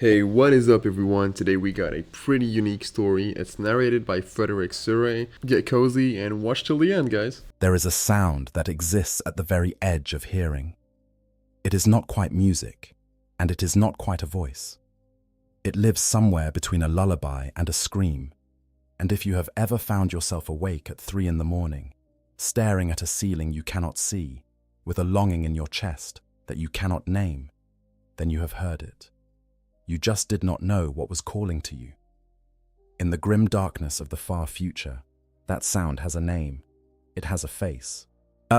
Hey, what is up, everyone? Today we got a pretty unique story. It's narrated by Frederick Surrey. Get cozy and watch till the end, guys. There is a sound that exists at the very edge of hearing. It is not quite music, and it is not quite a voice. It lives somewhere between a lullaby and a scream, and if you have ever found yourself awake at 3 in the morning, staring at a ceiling you cannot see, with a longing in your chest that you cannot name, then you have heard it. You just did not know what was calling to you. In the grim darkness of the far future, that sound has a name. It has a face.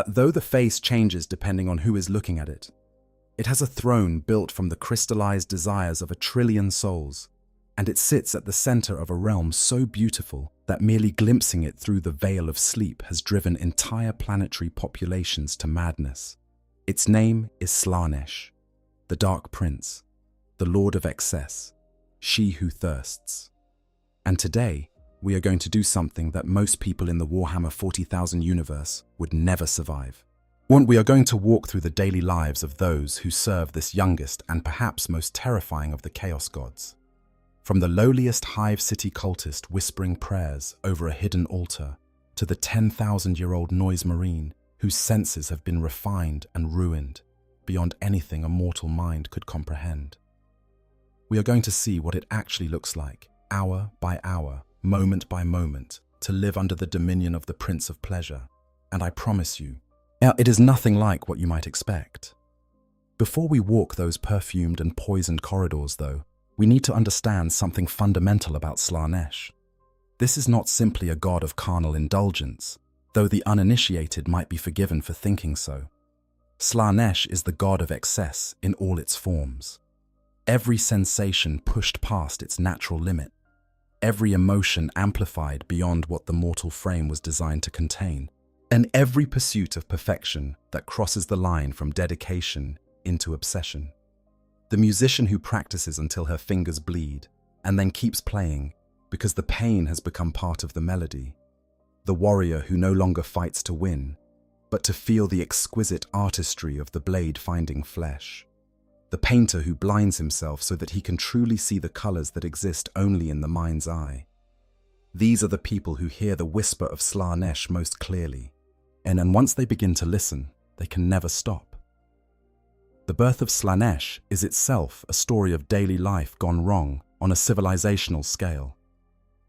Though the face changes depending on who is looking at it. It has a throne built from the crystallized desires of 1 trillion souls, and it sits at the center of a realm so beautiful that merely glimpsing it through the veil of sleep has driven entire planetary populations to madness. Its name is Slaneesh, the Dark Prince, the Lord of Excess, she who thirsts. And today, we are going to do something that most people in the Warhammer 40,000 universe would never survive. We are going to walk through the daily lives of those who serve this youngest and perhaps most terrifying of the Chaos Gods. From the lowliest hive city cultist whispering prayers over a hidden altar, to the 10,000-year-old noise marine whose senses have been refined and ruined beyond anything a mortal mind could comprehend. We are going to see what it actually looks like, hour by hour, moment by moment, to live under the dominion of the Prince of Pleasure. And I promise you, it is nothing like what you might expect. Before we walk those perfumed and poisoned corridors, though, we need to understand something fundamental about Slaneesh. This is not simply a god of carnal indulgence, though the uninitiated might be forgiven for thinking so. Slaneesh is the god of excess in all its forms. Every sensation pushed past its natural limit, every emotion amplified beyond what the mortal frame was designed to contain, and every pursuit of perfection that crosses the line from dedication into obsession. The musician who practices until her fingers bleed and then keeps playing because the pain has become part of the melody. The warrior who no longer fights to win, but to feel the exquisite artistry of the blade finding flesh. The painter who blinds himself so that he can truly see the colors that exist only in the mind's eye. These are the people who hear the whisper of Slaneesh most clearly, and once they begin to listen, they can never stop. The birth of Slaneesh is itself a story of daily life gone wrong on a civilizational scale.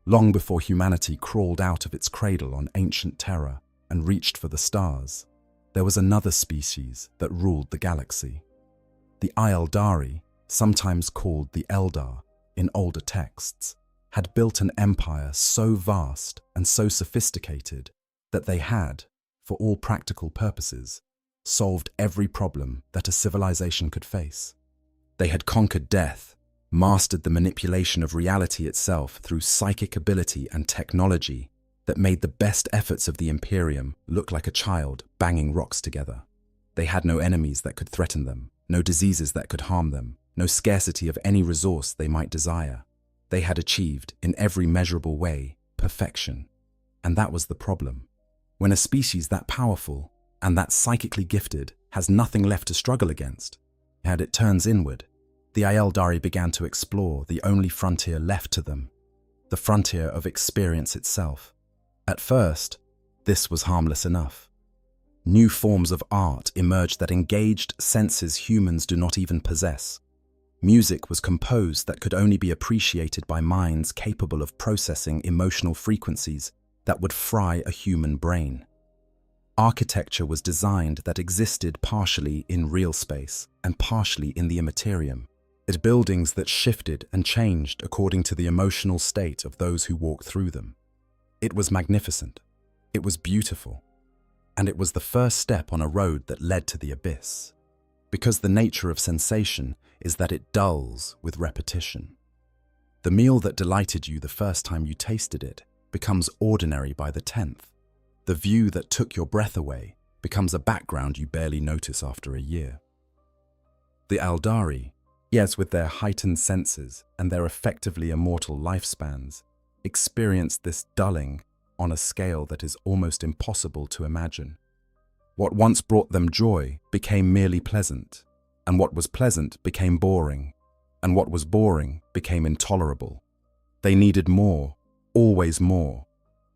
Long before humanity crawled out of its cradle on ancient Terra and reached for the stars, there was another species that ruled the galaxy. The Eldari, sometimes called the Eldar in older texts, had built an empire so vast and so sophisticated that they had, for all practical purposes, solved every problem that a civilization could face. They had conquered death, mastered the manipulation of reality itself through psychic ability and technology that made the best efforts of the Imperium look like a child banging rocks together. They had no enemies that could threaten them, no diseases that could harm them, no scarcity of any resource they might desire. They had achieved, in every measurable way, perfection. And that was the problem. When a species that powerful and that psychically gifted has nothing left to struggle against, and it turns inward, the Eldari began to explore the only frontier left to them, the frontier of experience itself. At first, this was harmless enough. New forms of art emerged that engaged senses humans do not even possess. Music was composed that could only be appreciated by minds capable of processing emotional frequencies that would fry a human brain. Architecture was designed that existed partially in real space and partially in the immaterium. It buildings that shifted and changed according to the emotional state of those who walked through them. It was magnificent. It was beautiful. And it was the first step on a road that led to the abyss. Because the nature of sensation is that it dulls with repetition. The meal that delighted you the first time you tasted it becomes ordinary by the 10th. The view that took your breath away becomes a background you barely notice after a year. The Eldari, yes, with their heightened senses and their effectively immortal lifespans, experienced this dulling on a scale that is almost impossible to imagine. What once brought them joy became merely pleasant, and what was pleasant became boring. and what was boring became intolerable. They needed more, always more.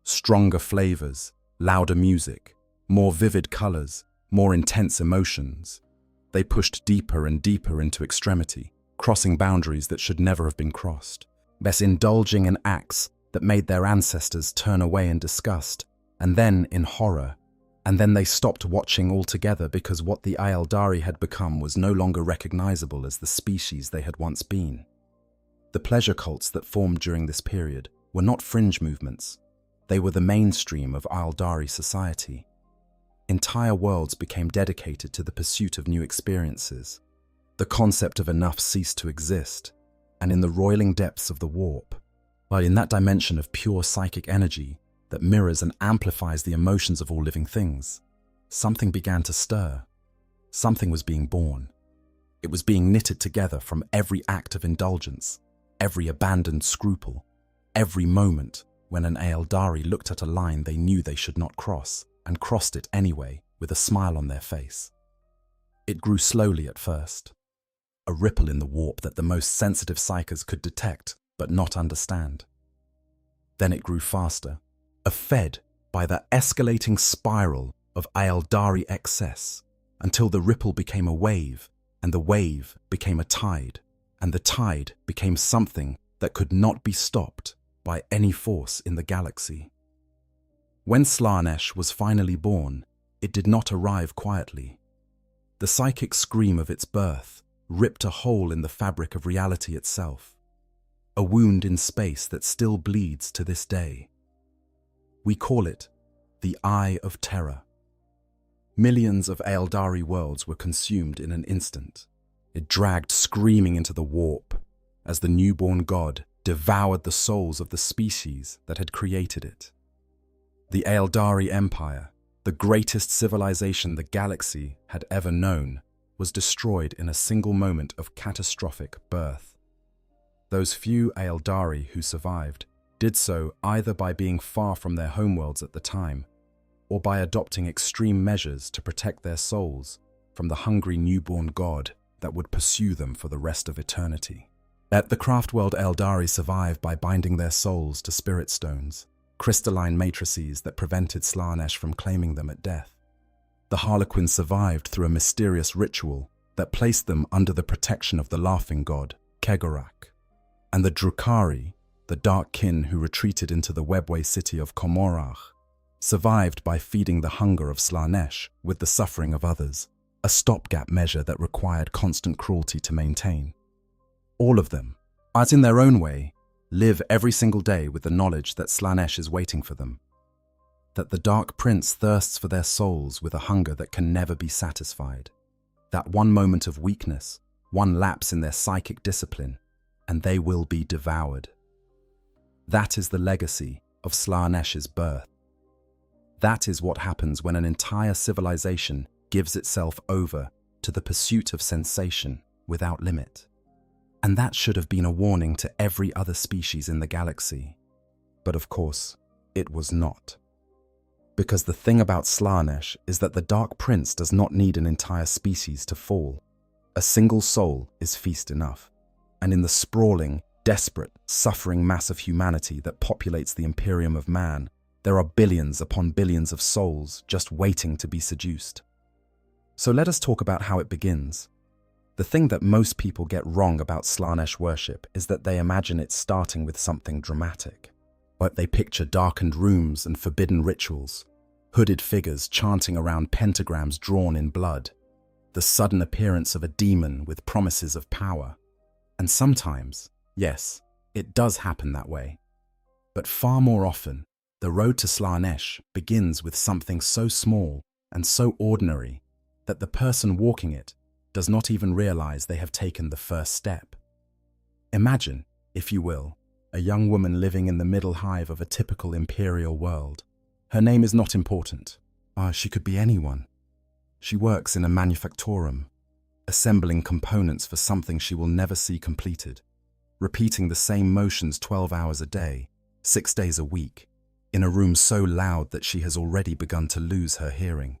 Stronger flavors, louder music, more vivid colors, more intense emotions. They pushed deeper and deeper into extremity, crossing boundaries that should never have been crossed, thus indulging in acts that made their ancestors turn away in disgust, and then in horror. And then they stopped watching altogether because what the Aeldari had become was no longer recognizable as the species they had once been. The pleasure cults that formed during this period were not fringe movements. They were the mainstream of Aeldari society. Entire worlds became dedicated to the pursuit of new experiences. The concept of enough ceased to exist, and in the roiling depths of the warp, while in that dimension of pure psychic energy that mirrors and amplifies the emotions of all living things, something began to stir. Something was being born. It was being knitted together from every act of indulgence, every abandoned scruple, every moment when an Aeldari looked at a line they knew they should not cross, and crossed it anyway with a smile on their face. It grew slowly at first, a ripple in the warp that the most sensitive psychers could detect but not understand. Then it grew faster, fed by the escalating spiral of Aeldari excess, until the ripple became a wave, and the wave became a tide, and the tide became something that could not be stopped by any force in the galaxy. When Slaneesh was finally born, it did not arrive quietly. The psychic scream of its birth ripped a hole in the fabric of reality itself, a wound in space that still bleeds to this day. We call it the Eye of Terror. Millions of Aeldari worlds were consumed in an instant. It dragged screaming into the warp as the newborn god devoured the souls of the species that had created it. The Aeldari Empire, the greatest civilization the galaxy had ever known, was destroyed in a single moment of catastrophic birth. Those few Aeldari who survived did so either by being far from their homeworlds at the time, or by adopting extreme measures to protect their souls from the hungry newborn god that would pursue them for the rest of eternity. At the Craftworld Aeldari survived by binding their souls to spirit stones, crystalline matrices that prevented Slaneesh from claiming them at death. The Harlequins survived through a mysterious ritual that placed them under the protection of the laughing god, Kegorak. And the Drukhari, the dark kin who retreated into the webway city of Komorach, survived by feeding the hunger of Slaneesh with the suffering of others, a stopgap measure that required constant cruelty to maintain. All of them, as in their own way, live every single day with the knowledge that Slaneesh is waiting for them, that the Dark Prince thirsts for their souls with a hunger that can never be satisfied, that one moment of weakness, one lapse in their psychic discipline, and they will be devoured. That is the legacy of Slaneesh's birth. That is what happens when an entire civilization gives itself over to the pursuit of sensation without limit. And that should have been a warning to every other species in the galaxy. But of course, it was not. Because the thing about Slaneesh is that the Dark Prince does not need an entire species to fall. A single soul is feast enough. And in the sprawling, desperate, suffering mass of humanity that populates the Imperium of man, there are billions upon billions of souls just waiting to be seduced. So let us talk about how it begins. The thing that most people get wrong about Slaneesh worship is that they imagine it starting with something dramatic. But they picture darkened rooms and forbidden rituals, hooded figures chanting around pentagrams drawn in blood, the sudden appearance of a demon with promises of power. And sometimes, yes, it does happen that way. But far more often, the road to Slaneesh begins with something so small and so ordinary that the person walking it does not even realize they have taken the first step. Imagine, if you will, a young woman living in the middle hive of a typical imperial world. Her name is not important. She could be anyone. She works in a manufactorum, assembling components for something she will never see completed, repeating the same motions 12 hours a day, 6 days a week, in a room so loud that she has already begun to lose her hearing.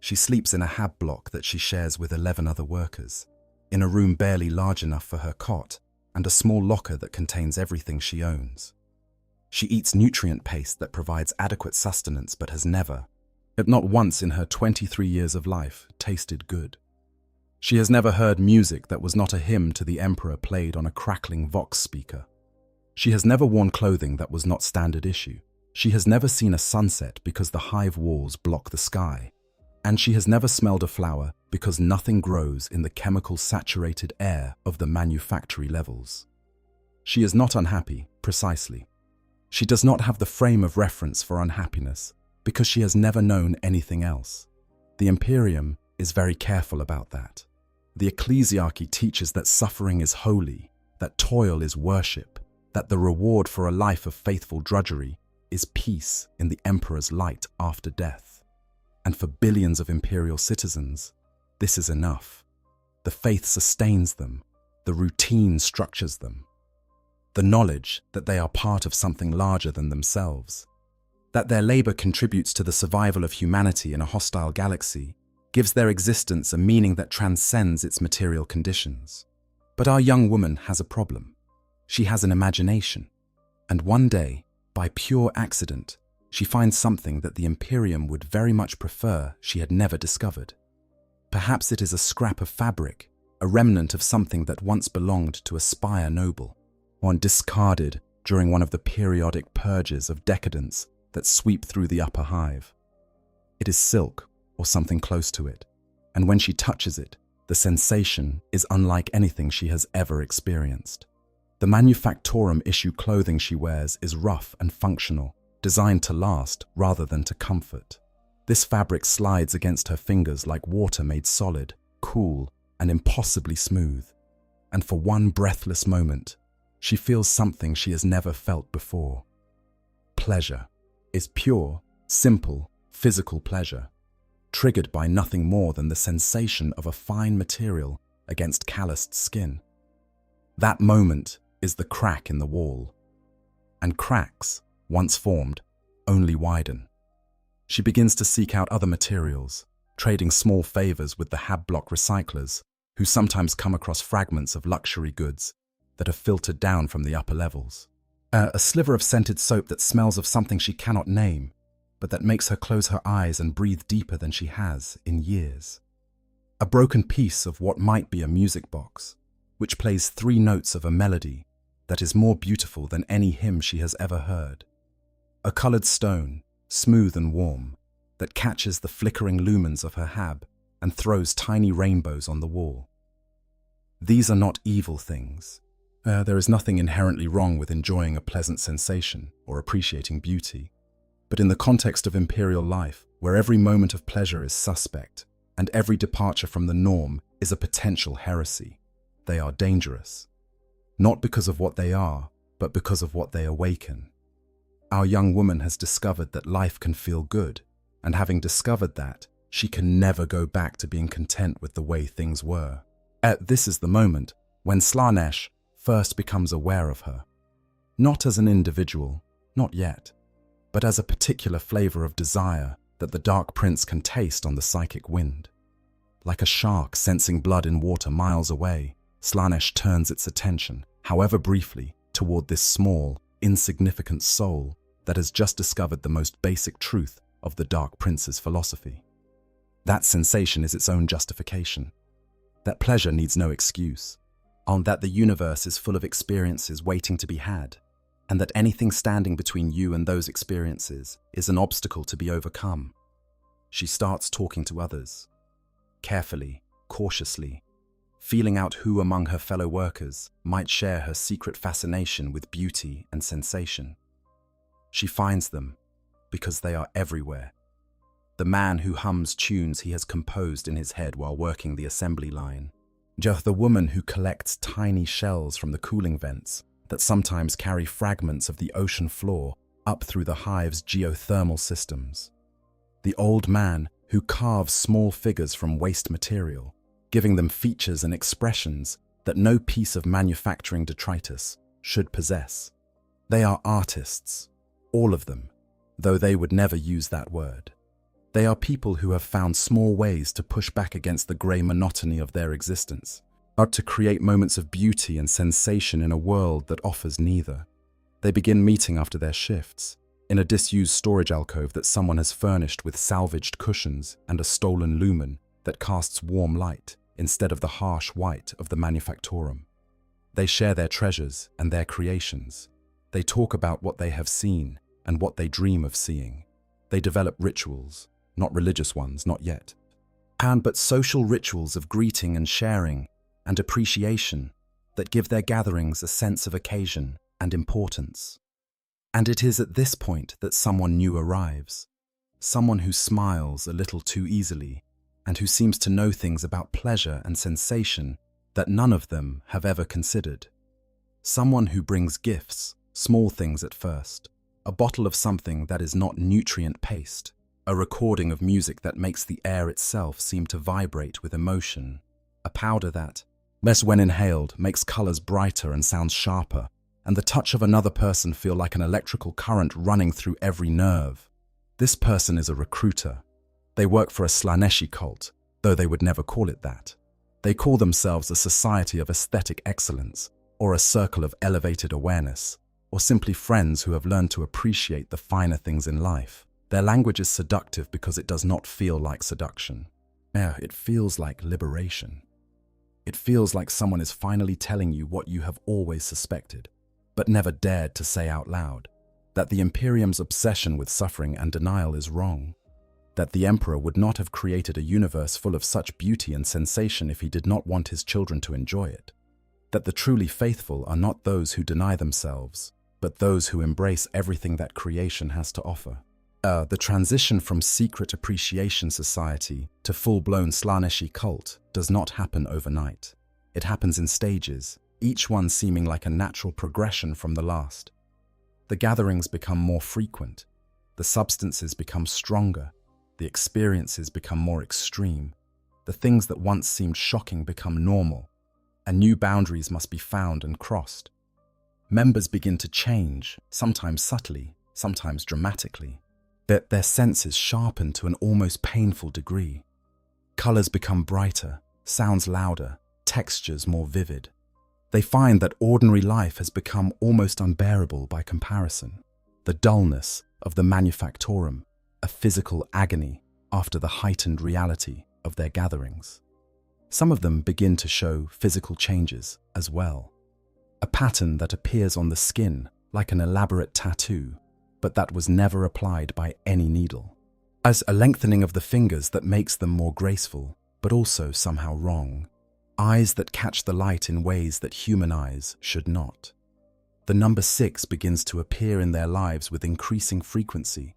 She sleeps in a hab block that she shares with 11 other workers, in a room barely large enough for her cot and a small locker that contains everything she owns. She eats nutrient paste that provides adequate sustenance but has never, not once in her 23 years of life, tasted good. She has never heard music that was not a hymn to the emperor played on a crackling Vox speaker. She has never worn clothing that was not standard issue. She has never seen a sunset because the hive walls block the sky. And she has never smelled a flower because nothing grows in the chemical-saturated air of the manufactory levels. She is not unhappy, precisely. She does not have the frame of reference for unhappiness because she has never known anything else. The Imperium is very careful about that. The ecclesiarchy teaches that suffering is holy, that toil is worship, that the reward for a life of faithful drudgery is peace in the emperor's light after death. And for billions of imperial citizens, this is enough. The faith sustains them, the routine structures them. The knowledge that they are part of something larger than themselves, that their labor contributes to the survival of humanity in a hostile galaxy, gives their existence a meaning that transcends its material conditions. But our young woman has a problem. She has an imagination, and one day, by pure accident, she finds something that the Imperium would very much prefer she had never discovered. Perhaps it is a scrap of fabric, a remnant of something that once belonged to a spire noble, one discarded during one of the periodic purges of decadence that sweep through the upper hive. It is silk, or something close to it, and when she touches it, the sensation is unlike anything she has ever experienced. The manufactorum issue clothing she wears is rough and functional, designed to last rather than to comfort. This fabric slides against her fingers like water made solid, cool, and impossibly smooth. And for one breathless moment, she feels something she has never felt before. Pleasure is pure, simple, physical pleasure, triggered by nothing more than the sensation of a fine material against calloused skin. That moment is the crack in the wall. And cracks, once formed, only widen. She begins to seek out other materials, trading small favors with the hab block recyclers, who sometimes come across fragments of luxury goods that have filtered down from the upper levels. A sliver of scented soap that smells of something she cannot name, but that makes her close her eyes and breathe deeper than she has in years. A broken piece of what might be a music box, which plays 3 notes of a melody that is more beautiful than any hymn she has ever heard. A colored stone, smooth and warm, that catches the flickering lumens of her hab and throws tiny rainbows on the wall. These are not evil things. There is nothing inherently wrong with enjoying a pleasant sensation or appreciating beauty. But in the context of imperial life, where every moment of pleasure is suspect and every departure from the norm is a potential heresy, they are dangerous. Not because of what they are, but because of what they awaken. Our young woman has discovered that life can feel good, and having discovered that, she can never go back to being content with the way things were. This is the moment when Slaneesh first becomes aware of her. Not as an individual, not yet, but as a particular flavor of desire that the Dark Prince can taste on the psychic wind. Like a shark sensing blood in water miles away, Slaneesh turns its attention, however briefly, toward this small, insignificant soul that has just discovered the most basic truth of the Dark Prince's philosophy. That sensation is its own justification. That pleasure needs no excuse, and that the universe is full of experiences waiting to be had, and that anything standing between you and those experiences is an obstacle to be overcome. She starts talking to others, carefully, cautiously, feeling out who among her fellow workers might share her secret fascination with beauty and sensation. She finds them because they are everywhere. The man who hums tunes he has composed in his head while working the assembly line. The woman who collects tiny shells from the cooling vents that sometimes carry fragments of the ocean floor up through the hive's geothermal systems. The old man who carves small figures from waste material, giving them features and expressions that no piece of manufacturing detritus should possess. They are artists, all of them, though they would never use that word. They are people who have found small ways to push back against the grey monotony of their existence, are to create moments of beauty and sensation in a world that offers neither. They begin meeting after their shifts, in a disused storage alcove that someone has furnished with salvaged cushions and a stolen lumen that casts warm light instead of the harsh white of the manufactorum. They share their treasures and their creations. They talk about what they have seen and what they dream of seeing. They develop rituals, not religious ones, not yet, but social rituals of greeting and sharing and appreciation that give their gatherings a sense of occasion and importance. And it is at this point that someone new arrives, someone who smiles a little too easily and who seems to know things about pleasure and sensation that none of them have ever considered. Someone who brings gifts, small things at first, a bottle of something that is not nutrient paste, a recording of music that makes the air itself seem to vibrate with emotion, a powder that, when inhaled, makes colors brighter and sounds sharper, and the touch of another person feel like an electrical current running through every nerve. This person is a recruiter. They work for a Slaneesh cult, though they would never call it that. They call themselves a society of aesthetic excellence, or a circle of elevated awareness, or simply friends who have learned to appreciate the finer things in life. Their language is seductive because it does not feel like seduction. It feels like liberation. It feels like someone is finally telling you what you have always suspected, but never dared to say out loud, that the Imperium's obsession with suffering and denial is wrong, that the Emperor would not have created a universe full of such beauty and sensation if he did not want his children to enjoy it, that the truly faithful are not those who deny themselves, but those who embrace everything that creation has to offer. The transition from secret appreciation society to full-blown Slaneesh cult does not happen overnight. It happens in stages, each one seeming like a natural progression from the last. The gatherings become more frequent, the substances become stronger, the experiences become more extreme, the things that once seemed shocking become normal, and new boundaries must be found and crossed. Members begin to change, sometimes subtly, sometimes dramatically. Their senses sharpen to an almost painful degree. Colors become brighter, sounds louder, textures more vivid. They find that ordinary life has become almost unbearable by comparison. The dullness of the manufactorum, a physical agony after the heightened reality of their gatherings. Some of them begin to show physical changes as well. A pattern that appears on the skin like an elaborate tattoo, but that was never applied by any needle. As a lengthening of the fingers that makes them more graceful, but also somehow wrong. Eyes that catch the light in ways that human eyes should not. The number 6 begins to appear in their lives with increasing frequency,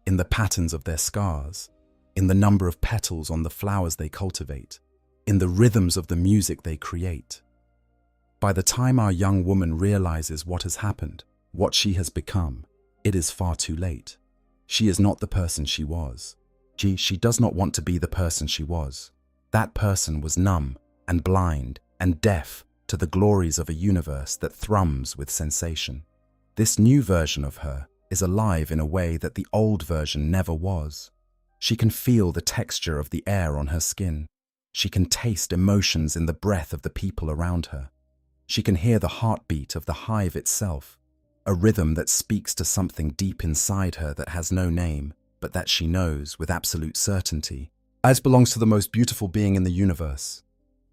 in the patterns of their scars, in the number of petals on the flowers they cultivate, in the rhythms of the music they create. By the time our young woman realizes what has happened, what she has become, it is far too late. She is not the person she was. She does not want to be the person she was. That person was numb and blind and deaf to the glories of a universe that thrums with sensation. This new version of her is alive in a way that the old version never was. She can feel the texture of the air on her skin. She can taste emotions in the breath of the people around her. She can hear the heartbeat of the hive itself, a rhythm that speaks to something deep inside her that has no name, but that she knows with absolute certainty, as belongs to the most beautiful being in the universe.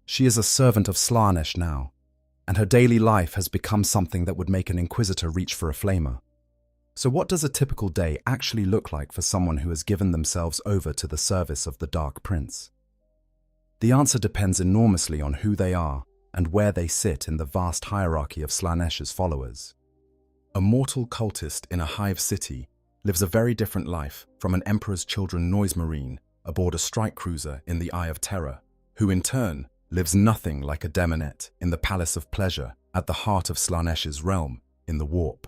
She is a servant of Slaneesh now, and her daily life has become something that would make an inquisitor reach for a flamer. So what does a typical day actually look like for someone who has given themselves over to the service of the Dark Prince? The answer depends enormously on who they are and where they sit in the vast hierarchy of Slaneesh's followers. A mortal cultist in a hive city lives a very different life from an Emperor's Children noise marine aboard a strike cruiser in the Eye of Terror, who in turn lives nothing like a demonet in the Palace of Pleasure at the heart of Slaneesh's realm in the Warp.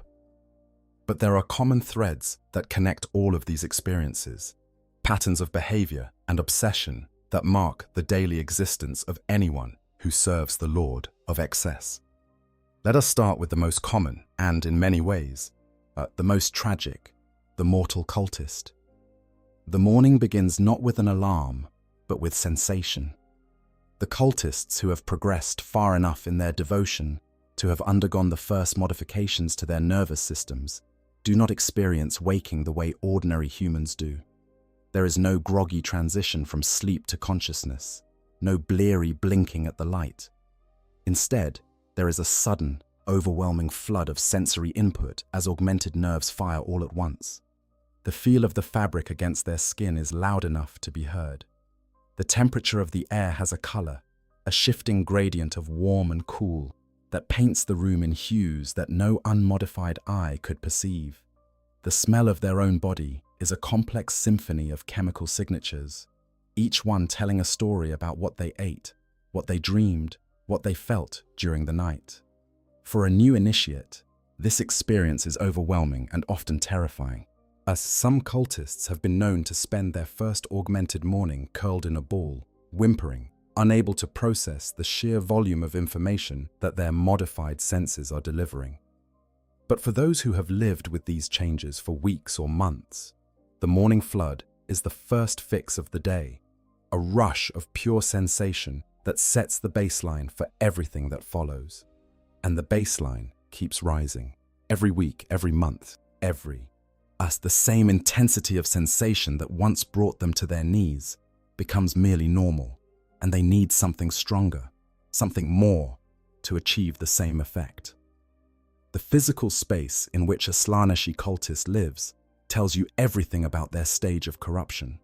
But there are common threads that connect all of these experiences, patterns of behavior and obsession that mark the daily existence of anyone who serves the Lord of Excess. Let us start with the most common and, in many ways, the most tragic, the mortal cultist. The morning begins not with an alarm, but with sensation. The cultists who have progressed far enough in their devotion to have undergone the first modifications to their nervous systems do not experience waking the way ordinary humans do. There is no groggy transition from sleep to consciousness, no bleary blinking at the light. Instead, there is a sudden, overwhelming flood of sensory input as augmented nerves fire all at once. The feel of the fabric against their skin is loud enough to be heard. The temperature of the air has a color, a shifting gradient of warm and cool that paints the room in hues that no unmodified eye could perceive. The smell of their own body is a complex symphony of chemical signatures, each one telling a story about what they ate, what they dreamed, what they felt during the night. For a new initiate, this experience is overwhelming and often terrifying, as some cultists have been known to spend their first augmented morning curled in a ball, whimpering, unable to process the sheer volume of information that their modified senses are delivering. But for those who have lived with these changes for weeks or months, the morning flood is the first fix of the day, a rush of pure sensation that sets the baseline for everything that follows. And the baseline keeps rising, every week, every month, as the same intensity of sensation that once brought them to their knees becomes merely normal, and they need something stronger, something more, to achieve the same effect. The physical space in which a Slaneesh cultist lives tells you everything about their stage of corruption.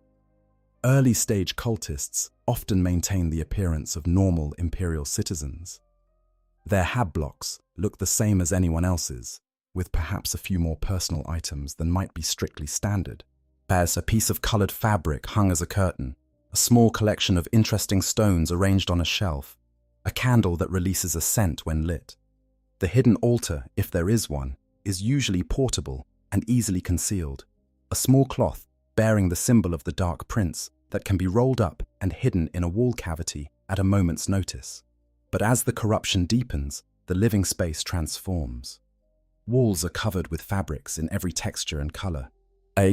Early-stage cultists often maintain the appearance of normal imperial citizens. Their hab blocks look the same as anyone else's, with perhaps a few more personal items than might be strictly standard. There's a piece of colored fabric hung as a curtain, a small collection of interesting stones arranged on a shelf, a candle that releases a scent when lit. The hidden altar, if there is one, is usually portable and easily concealed, a small cloth bearing the symbol of the Dark Prince that can be rolled up and hidden in a wall cavity at a moment's notice. But as the corruption deepens, the living space transforms. Walls are covered with fabrics in every texture and color,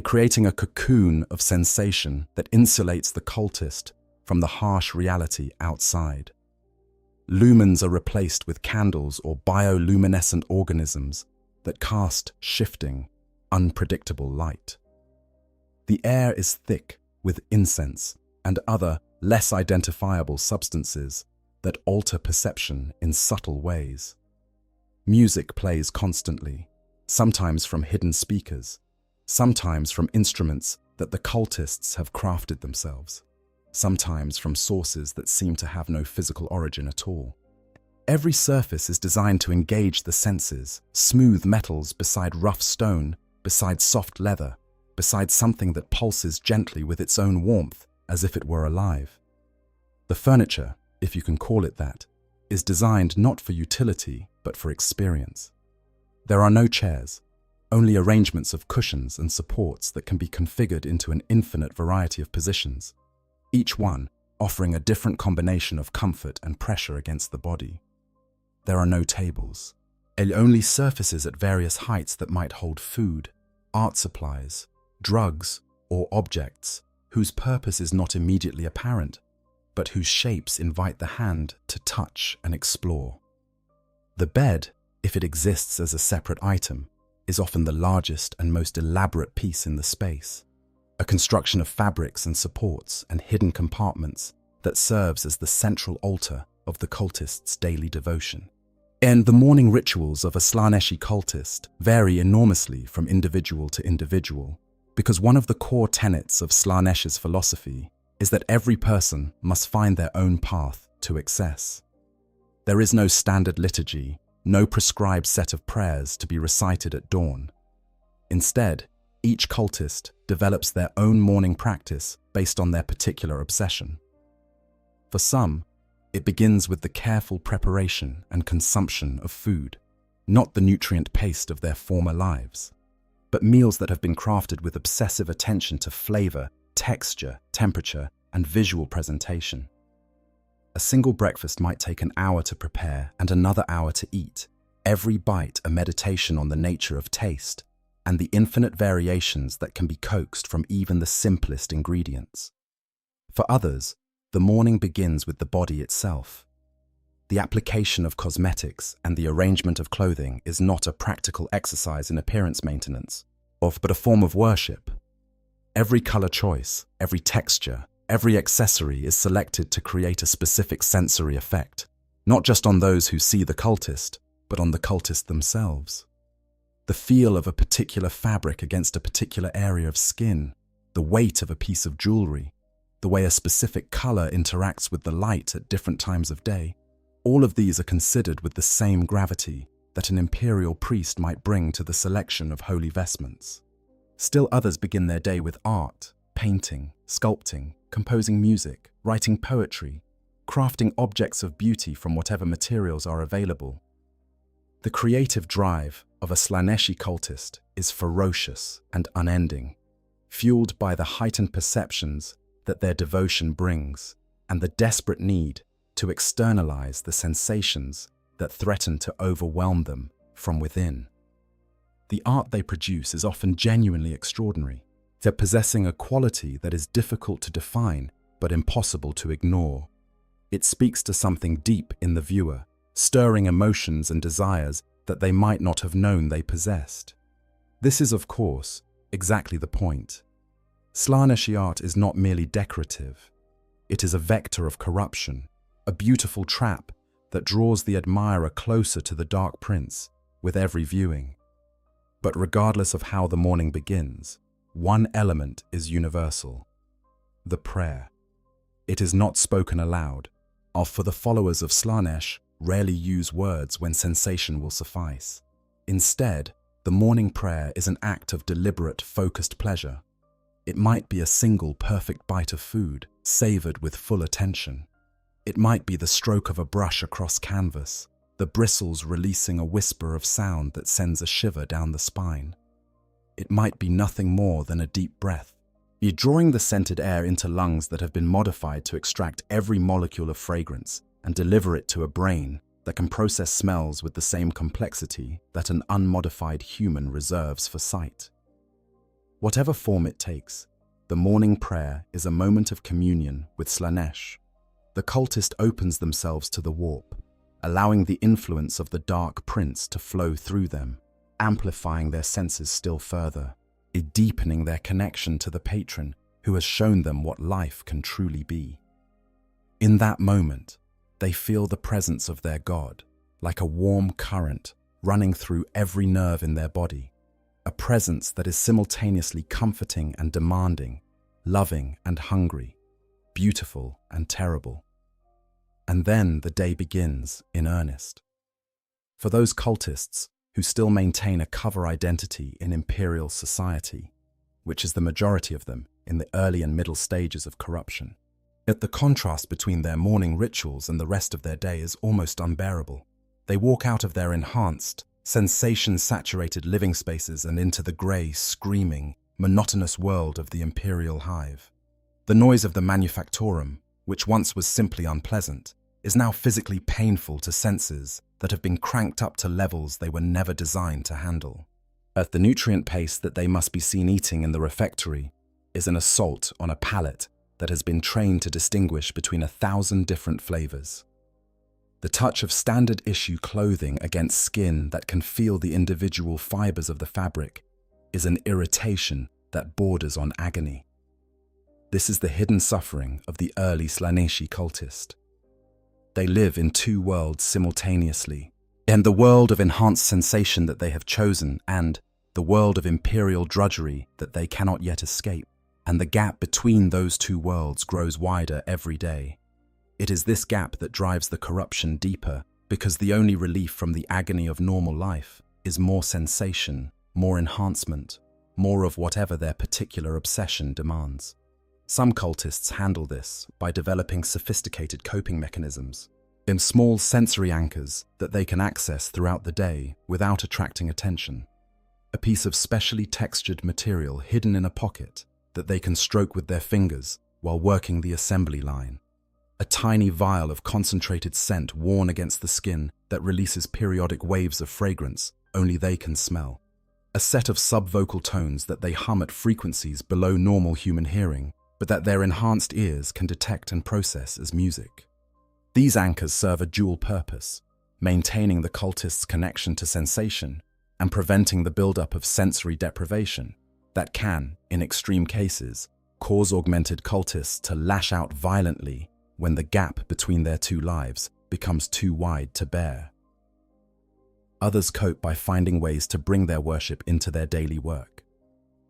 creating a cocoon of sensation that insulates the cultist from the harsh reality outside. Lumens are replaced with candles or bioluminescent organisms that cast shifting, unpredictable light. The air is thick with incense and other, less identifiable substances that alter perception in subtle ways. Music plays constantly, sometimes from hidden speakers, sometimes from instruments that the cultists have crafted themselves, sometimes from sources that seem to have no physical origin at all. Every surface is designed to engage the senses, smooth metals beside rough stone, beside soft leather, beside something that pulses gently with its own warmth as if it were alive. The furniture, if you can call it that, is designed not for utility but for experience. There are no chairs, only arrangements of cushions and supports that can be configured into an infinite variety of positions, each one offering a different combination of comfort and pressure against the body. There are no tables, only surfaces at various heights that might hold food, art supplies, drugs, or objects whose purpose is not immediately apparent, but whose shapes invite the hand to touch and explore. The bed, if it exists as a separate item, is often the largest and most elaborate piece in the space, a construction of fabrics and supports and hidden compartments that serves as the central altar of the cultist's daily devotion. And the morning rituals of a Slaneesh cultist vary enormously from individual to individual, because one of the core tenets of Slaneesh's philosophy is that every person must find their own path to excess. There is no standard liturgy, no prescribed set of prayers to be recited at dawn. Instead, each cultist develops their own morning practice based on their particular obsession. For some, it begins with the careful preparation and consumption of food, not the nutrient paste of their former lives, but meals that have been crafted with obsessive attention to flavor, texture, temperature, and visual presentation. A single breakfast might take an hour to prepare and another hour to eat, every bite a meditation on the nature of taste and the infinite variations that can be coaxed from even the simplest ingredients. For others, the morning begins with the body itself. The application of cosmetics and the arrangement of clothing is not a practical exercise in appearance maintenance, but a form of worship. Every color choice, every texture, every accessory is selected to create a specific sensory effect, not just on those who see the cultist, but on the cultist themselves. The feel of a particular fabric against a particular area of skin, the weight of a piece of jewelry, the way a specific color interacts with the light at different times of day, all of these are considered with the same gravity that an imperial priest might bring to the selection of holy vestments. Still others begin their day with art, painting, sculpting, composing music, writing poetry, crafting objects of beauty from whatever materials are available. The creative drive of a Slaneeshi cultist is ferocious and unending, fueled by the heightened perceptions that their devotion brings and the desperate need to externalize the sensations that threaten to overwhelm them from within. The art they produce is often genuinely extraordinary. They're possessing a quality that is difficult to define but impossible to ignore. It speaks to something deep in the viewer, stirring emotions and desires that they might not have known they possessed. This is, of course, exactly the point. Slaneeshi art is not merely decorative. It is a vector of corruption, a beautiful trap that draws the admirer closer to the Dark Prince with every viewing. But regardless of how the morning begins, one element is universal: the prayer. It is not spoken aloud, for the followers of Slaneesh rarely use words when sensation will suffice. Instead, the morning prayer is an act of deliberate, focused pleasure. It might be a single perfect bite of food, savored with full attention. It might be the stroke of a brush across canvas, the bristles releasing a whisper of sound that sends a shiver down the spine. It might be nothing more than a deep breath. You're drawing the scented air into lungs that have been modified to extract every molecule of fragrance and deliver it to a brain that can process smells with the same complexity that an unmodified human reserves for sight. Whatever form it takes, the morning prayer is a moment of communion with Slaneesh. The cultist opens themselves to the warp, allowing the influence of the Dark Prince to flow through them, amplifying their senses still further, deepening their connection to the patron who has shown them what life can truly be. In that moment, they feel the presence of their God, like a warm current running through every nerve in their body, a presence that is simultaneously comforting and demanding, loving and hungry, beautiful and terrible. And then the day begins in earnest. For those cultists who still maintain a cover identity in imperial society, which is the majority of them in the early and middle stages of corruption, yet the contrast between their morning rituals and the rest of their day is almost unbearable. They walk out of their enhanced, sensation-saturated living spaces and into the grey, screaming, monotonous world of the imperial hive. The noise of the manufactorum, which once was simply unpleasant, is now physically painful to senses that have been cranked up to levels they were never designed to handle. At the nutrient paste that they must be seen eating in the refectory is an assault on a palate that has been trained to distinguish between 1,000 different flavors. The touch of standard issue clothing against skin that can feel the individual fibers of the fabric is an irritation that borders on agony. This is the hidden suffering of the early Slaneeshi cultist. They live in two worlds simultaneously, and the world of enhanced sensation that they have chosen and the world of imperial drudgery that they cannot yet escape. And the gap between those two worlds grows wider every day. It is this gap that drives the corruption deeper, because the only relief from the agony of normal life is more sensation, more enhancement, more of whatever their particular obsession demands. Some cultists handle this by developing sophisticated coping mechanisms, in small sensory anchors that they can access throughout the day without attracting attention. A piece of specially textured material hidden in a pocket that they can stroke with their fingers while working the assembly line. A tiny vial of concentrated scent worn against the skin that releases periodic waves of fragrance only they can smell. A set of sub-vocal tones that they hum at frequencies below normal human hearing but that their enhanced ears can detect and process as music. These anchors serve a dual purpose, maintaining the cultists' connection to sensation and preventing the buildup of sensory deprivation that can, in extreme cases, cause augmented cultists to lash out violently when the gap between their two lives becomes too wide to bear. Others cope by finding ways to bring their worship into their daily work.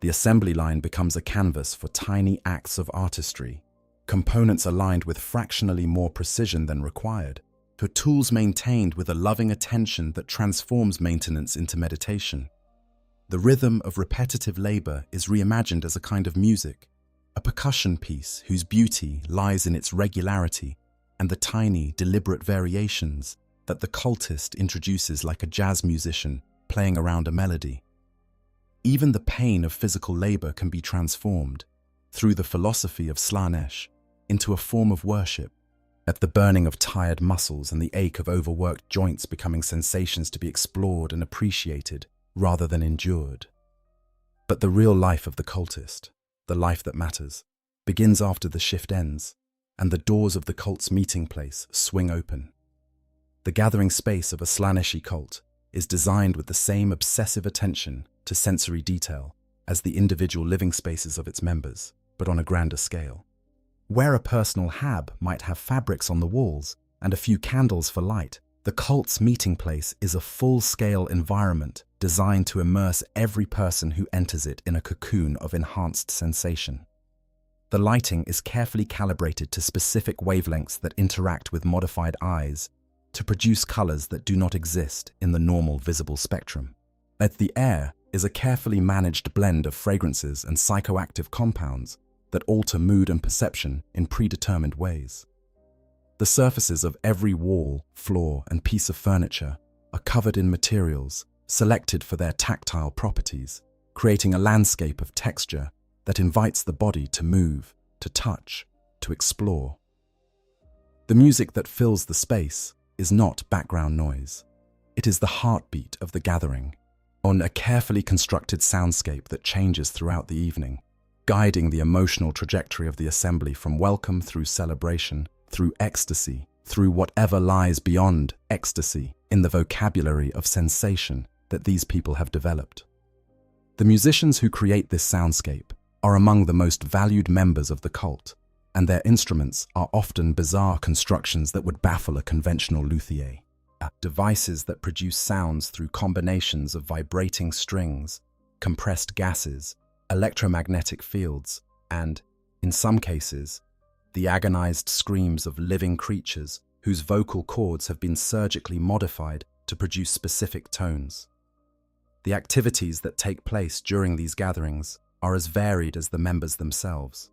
The assembly line becomes a canvas for tiny acts of artistry, components aligned with fractionally more precision than required, for tools maintained with a loving attention that transforms maintenance into meditation. The rhythm of repetitive labor is reimagined as a kind of music, a percussion piece whose beauty lies in its regularity and the tiny, deliberate variations that the cultist introduces like a jazz musician playing around a melody. Even the pain of physical labor can be transformed, through the philosophy of Slaneesh, into a form of worship, at the burning of tired muscles and the ache of overworked joints becoming sensations to be explored and appreciated rather than endured. But the real life of the cultist, the life that matters, begins after the shift ends and the doors of the cult's meeting place swing open. The gathering space of a Slaneeshi cult is designed with the same obsessive attention to sensory detail as the individual living spaces of its members, but on a grander scale. Where a personal hab might have fabrics on the walls and a few candles for light, the cult's meeting place is a full-scale environment designed to immerse every person who enters it in a cocoon of enhanced sensation. The lighting is carefully calibrated to specific wavelengths that interact with modified eyes to produce colors that do not exist in the normal visible spectrum. At the air is a carefully managed blend of fragrances and psychoactive compounds that alter mood and perception in predetermined ways. The surfaces of every wall, floor, and piece of furniture are covered in materials selected for their tactile properties, creating a landscape of texture that invites the body to move, to touch, to explore. The music that fills the space is not background noise. It is the heartbeat of the gathering, on a carefully constructed soundscape that changes throughout the evening, guiding the emotional trajectory of the assembly from welcome through celebration, through ecstasy, through whatever lies beyond ecstasy in the vocabulary of sensation that these people have developed. The musicians who create this soundscape are among the most valued members of the cult, and their instruments are often bizarre constructions that would baffle a conventional luthier. Devices that produce sounds through combinations of vibrating strings, compressed gases, electromagnetic fields, and, in some cases, the agonized screams of living creatures whose vocal cords have been surgically modified to produce specific tones. The activities that take place during these gatherings are as varied as the members themselves.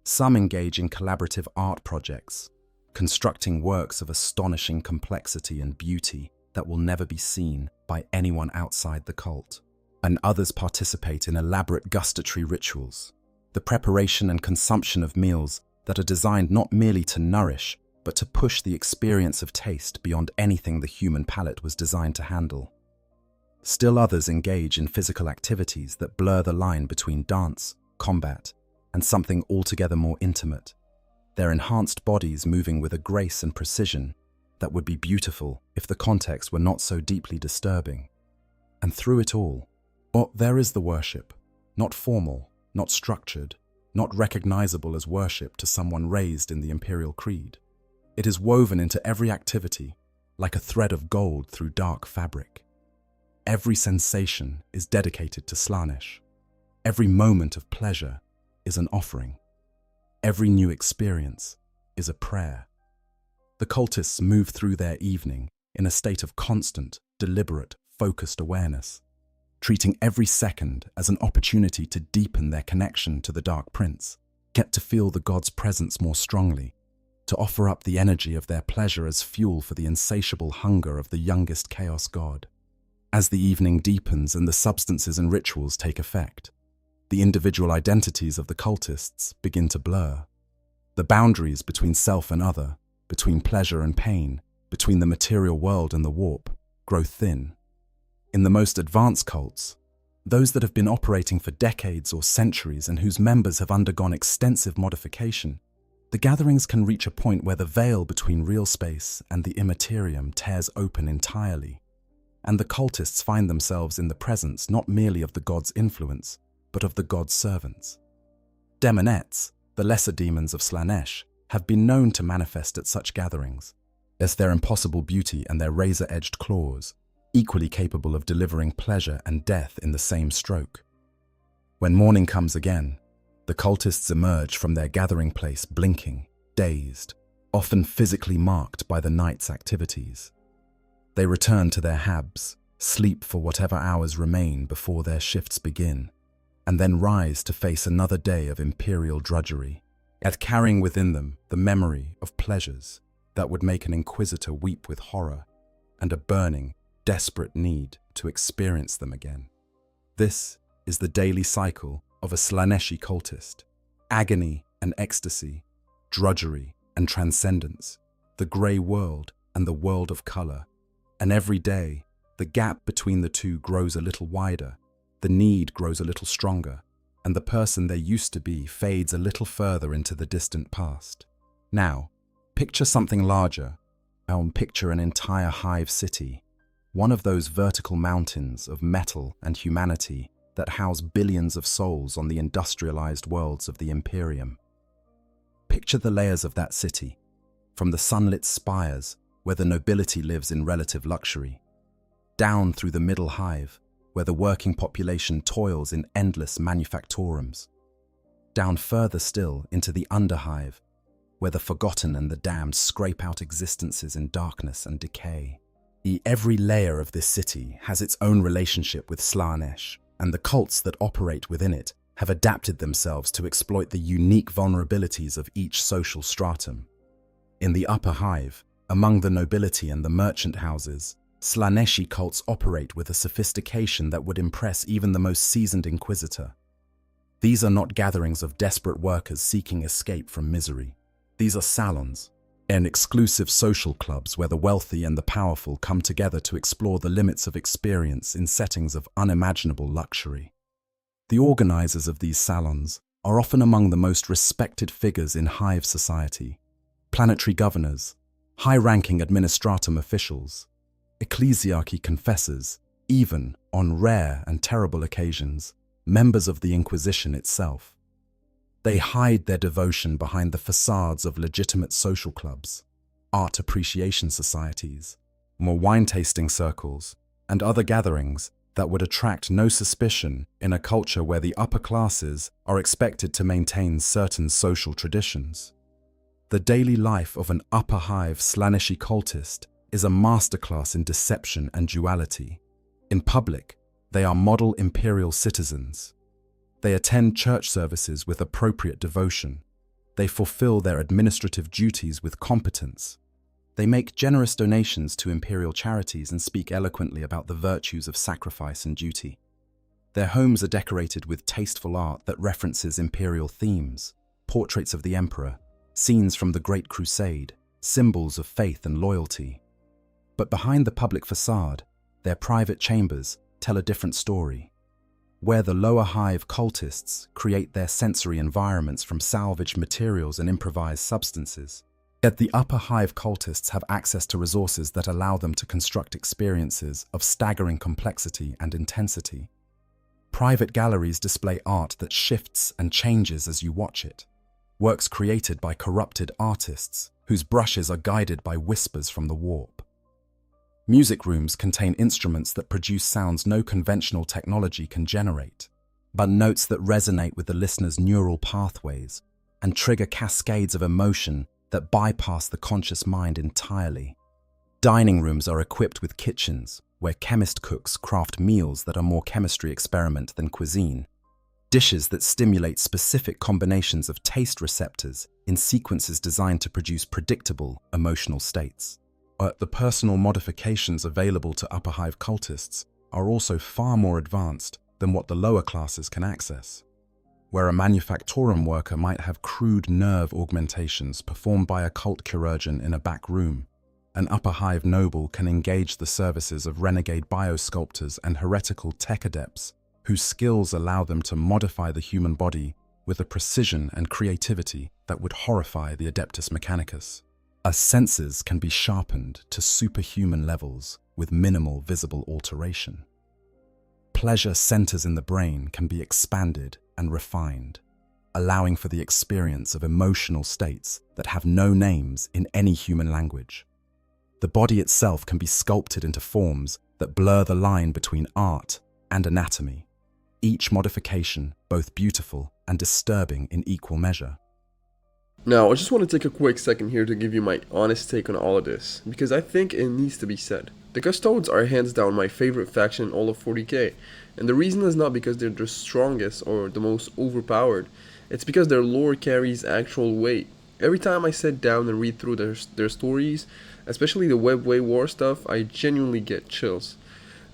Some engage in collaborative art projects, constructing works of astonishing complexity and beauty that will never be seen by anyone outside the cult, and others participate in elaborate gustatory rituals, the preparation and consumption of meals that are designed not merely to nourish, but to push the experience of taste beyond anything the human palate was designed to handle. Still others engage in physical activities that blur the line between dance, combat, and something altogether more intimate, their enhanced bodies moving with a grace and precision that would be beautiful if the context were not so deeply disturbing. And through it all, there is the worship, not formal, not structured, not recognizable as worship to someone raised in the Imperial Creed. It is woven into every activity, like a thread of gold through dark fabric. Every sensation is dedicated to Slaneesh. Every moment of pleasure is an offering. Every new experience is a prayer. The cultists move through their evening in a state of constant, deliberate, focused awareness, treating every second as an opportunity to deepen their connection to the Dark Prince, get to feel the god's presence more strongly, to offer up the energy of their pleasure as fuel for the insatiable hunger of the youngest chaos god. As the evening deepens and the substances and rituals take effect, the individual identities of the cultists begin to blur. The boundaries between self and other, between pleasure and pain, between the material world and the warp, grow thin. In the most advanced cults, those that have been operating for decades or centuries and whose members have undergone extensive modification, the gatherings can reach a point where the veil between real space and the immaterium tears open entirely, and the cultists find themselves in the presence not merely of the god's influence, but of the god's servants. Demonettes, the lesser demons of Slaneesh, have been known to manifest at such gatherings, as their impossible beauty and their razor-edged claws, equally capable of delivering pleasure and death in the same stroke. When morning comes again, the cultists emerge from their gathering place blinking, dazed, often physically marked by the night's activities. They return to their habs, sleep for whatever hours remain before their shifts begin, and then rise to face another day of imperial drudgery, yet carrying within them the memory of pleasures that would make an inquisitor weep with horror and a burning, desperate need to experience them again. This is the daily cycle of a Slaneeshi cultist: agony and ecstasy, drudgery and transcendence, the grey world and the world of colour. And every day, the gap between the two grows a little wider, the need grows a little stronger, and the person they used to be fades a little further into the distant past. Now, picture something larger. Picture an entire hive city, one of those vertical mountains of metal and humanity that house billions of souls on the industrialized worlds of the Imperium. Picture the layers of that city, from the sunlit spires where the nobility lives in relative luxury, down through the middle hive where the working population toils in endless manufactorums, down further still into the underhive where the forgotten and the damned scrape out existences in darkness and decay. Every layer of this city has its own relationship with Slaneesh, and the cults that operate within it have adapted themselves to exploit the unique vulnerabilities of each social stratum. In the upper hive, among the nobility and the merchant houses, Slaneeshi cults operate with a sophistication that would impress even the most seasoned inquisitor. These are not gatherings of desperate workers seeking escape from misery. These are salons, and exclusive social clubs where the wealthy and the powerful come together to explore the limits of experience in settings of unimaginable luxury. The organizers of these salons are often among the most respected figures in hive society: planetary governors, high-ranking administratum officials, ecclesiarchy confessors, even, on rare and terrible occasions, members of the Inquisition itself. They hide their devotion behind the facades of legitimate social clubs, art appreciation societies, more wine-tasting circles, and other gatherings that would attract no suspicion in a culture where the upper classes are expected to maintain certain social traditions. The daily life of an upper hive Slaneeshi cultist is a masterclass in deception and duality. In public, they are model imperial citizens. They attend church services with appropriate devotion. They fulfill their administrative duties with competence. They make generous donations to imperial charities and speak eloquently about the virtues of sacrifice and duty. Their homes are decorated with tasteful art that references imperial themes, portraits of the emperor, scenes from the Great Crusade, symbols of faith and loyalty. But behind the public facade, their private chambers tell a different story. Where the lower hive cultists create their sensory environments from salvaged materials and improvised substances, yet the upper hive cultists have access to resources that allow them to construct experiences of staggering complexity and intensity. Private galleries display art that shifts and changes as you watch it, works created by corrupted artists whose brushes are guided by whispers from the warp. Music rooms contain instruments that produce sounds no conventional technology can generate, but notes that resonate with the listener's neural pathways and trigger cascades of emotion that bypass the conscious mind entirely. Dining rooms are equipped with kitchens where chemist cooks craft meals that are more chemistry experiment than cuisine, dishes that stimulate specific combinations of taste receptors in sequences designed to produce predictable emotional states. The personal modifications available to upper hive cultists are also far more advanced than what the lower classes can access. Where a manufactorum worker might have crude nerve augmentations performed by a cult chirurgeon in a back room, an upper hive noble can engage the services of renegade biosculptors and heretical tech adepts whose skills allow them to modify the human body with a precision and creativity that would horrify the Adeptus Mechanicus. Our senses can be sharpened to superhuman levels with minimal visible alteration. Pleasure centers in the brain can be expanded and refined, allowing for the experience of emotional states that have no names in any human language. The body itself can be sculpted into forms that blur the line between art and anatomy, each modification both beautiful and disturbing in equal measure. Now, I just want to take a quick second here to give you my honest take on all of this, because I think it needs to be said. The Custodes are hands down my favorite faction in all of 40k, and the reason is not because they're the strongest or the most overpowered, it's because their lore carries actual weight. Every time I sit down and read through their stories, especially the Webway War stuff, I genuinely get chills.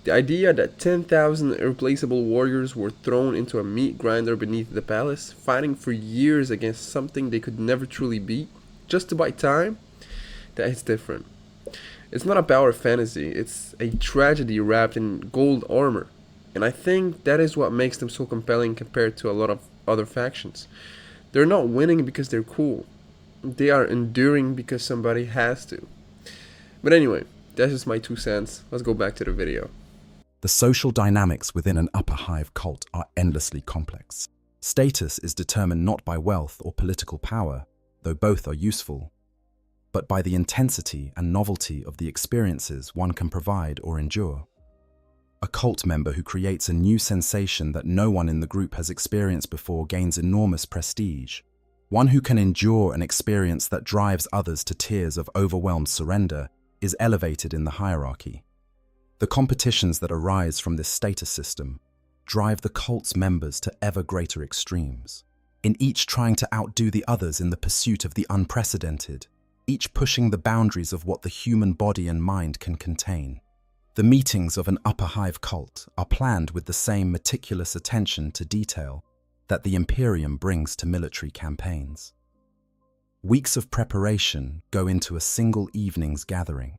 The idea that 10,000 irreplaceable warriors were thrown into a meat grinder beneath the palace, fighting for years against something they could never truly beat, just to buy time, that is different. It's not a power fantasy, it's a tragedy wrapped in gold armor, and I think that is what makes them so compelling compared to a lot of other factions. They're not winning because they're cool, they are enduring because somebody has to. But anyway, that's just my 2 cents, let's go back to the video. The social dynamics within an upper hive cult are endlessly complex. Status is determined not by wealth or political power, though both are useful, but by the intensity and novelty of the experiences one can provide or endure. A cult member who creates a new sensation that no one in the group has experienced before gains enormous prestige. One who can endure an experience that drives others to tears of overwhelmed surrender is elevated in the hierarchy. The competitions that arise from this status system drive the cult's members to ever greater extremes, in each trying to outdo the others in the pursuit of the unprecedented, each pushing the boundaries of what the human body and mind can contain. The meetings of an upper hive cult are planned with the same meticulous attention to detail that the Imperium brings to military campaigns. Weeks of preparation go into a single evening's gathering.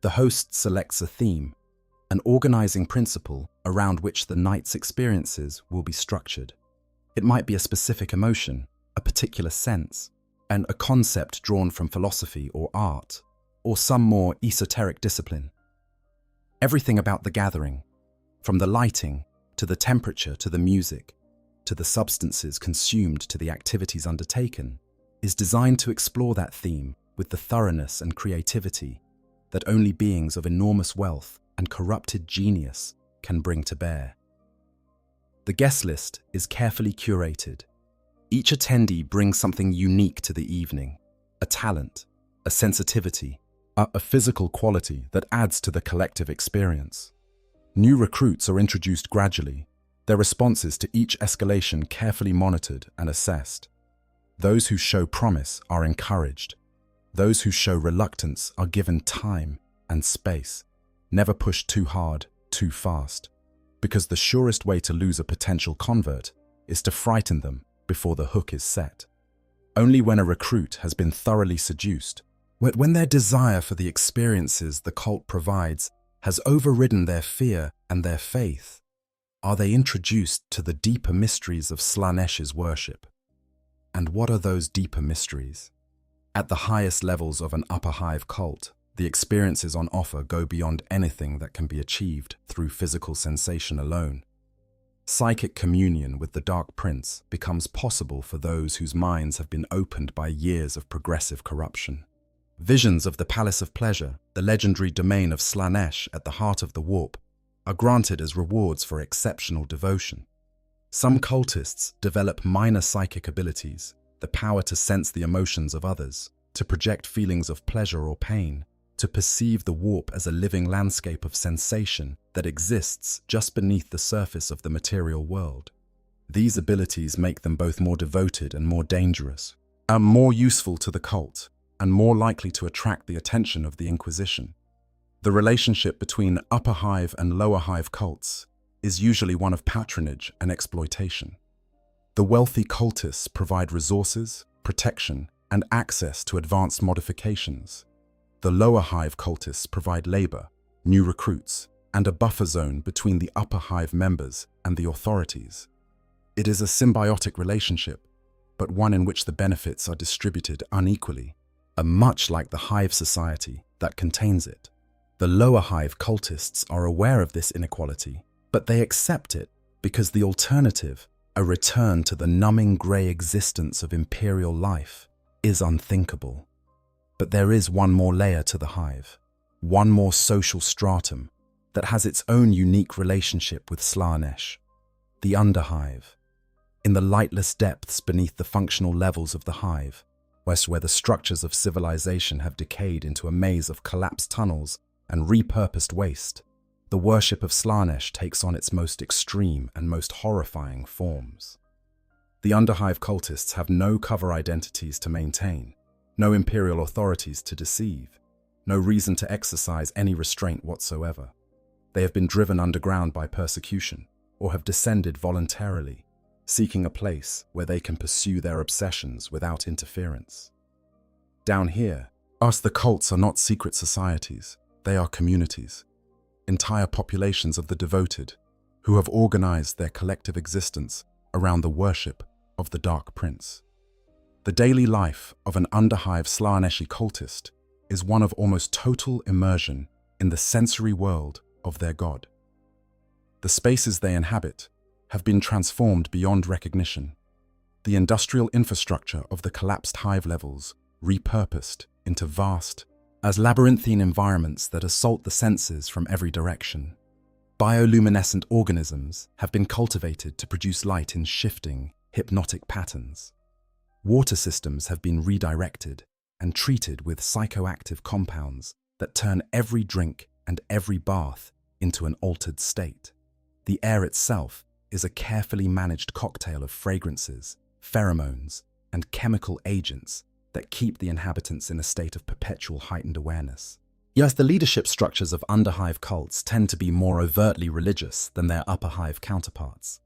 The host selects a theme, an organizing principle around which the night's experiences will be structured. It might be a specific emotion, a particular sense, and a concept drawn from philosophy or art, or some more esoteric discipline. Everything about the gathering, from the lighting, to the temperature, to the music, to the substances consumed, to the activities undertaken, is designed to explore that theme with the thoroughness and creativity that only beings of enormous wealth and corrupted genius can bring to bear. The guest list is carefully curated. Each attendee brings something unique to the evening, a talent, a sensitivity, a physical quality that adds to the collective experience. New recruits are introduced gradually, their responses to each escalation carefully monitored and assessed. Those who show promise are encouraged. Those who show reluctance are given time and space, never pushed too hard, too fast, because the surest way to lose a potential convert is to frighten them before the hook is set. Only when a recruit has been thoroughly seduced, when their desire for the experiences the cult provides has overridden their fear and their faith, are they introduced to the deeper mysteries of Slaneesh's worship. And what are those deeper mysteries? At the highest levels of an upper hive cult, the experiences on offer go beyond anything that can be achieved through physical sensation alone. Psychic communion with the Dark Prince becomes possible for those whose minds have been opened by years of progressive corruption. Visions of the Palace of Pleasure, the legendary domain of Slaneesh at the heart of the warp, are granted as rewards for exceptional devotion. Some cultists develop minor psychic abilities, the power to sense the emotions of others, to project feelings of pleasure or pain, to perceive the warp as a living landscape of sensation that exists just beneath the surface of the material world. These abilities make them both more devoted and more dangerous, more useful to the cult, and more likely to attract the attention of the Inquisition. The relationship between upper hive and lower hive cults is usually one of patronage and exploitation. The wealthy cultists provide resources, protection, and access to advanced modifications. The lower hive cultists provide labor, new recruits, and a buffer zone between the upper hive members and the authorities. It is a symbiotic relationship, but one in which the benefits are distributed unequally, much like the hive society that contains it. The lower hive cultists are aware of this inequality, but they accept it because the alternative, a return to the numbing grey existence of imperial life, is unthinkable. But there is one more layer to the hive, one more social stratum that has its own unique relationship with Slaneesh, the underhive. In the lightless depths beneath the functional levels of the hive, where the structures of civilization have decayed into a maze of collapsed tunnels and repurposed waste, the worship of Slaneesh takes on its most extreme and most horrifying forms. The underhive cultists have no cover identities to maintain, no imperial authorities to deceive, no reason to exercise any restraint whatsoever. They have been driven underground by persecution, or have descended voluntarily, seeking a place where they can pursue their obsessions without interference. Down here, the cults are not secret societies, they are communities, entire populations of the devoted, who have organized their collective existence around the worship of the Dark Prince. The daily life of an underhive Slaneeshi cultist is one of almost total immersion in the sensory world of their god. The spaces they inhabit have been transformed beyond recognition, the industrial infrastructure of the collapsed hive levels repurposed into vast, as labyrinthine environments that assault the senses from every direction. Bioluminescent organisms have been cultivated to produce light in shifting, hypnotic patterns. Water systems have been redirected and treated with psychoactive compounds that turn every drink and every bath into an altered state. The air itself is a carefully managed cocktail of fragrances, pheromones, and chemical agents that keep the inhabitants in a state of perpetual heightened awareness. Yes, the leadership structures of underhive cults tend to be more overtly religious than their upper hive counterparts.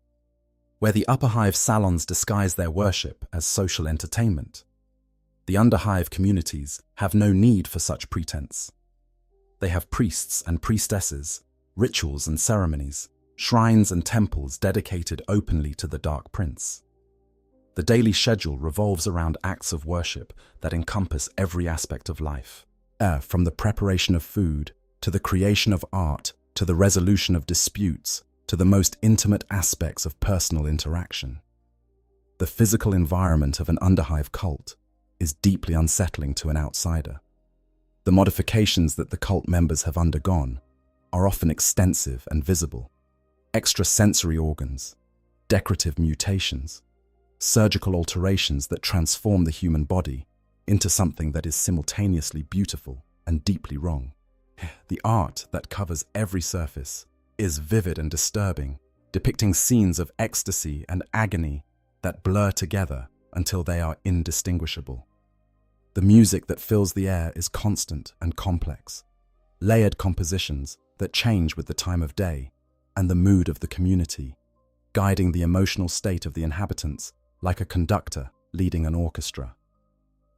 Where the upper hive salons disguise their worship as social entertainment, the underhive communities have no need for such pretense. They have priests and priestesses, rituals and ceremonies, shrines and temples dedicated openly to the Dark Prince. The daily schedule revolves around acts of worship that encompass every aspect of life, from the preparation of food, to the creation of art, to the resolution of disputes, to the most intimate aspects of personal interaction. The physical environment of an underhive cult is deeply unsettling to an outsider. The modifications that the cult members have undergone are often extensive and visible. Extrasensory organs, decorative mutations, surgical alterations that transform the human body into something that is simultaneously beautiful and deeply wrong. The art that covers every surface is vivid and disturbing, depicting scenes of ecstasy and agony that blur together until they are indistinguishable. The music that fills the air is constant and complex, layered compositions that change with the time of day and the mood of the community, guiding the emotional state of the inhabitants like a conductor leading an orchestra.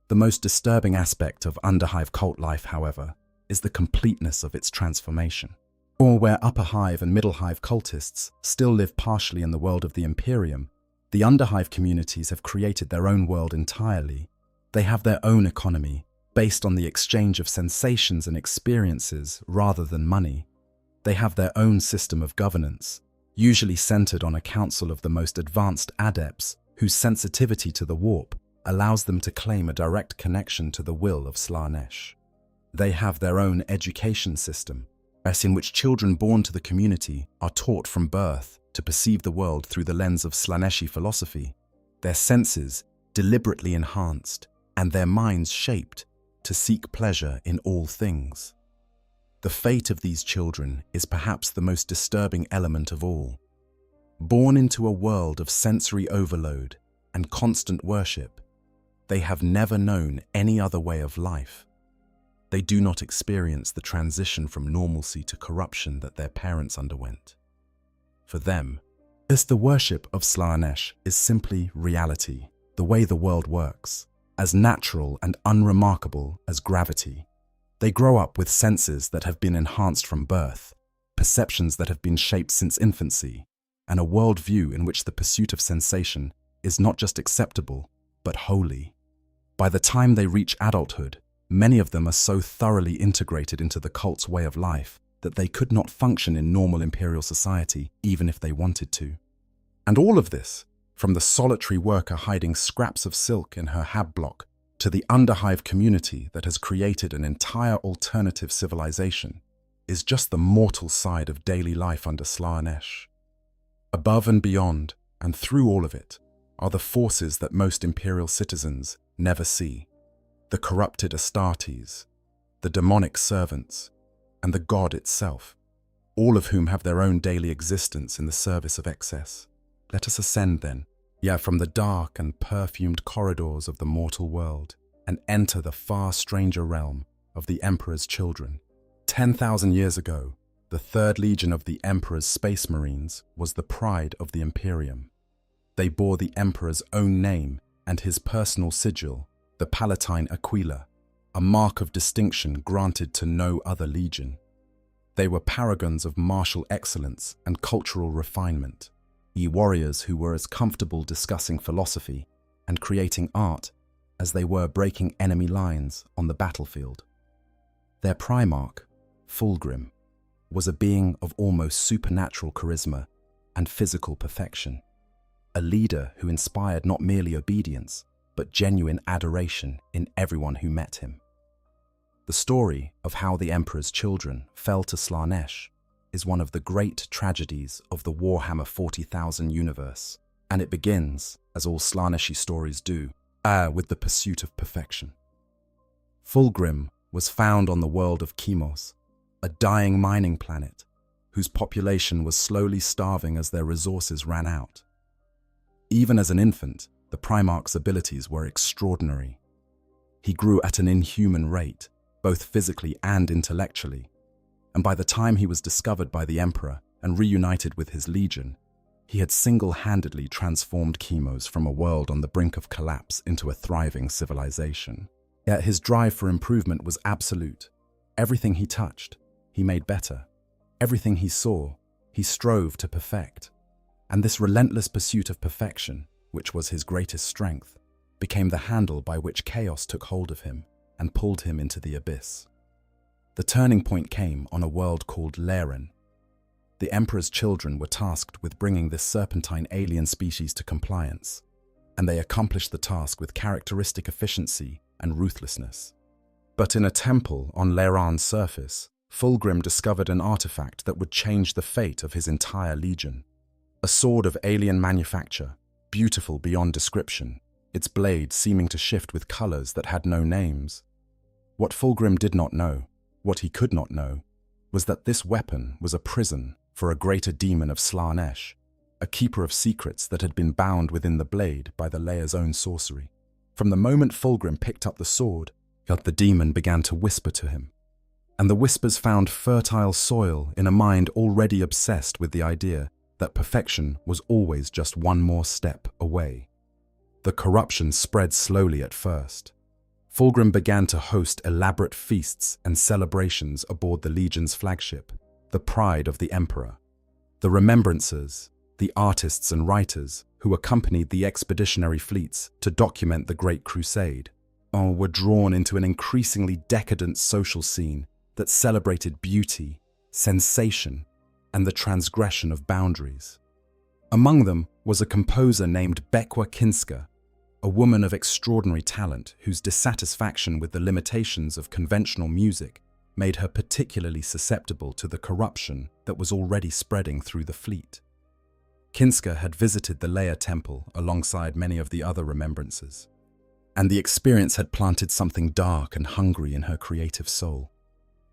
The most disturbing aspect of underhive cult life, however, is the completeness of its transformation. Or where upper hive and middle hive cultists still live partially in the world of the Imperium, the underhive communities have created their own world entirely. They have their own economy, based on the exchange of sensations and experiences rather than money. They have their own system of governance, usually centered on a council of the most advanced adepts whose sensitivity to the warp allows them to claim a direct connection to the will of Slaneesh. They have their own education system, as in which children born to the community are taught from birth to perceive the world through the lens of Slaneeshi philosophy, their senses deliberately enhanced and their minds shaped to seek pleasure in all things. The fate of these children is perhaps the most disturbing element of all. Born into a world of sensory overload and constant worship, they have never known any other way of life. They do not experience the transition from normalcy to corruption that their parents underwent. For them, the worship of Slaneesh is simply reality, the way the world works, as natural and unremarkable as gravity. They grow up with senses that have been enhanced from birth, perceptions that have been shaped since infancy, and a worldview in which the pursuit of sensation is not just acceptable, but holy. By the time they reach adulthood, many of them are so thoroughly integrated into the cult's way of life that they could not function in normal imperial society even if they wanted to. And all of this, from the solitary worker hiding scraps of silk in her hab block to the underhive community that has created an entire alternative civilization, is just the mortal side of daily life under Slaneesh. Above and beyond, and through all of it, are the forces that most imperial citizens never see. The corrupted Astartes, the demonic servants, and the god itself, all of whom have their own daily existence in the service of excess. Let us ascend then, from the dark and perfumed corridors of the mortal world, and enter the far stranger realm of the Emperor's children. 10,000 years ago, the 3rd Legion of the Emperor's Space Marines was the pride of the Imperium. They bore the Emperor's own name and his personal sigil, the Palatine Aquila, a mark of distinction granted to no other legion. They were paragons of martial excellence and cultural refinement, warriors who were as comfortable discussing philosophy and creating art as they were breaking enemy lines on the battlefield. Their primarch, Fulgrim, was a being of almost supernatural charisma and physical perfection, a leader who inspired not merely obedience, but genuine adoration in everyone who met him. The story of how the Emperor's children fell to Slaneesh is one of the great tragedies of the Warhammer 40,000 universe, and it begins, as all Slaneeshi stories do, with the pursuit of perfection. Fulgrim was found on the world of Chemos, a dying mining planet whose population was slowly starving as their resources ran out. Even as an infant, the Primarch's abilities were extraordinary. He grew at an inhuman rate, both physically and intellectually, and by the time he was discovered by the Emperor and reunited with his legion, he had single-handedly transformed Chemos from a world on the brink of collapse into a thriving civilization. Yet his drive for improvement was absolute. Everything he touched, he made better. Everything he saw, he strove to perfect. And this relentless pursuit of perfection, which was his greatest strength, became the handle by which chaos took hold of him and pulled him into the abyss. The turning point came on a world called Leren. The Emperor's children were tasked with bringing this serpentine alien species to compliance, and they accomplished the task with characteristic efficiency and ruthlessness. But in a temple on Leren's surface, Fulgrim discovered an artifact that would change the fate of his entire legion. A sword of alien manufacture, beautiful beyond description, its blade seeming to shift with colors that had no names. What Fulgrim did not know, what he could not know, was that this weapon was a prison for a greater demon of Slaneesh, a keeper of secrets that had been bound within the blade by the Layer's own sorcery. From the moment Fulgrim picked up the sword, the demon began to whisper to him. And the whispers found fertile soil in a mind already obsessed with the idea that perfection was always just one more step away. The corruption spread slowly at first. Fulgrim began to host elaborate feasts and celebrations aboard the Legion's flagship, the pride of the Emperor. The remembrancers, the artists and writers who accompanied the expeditionary fleets to document the Great Crusade, were drawn into an increasingly decadent social scene that celebrated beauty, sensation, and the transgression of boundaries. Among them was a composer named Bekwa Kinska, a woman of extraordinary talent whose dissatisfaction with the limitations of conventional music made her particularly susceptible to the corruption that was already spreading through the fleet. Kinska had visited the Leia Temple alongside many of the other remembrancers, and the experience had planted something dark and hungry in her creative soul.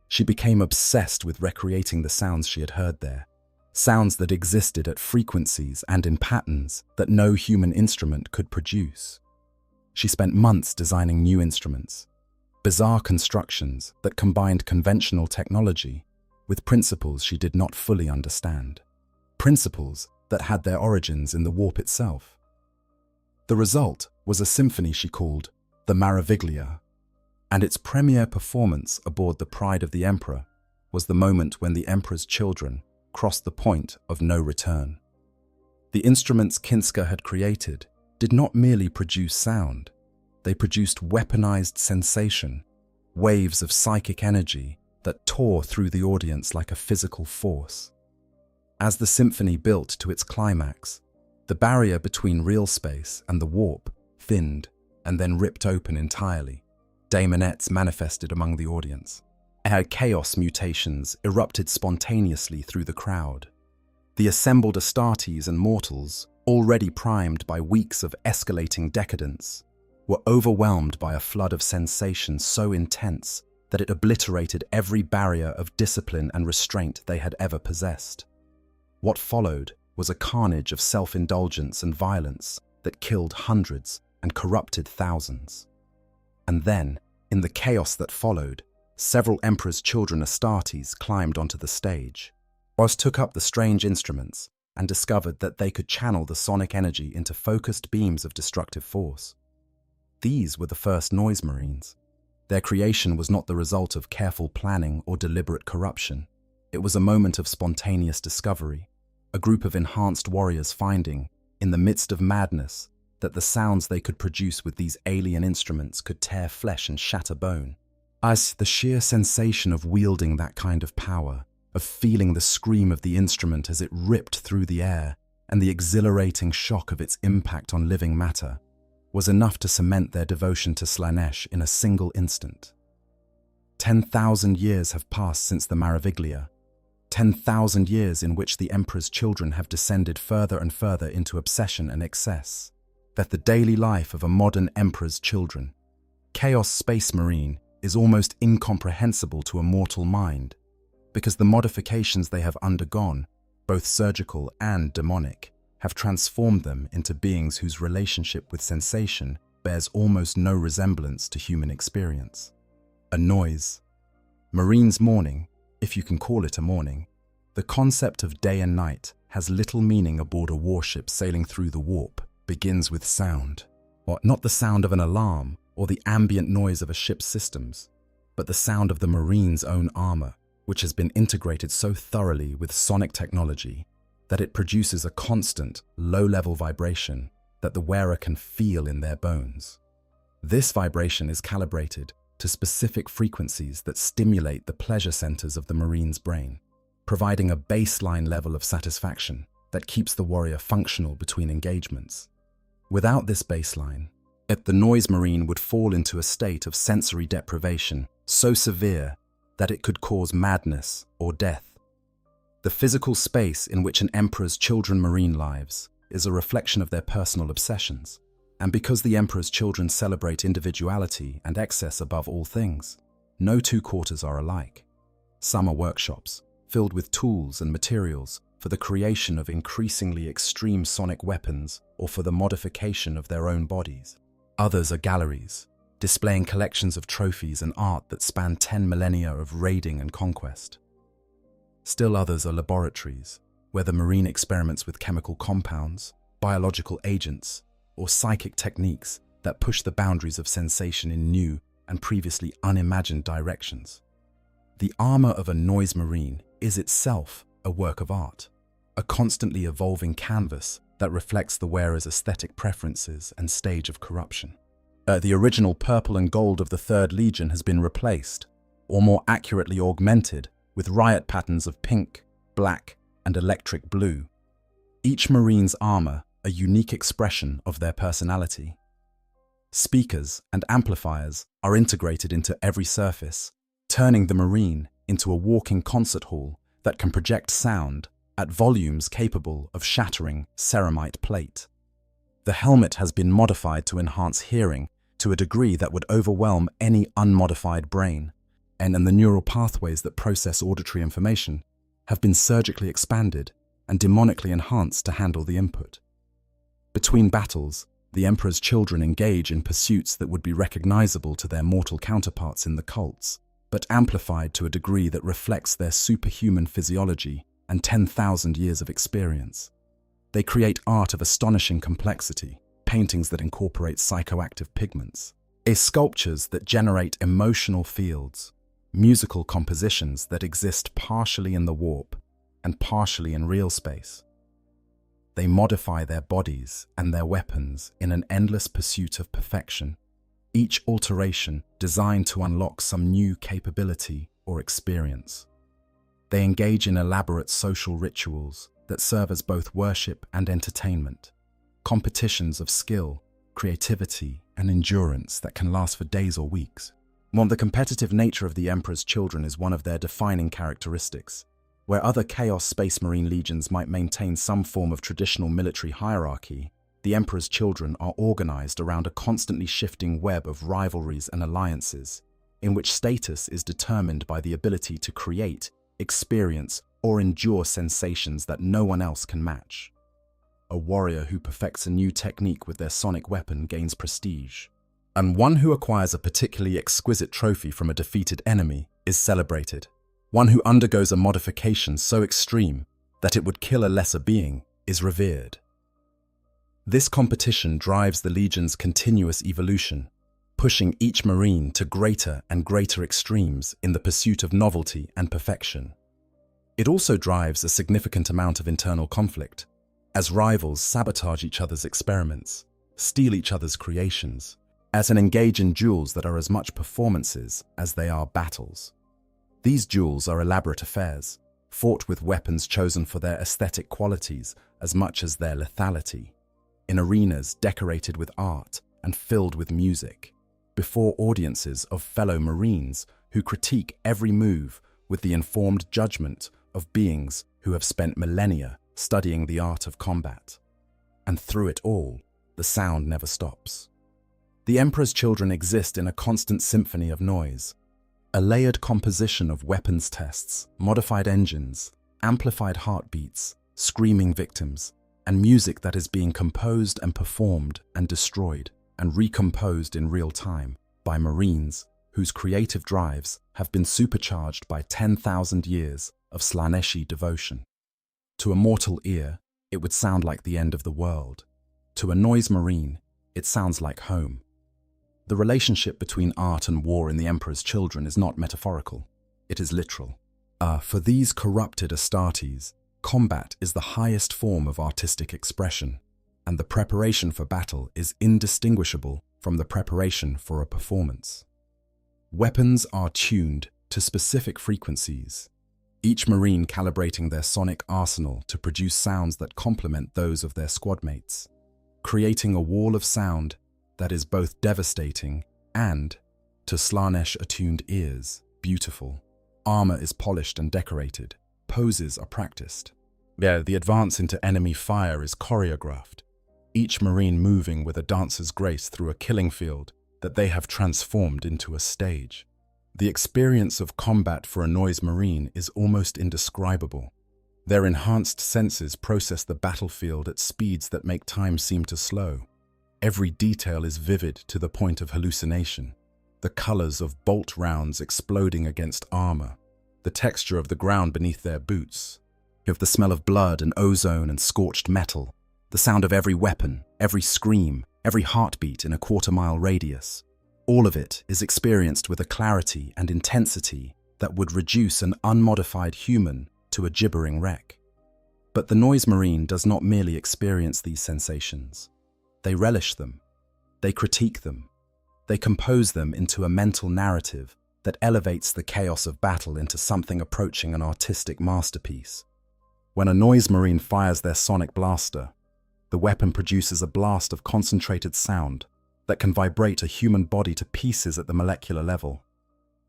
She became obsessed with recreating the sounds she had heard there, sounds that existed at frequencies and in patterns that no human instrument could produce. She spent months designing new instruments, bizarre constructions that combined conventional technology with principles she did not fully understand, principles that had their origins in the warp itself. The result was a symphony she called the Maraviglia, and its premiere performance aboard the Pride of the Emperor was the moment when the Emperor's children crossed the point of no return. The instruments Kinska had created did not merely produce sound, they produced weaponized sensation, waves of psychic energy that tore through the audience like a physical force. As the symphony built to its climax, the barrier between real space and the warp thinned and then ripped open entirely. Daemonettes manifested among the audience. Air chaos mutations erupted spontaneously through the crowd. The assembled Astartes and mortals, already primed by weeks of escalating decadence, were overwhelmed by a flood of sensation so intense that it obliterated every barrier of discipline and restraint they had ever possessed. What followed was a carnage of self-indulgence and violence that killed hundreds and corrupted thousands. And then, in the chaos that followed, several Emperor's children Astartes climbed onto the stage. Oz took up the strange instruments and discovered that they could channel the sonic energy into focused beams of destructive force. These were the first noise marines. Their creation was not the result of careful planning or deliberate corruption. It was a moment of spontaneous discovery, a group of enhanced warriors finding, in the midst of madness, that the sounds they could produce with these alien instruments could tear flesh and shatter bone. As the sheer sensation of wielding that kind of power, of feeling the scream of the instrument as it ripped through the air, and the exhilarating shock of its impact on living matter, was enough to cement their devotion to Slaneesh in a single instant. 10,000 years have passed since the Maraviglia, 10,000 years in which the Emperor's children have descended further and further into obsession and excess, that the daily life of a modern Emperor's children, Chaos Space Marine, is almost incomprehensible to a mortal mind, because the modifications they have undergone, both surgical and demonic, have transformed them into beings whose relationship with sensation bears almost no resemblance to human experience. A noise. Marine's morning, if you can call it a morning, the concept of day and night has little meaning aboard a warship sailing through the warp, begins with sound. Not the sound of an alarm or the ambient noise of a ship's systems, but the sound of the Marine's own armor, which has been integrated so thoroughly with sonic technology that it produces a constant, low-level vibration that the wearer can feel in their bones. This vibration is calibrated to specific frequencies that stimulate the pleasure centers of the Marine's brain, providing a baseline level of satisfaction that keeps the warrior functional between engagements. Without this baseline, the noise Marine would fall into a state of sensory deprivation so severe that it could cause madness or death. The physical space in which an Emperor's children Marine lives is a reflection of their personal obsessions, and because the Emperor's children celebrate individuality and excess above all things, no two quarters are alike. Some are workshops, filled with tools and materials for the creation of increasingly extreme sonic weapons or for the modification of their own bodies. Others are galleries, displaying collections of trophies and art that span 10 millennia of raiding and conquest. Still others are laboratories, where the Marine experiments with chemical compounds, biological agents, or psychic techniques that push the boundaries of sensation in new and previously unimagined directions. The armor of a noise Marine is itself a work of art, a constantly evolving canvas that reflects the wearer's aesthetic preferences and stage of corruption. The original purple and gold of the 3rd Legion has been replaced, or more accurately augmented, with riot patterns of pink, black, and electric blue. Each Marine's armor a unique expression of their personality. Speakers and amplifiers are integrated into every surface, turning the Marine into a walking concert hall that can project sound at volumes capable of shattering ceramite plate. The helmet has been modified to enhance hearing to a degree that would overwhelm any unmodified brain, and the neural pathways that process auditory information have been surgically expanded and demonically enhanced to handle the input. Between battles, the Emperor's children engage in pursuits that would be recognizable to their mortal counterparts in the cults, but amplified to a degree that reflects their superhuman physiology and 10,000 years of experience. They create art of astonishing complexity, paintings that incorporate psychoactive pigments, sculptures that generate emotional fields, musical compositions that exist partially in the warp and partially in real space. They modify their bodies and their weapons in an endless pursuit of perfection, each alteration designed to unlock some new capability or experience. They engage in elaborate social rituals that serve as both worship and entertainment, competitions of skill, creativity, and endurance that can last for days or weeks. While the competitive nature of the Emperor's Children is one of their defining characteristics, where other Chaos Space Marine legions might maintain some form of traditional military hierarchy, the Emperor's Children are organized around a constantly shifting web of rivalries and alliances, in which status is determined by the ability to create, experience, or endure sensations that no one else can match. A warrior who perfects a new technique with their sonic weapon gains prestige, and one who acquires a particularly exquisite trophy from a defeated enemy is celebrated. One who undergoes a modification so extreme that it would kill a lesser being is revered. This competition drives the Legion's continuous evolution, pushing each Marine to greater and greater extremes in the pursuit of novelty and perfection. It also drives a significant amount of internal conflict, as rivals sabotage each other's experiments, steal each other's creations, and engage in duels that are as much performances as they are battles. These duels are elaborate affairs, fought with weapons chosen for their aesthetic qualities as much as their lethality, in arenas decorated with art and filled with music, before audiences of fellow Marines who critique every move with the informed judgment of beings who have spent millennia studying the art of combat. And through it all, the sound never stops. The Emperor's Children exist in a constant symphony of noise, a layered composition of weapons tests, modified engines, amplified heartbeats, screaming victims, and music that is being composed and performed and destroyed and recomposed in real time by Marines whose creative drives have been supercharged by 10,000 years of Slaneeshi devotion. To a mortal ear, it would sound like the end of the world. To a noise Marine, it sounds like home. The relationship between art and war in the Emperor's Children is not metaphorical, it is literal. For these corrupted Astartes, combat is the highest form of artistic expression, and the preparation for battle is indistinguishable from the preparation for a performance. Weapons are tuned to specific frequencies, each Marine calibrating their sonic arsenal to produce sounds that complement those of their squad mates, creating a wall of sound that is both devastating and, to Slaneesh-attuned ears, beautiful. Armor is polished and decorated. Poses are practiced. The advance into enemy fire is choreographed, each Marine moving with a dancer's grace through a killing field that they have transformed into a stage. The experience of combat for a noise Marine is almost indescribable. Their enhanced senses process the battlefield at speeds that make time seem to slow. Every detail is vivid to the point of hallucination. The colors of bolt rounds exploding against armor, the texture of the ground beneath their boots, of the smell of blood and ozone and scorched metal, the sound of every weapon, every scream, every heartbeat in a quarter-mile radius. All of it is experienced with a clarity and intensity that would reduce an unmodified human to a gibbering wreck. But the noise Marine does not merely experience these sensations. They relish them. They critique them. They compose them into a mental narrative that elevates the chaos of battle into something approaching an artistic masterpiece. When a noise Marine fires their sonic blaster, the weapon produces a blast of concentrated sound that can vibrate a human body to pieces at the molecular level.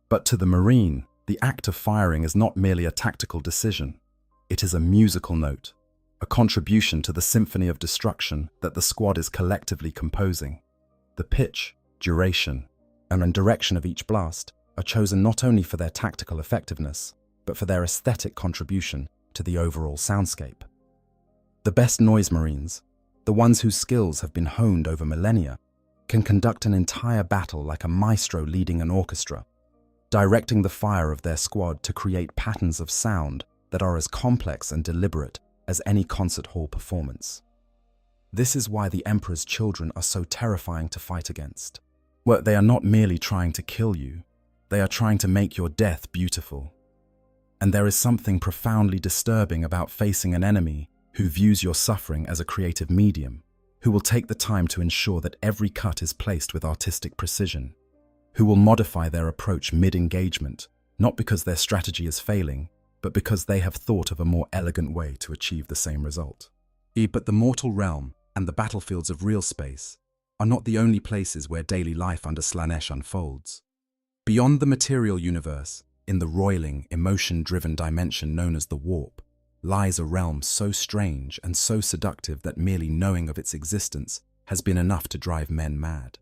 But to the Marine, the act of firing is not merely a tactical decision. It is a musical note, a contribution to the symphony of destruction that the squad is collectively composing. The pitch, duration, and direction of each blast are chosen not only for their tactical effectiveness, but for their aesthetic contribution to the overall soundscape. The best noise Marines, the ones whose skills have been honed over millennia, can conduct an entire battle like a maestro leading an orchestra, directing the fire of their squad to create patterns of sound that are as complex and deliberate as any concert hall performance. This is why the Emperor's Children are so terrifying to fight against. They are not merely trying to kill you, They are trying to make your death beautiful. And there is something profoundly disturbing about facing an enemy who views your suffering as a creative medium, who will take the time to ensure that every cut is placed with artistic precision, who will modify their approach mid-engagement, not because their strategy is failing, but because they have thought of a more elegant way to achieve the same result. But the mortal realm and the battlefields of real space are not the only places where daily life under Slaneesh unfolds. Beyond the material universe, in the roiling, emotion-driven dimension known as the warp, lies a realm so strange and so seductive that merely knowing of its existence has been enough to drive men mad.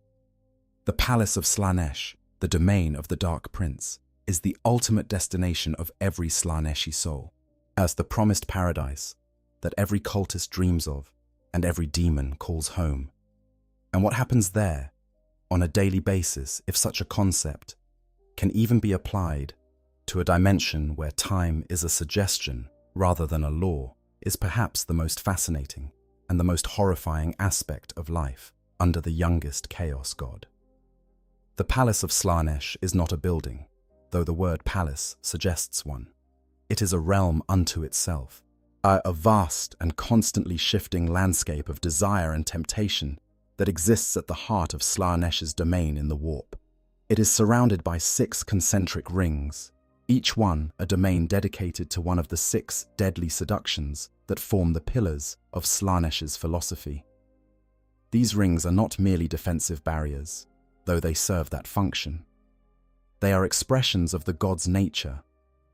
The palace of Slaneesh, the domain of the Dark Prince, is the ultimate destination of every Slaneeshi soul, as the promised paradise that every cultist dreams of and every demon calls home. And what happens there, on a daily basis, if such a concept can even be applied to a dimension where time is a suggestion rather than a law, is perhaps the most fascinating and the most horrifying aspect of life under the youngest chaos god. The Palace of Slaneesh is not a building, though the word palace suggests one. It is a realm unto itself, a vast and constantly shifting landscape of desire and temptation that exists at the heart of Slaneesh's domain in the warp. It is surrounded by 6 concentric rings, each one a domain dedicated to one of the 6 deadly seductions that form the pillars of Slaneesh's philosophy. These rings are not merely defensive barriers, though they serve that function. They are expressions of the god's nature,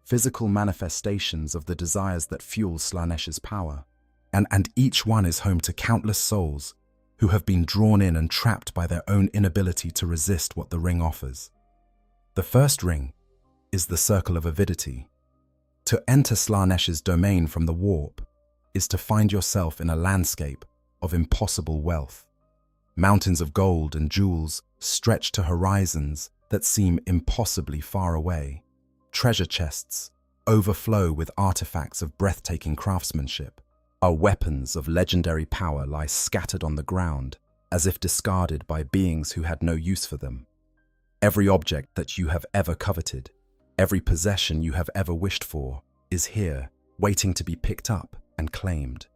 physical manifestations of the desires that fuel Slaneesh's power, and each one is home to countless souls who have been drawn in and trapped by their own inability to resist what the ring offers. The first ring is the Circle of Avidity. To enter Slaneesh's domain from the warp is to find yourself in a landscape of impossible wealth. Mountains of gold and jewels stretch to horizons that seem impossibly far away. Treasure chests overflow with artifacts of breathtaking craftsmanship. Our weapons of legendary power lie scattered on the ground, as if discarded by beings who had no use for them. Every object that you have ever coveted, every possession you have ever wished for, is here, waiting to be picked up and claimed.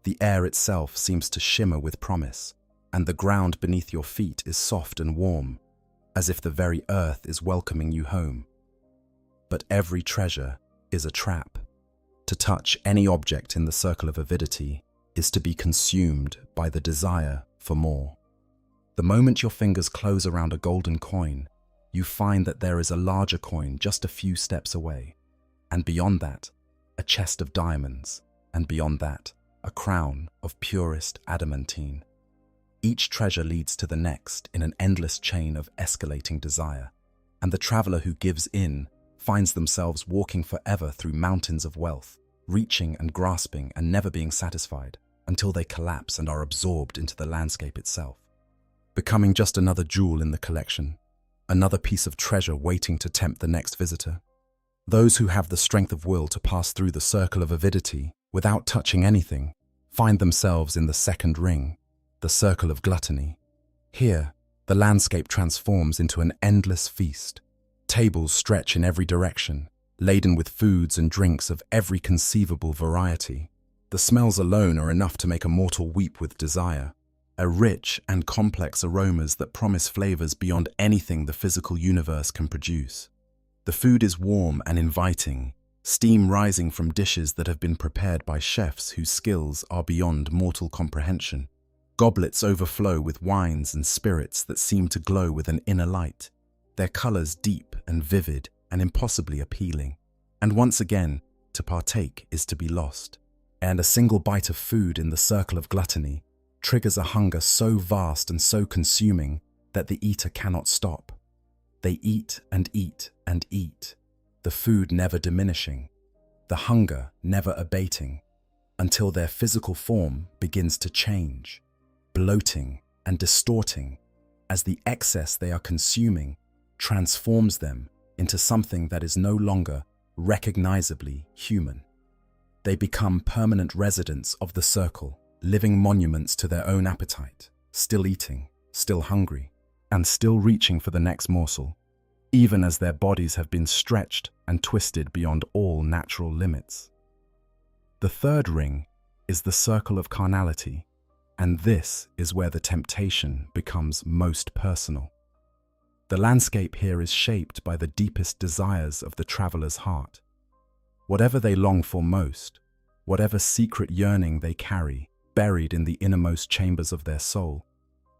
The air itself seems to shimmer with promise, and the ground beneath your feet is soft and warm, as if the very earth is welcoming you home. But every treasure is a trap. To touch any object in the Circle of Avidity is to be consumed by the desire for more. The moment your fingers close around a golden coin, you find that there is a larger coin just a few steps away, and beyond that, a chest of diamonds, and beyond that, a crown of purest adamantine. Each treasure leads to the next in an endless chain of escalating desire, and the traveler who gives in finds themselves walking forever through mountains of wealth, reaching and grasping and never being satisfied until they collapse and are absorbed into the landscape itself, becoming just another jewel in the collection, another piece of treasure waiting to tempt the next visitor. Those who have the strength of will to pass through the Circle of Avidity without touching anything find themselves in the second ring, the Circle of Gluttony. Here, the landscape transforms into an endless feast. Tables stretch in every direction, laden with foods and drinks of every conceivable variety. The smells alone are enough to make a mortal weep with desire, a rich and complex aromas that promise flavors beyond anything the physical universe can produce. The food is warm and inviting, steam rising from dishes that have been prepared by chefs whose skills are beyond mortal comprehension. Goblets overflow with wines and spirits that seem to glow with an inner light, their colors deep and vivid and impossibly appealing. And once again, to partake is to be lost. And a single bite of food in the Circle of Gluttony triggers a hunger so vast and so consuming that the eater cannot stop. They eat and eat and eat, the food never diminishing, the hunger never abating, until their physical form begins to change, bloating and distorting as the excess they are consuming transforms them into something that is no longer recognizably human. They become permanent residents of the circle, living monuments to their own appetite, still eating, still hungry, and still reaching for the next morsel. even as their bodies have been stretched and twisted beyond all natural limits. The third ring is the circle of carnality, and this is where the temptation becomes most personal. The landscape here is shaped by the deepest desires of the traveler's heart. Whatever they long for most, whatever secret yearning they carry, buried in the innermost chambers of their soul,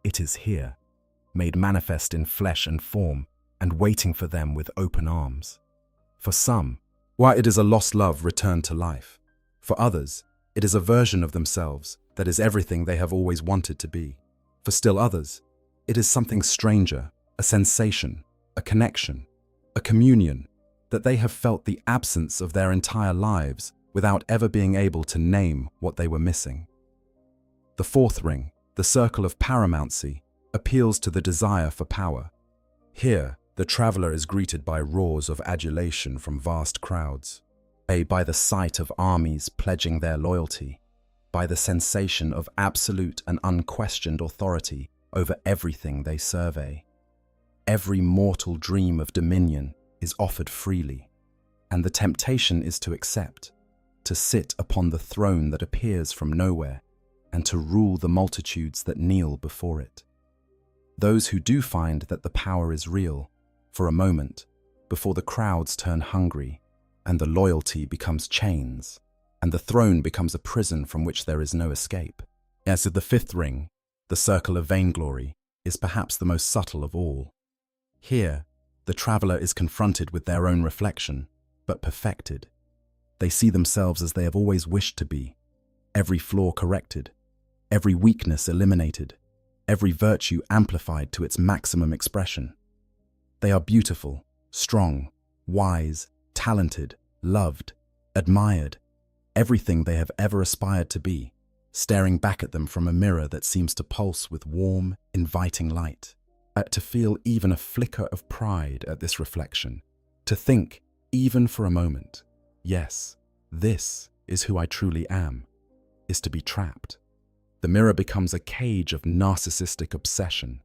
it is here, made manifest in flesh and form, and waiting for them with open arms. For some, why, it is a lost love returned to life. For others, it is a version of themselves that is everything they have always wanted to be. For still others, it is something stranger, a sensation, a connection, a communion that they have felt the absence of their entire lives without ever being able to name what they were missing. The fourth ring, the circle of paramountcy, appeals to the desire for power. Here, the traveler is greeted by roars of adulation from vast crowds, by the sight of armies pledging their loyalty, by the sensation of absolute and unquestioned authority over everything they survey. Every mortal dream of dominion is offered freely, and the temptation is to accept, to sit upon the throne that appears from nowhere, and to rule the multitudes that kneel before it. Those who do find that the power is real, for a moment, before the crowds turn hungry, and the loyalty becomes chains, and the throne becomes a prison from which there is no escape. As the fifth ring, the circle of vainglory, is perhaps the most subtle of all. Here, the traveler is confronted with their own reflection, but perfected. They see themselves as they have always wished to be, every flaw corrected, every weakness eliminated, every virtue amplified to its maximum expression. They are beautiful, strong, wise, talented, loved, admired, everything they have ever aspired to be, staring back at them from a mirror that seems to pulse with warm, inviting light. To feel even a flicker of pride at this reflection, to think, even for a moment, yes, this is who I truly am, is to be trapped. The mirror becomes a cage of narcissistic obsession,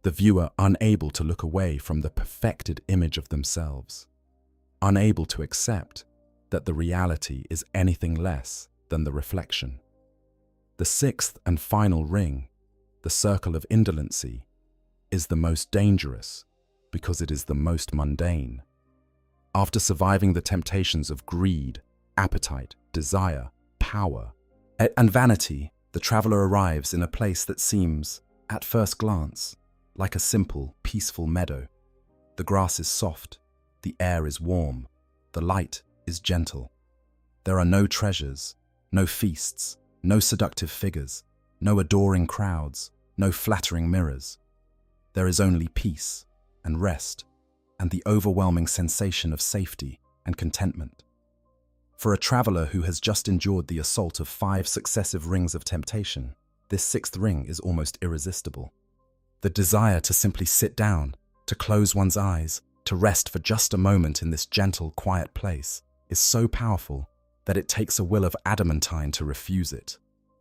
the viewer unable to look away from the perfected image of themselves, unable to accept that the reality is anything less than the reflection. The sixth and final ring, the circle of indolency, is the most dangerous because it is the most mundane. After surviving the temptations of greed, appetite, desire, power, and vanity, the traveler arrives in a place that seems, at first glance, like a simple, peaceful meadow. The grass is soft, the air is warm, the light is gentle. There are no treasures, no feasts, no seductive figures, no adoring crowds, no flattering mirrors. There is only peace and rest and the overwhelming sensation of safety and contentment. For a traveler who has just endured the assault of 5 successive rings of temptation, this 6th ring is almost irresistible. The desire to simply sit down, to close one's eyes, to rest for just a moment in this gentle, quiet place is so powerful that it takes a will of adamantine to refuse it.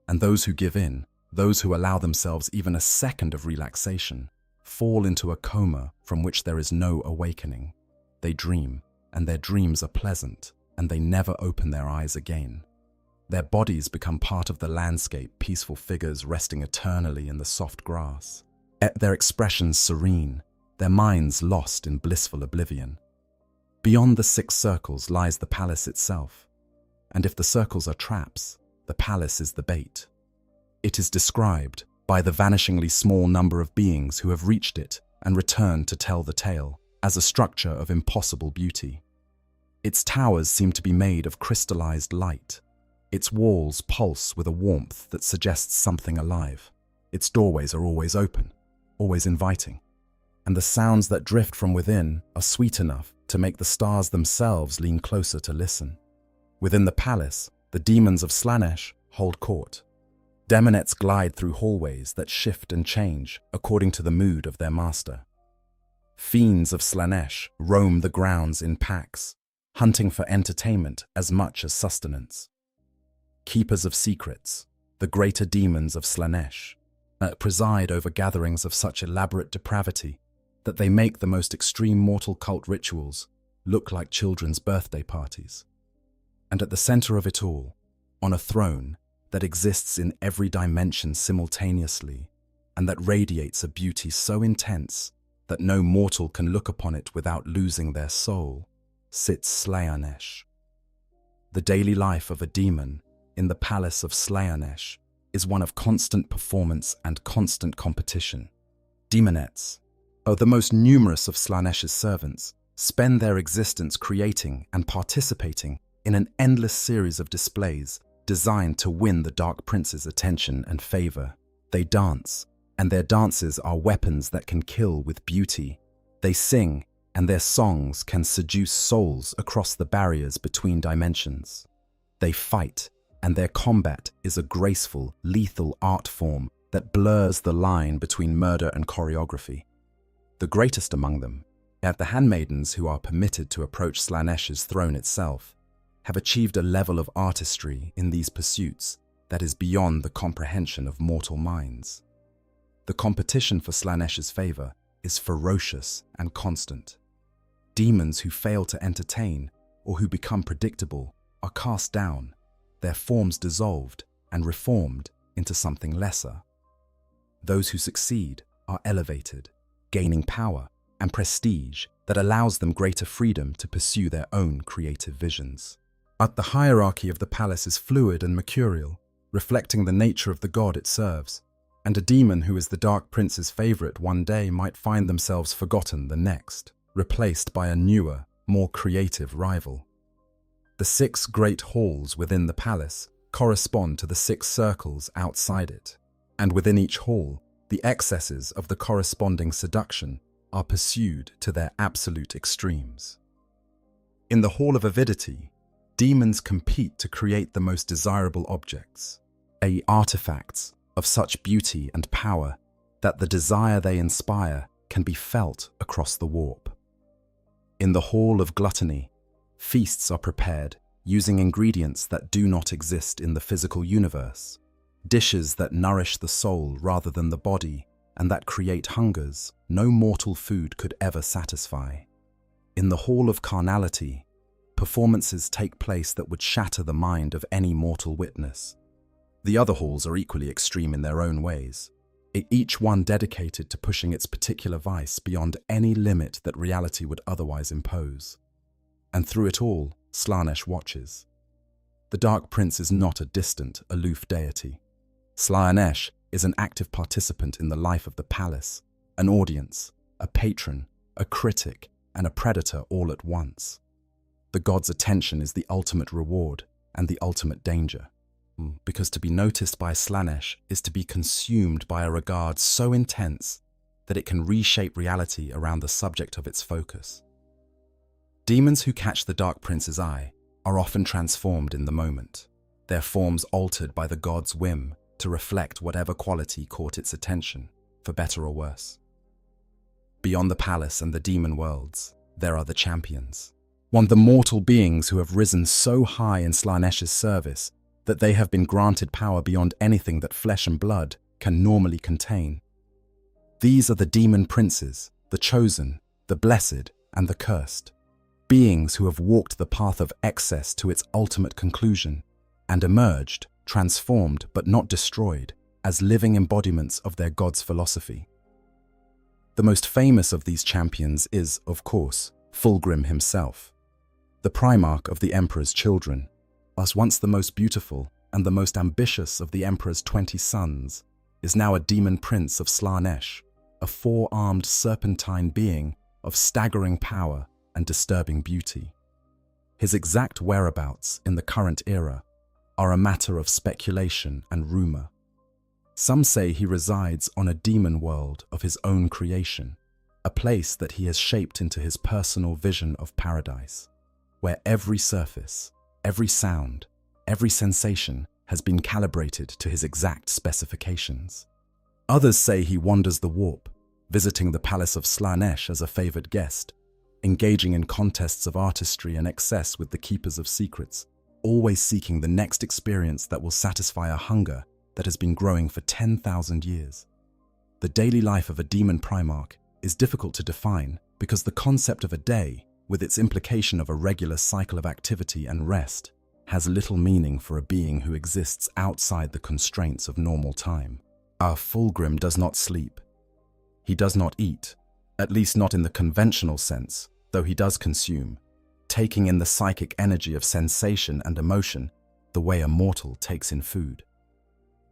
And those who give in, those who allow themselves even a second of relaxation, fall into a coma from which there is no awakening. They dream, and their dreams are pleasant, and they never open their eyes again. Their bodies become part of the landscape, peaceful figures resting eternally in the soft grass. Their expressions serene, their minds lost in blissful oblivion. Beyond the 6 circles lies the palace itself, and if the circles are traps, the palace is the bait. It is described by the vanishingly small number of beings who have reached it and returned to tell the tale as a structure of impossible beauty. Its towers seem to be made of crystallized light. Its walls pulse with a warmth that suggests something alive. Its doorways are always open, always inviting, and the sounds that drift from within are sweet enough to make the stars themselves lean closer to listen. Within the palace, the demons of Slaneesh hold court. Demonettes glide through hallways that shift and change according to the mood of their master. Fiends of Slaneesh roam the grounds in packs, hunting for entertainment as much as sustenance. Keepers of secrets, the greater demons of Slaneesh, preside over gatherings of such elaborate depravity that they make the most extreme mortal cult rituals look like children's birthday parties. And at the center of it all, on a throne that exists in every dimension simultaneously and that radiates a beauty so intense that no mortal can look upon it without losing their soul, sits Slaneesh. The daily life of a demon in the palace of Slaneesh is one of constant performance and constant competition. Demonettes, the most numerous of Slaneesh's servants, spend their existence creating and participating in an endless series of displays designed to win the Dark Prince's attention and favor. They dance, and their dances are weapons that can kill with beauty. They sing, and their songs can seduce souls across the barriers between dimensions. They fight, and their combat is a graceful, lethal art form that blurs the line between murder and choreography. The greatest among them, yet the handmaidens who are permitted to approach Slaneesh's throne itself, have achieved a level of artistry in these pursuits that is beyond the comprehension of mortal minds. The competition for Slaneesh's favor is ferocious and constant. Demons who fail to entertain or who become predictable are cast down, their forms dissolved and reformed into something lesser. Those who succeed are elevated, gaining power and prestige that allows them greater freedom to pursue their own creative visions. But the hierarchy of the palace is fluid and mercurial, reflecting the nature of the god it serves, and a demon who is the Dark Prince's favorite one day might find themselves forgotten the next, replaced by a newer, more creative rival. The 6 great halls within the palace correspond to the 6 circles outside it, and within each hall, the excesses of the corresponding seduction are pursued to their absolute extremes. In the Hall of Avidity, demons compete to create the most desirable objects, artifacts of such beauty and power that the desire they inspire can be felt across the warp. In the Hall of Gluttony, feasts are prepared using ingredients that do not exist in the physical universe, dishes that nourish the soul rather than the body and that create hungers no mortal food could ever satisfy. In the Hall of Carnality, performances take place that would shatter the mind of any mortal witness. The other halls are equally extreme in their own ways, each one dedicated to pushing its particular vice beyond any limit that reality would otherwise impose. And through it all, Slaneesh watches. The Dark Prince is not a distant, aloof deity. Slaneesh is an active participant in the life of the palace, an audience, a patron, a critic, and a predator all at once. The god's attention is the ultimate reward and the ultimate danger, because to be noticed by Slaneesh is to be consumed by a regard so intense that it can reshape reality around the subject of its focus. Demons who catch the Dark Prince's eye are often transformed in the moment, their forms altered by the god's whim to reflect whatever quality caught its attention, for better or worse. Beyond the palace and the demon worlds, there are the champions, the mortal beings who have risen so high in Slaneesh's service that they have been granted power beyond anything that flesh and blood can normally contain. These are the demon princes, the chosen, the blessed, and the cursed, beings who have walked the path of excess to its ultimate conclusion and emerged, transformed but not destroyed, as living embodiments of their god's philosophy. The most famous of these champions is, of course, Fulgrim himself, the Primarch of the Emperor's children, as once the most beautiful and the most ambitious of the Emperor's 20 sons, is now a demon prince of Slaneesh, a 4-armed serpentine being of staggering power and disturbing beauty. His exact whereabouts in the current era are a matter of speculation and rumor. Some say he resides on a demon world of his own creation, a place that he has shaped into his personal vision of paradise, where every surface, every sound, every sensation has been calibrated to his exact specifications. Others say he wanders the warp, visiting the palace of Slaneesh as a favored guest, engaging in contests of artistry and excess with the keepers of secrets, always seeking the next experience that will satisfy a hunger that has been growing for 10,000 years. The daily life of a demon Primarch is difficult to define because the concept of a day, with its implication of a regular cycle of activity and rest, has little meaning for a being who exists outside the constraints of normal time. Our Fulgrim does not sleep. He does not eat, at least not in the conventional sense, though he does consume, taking in the psychic energy of sensation and emotion the way a mortal takes in food.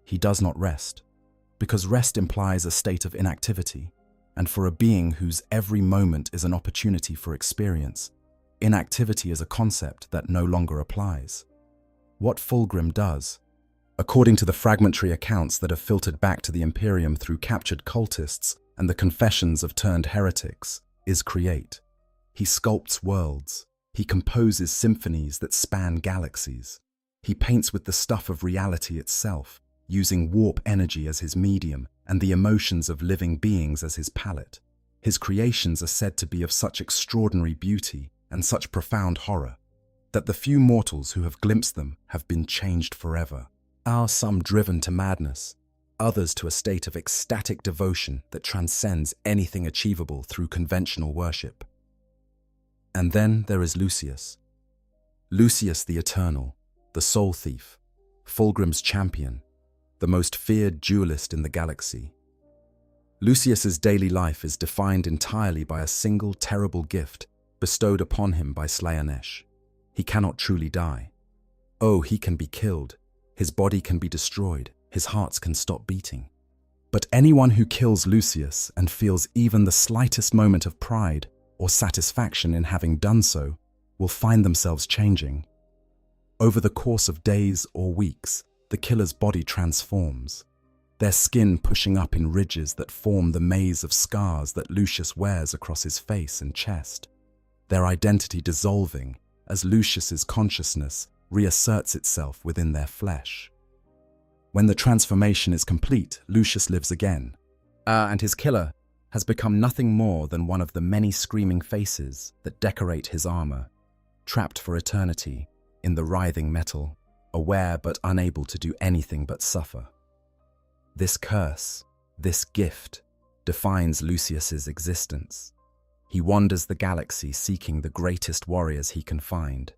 He does not rest, because rest implies a state of inactivity, and for a being whose every moment is an opportunity for experience, inactivity is a concept that no longer applies. What Fulgrim does, according to the fragmentary accounts that have filtered back to the Imperium through captured cultists and the confessions of turned heretics, is create. He sculpts worlds. He composes symphonies that span galaxies. He paints with the stuff of reality itself, using warp energy as his medium and the emotions of living beings as his palette. His creations are said to be of such extraordinary beauty and such profound horror that the few mortals who have glimpsed them have been changed forever. Are some driven to madness, others to a state of ecstatic devotion that transcends anything achievable through conventional worship. And then there is Lucius. Lucius the Eternal, the Soul Thief, Fulgrim's champion, the most feared duelist in the galaxy. Lucius's daily life is defined entirely by a single terrible gift bestowed upon him by Slaneesh. He cannot truly die. Oh, he can be killed. His body can be destroyed. His heart can stop beating. But anyone who kills Lucius and feels even the slightest moment of pride or satisfaction in having done so will find themselves changing. Over the course of days or weeks, the killer's body transforms, their skin pushing up in ridges that form the maze of scars that Lucius wears across his face and chest, their identity dissolving as Lucius's consciousness reasserts itself within their flesh. When the transformation is complete, Lucius lives again, and his killer has become nothing more than one of the many screaming faces that decorate his armor, trapped for eternity in the writhing metal, aware but unable to do anything but suffer. This curse, this gift, defines Lucius's existence. He wanders the galaxy seeking the greatest warriors he can find,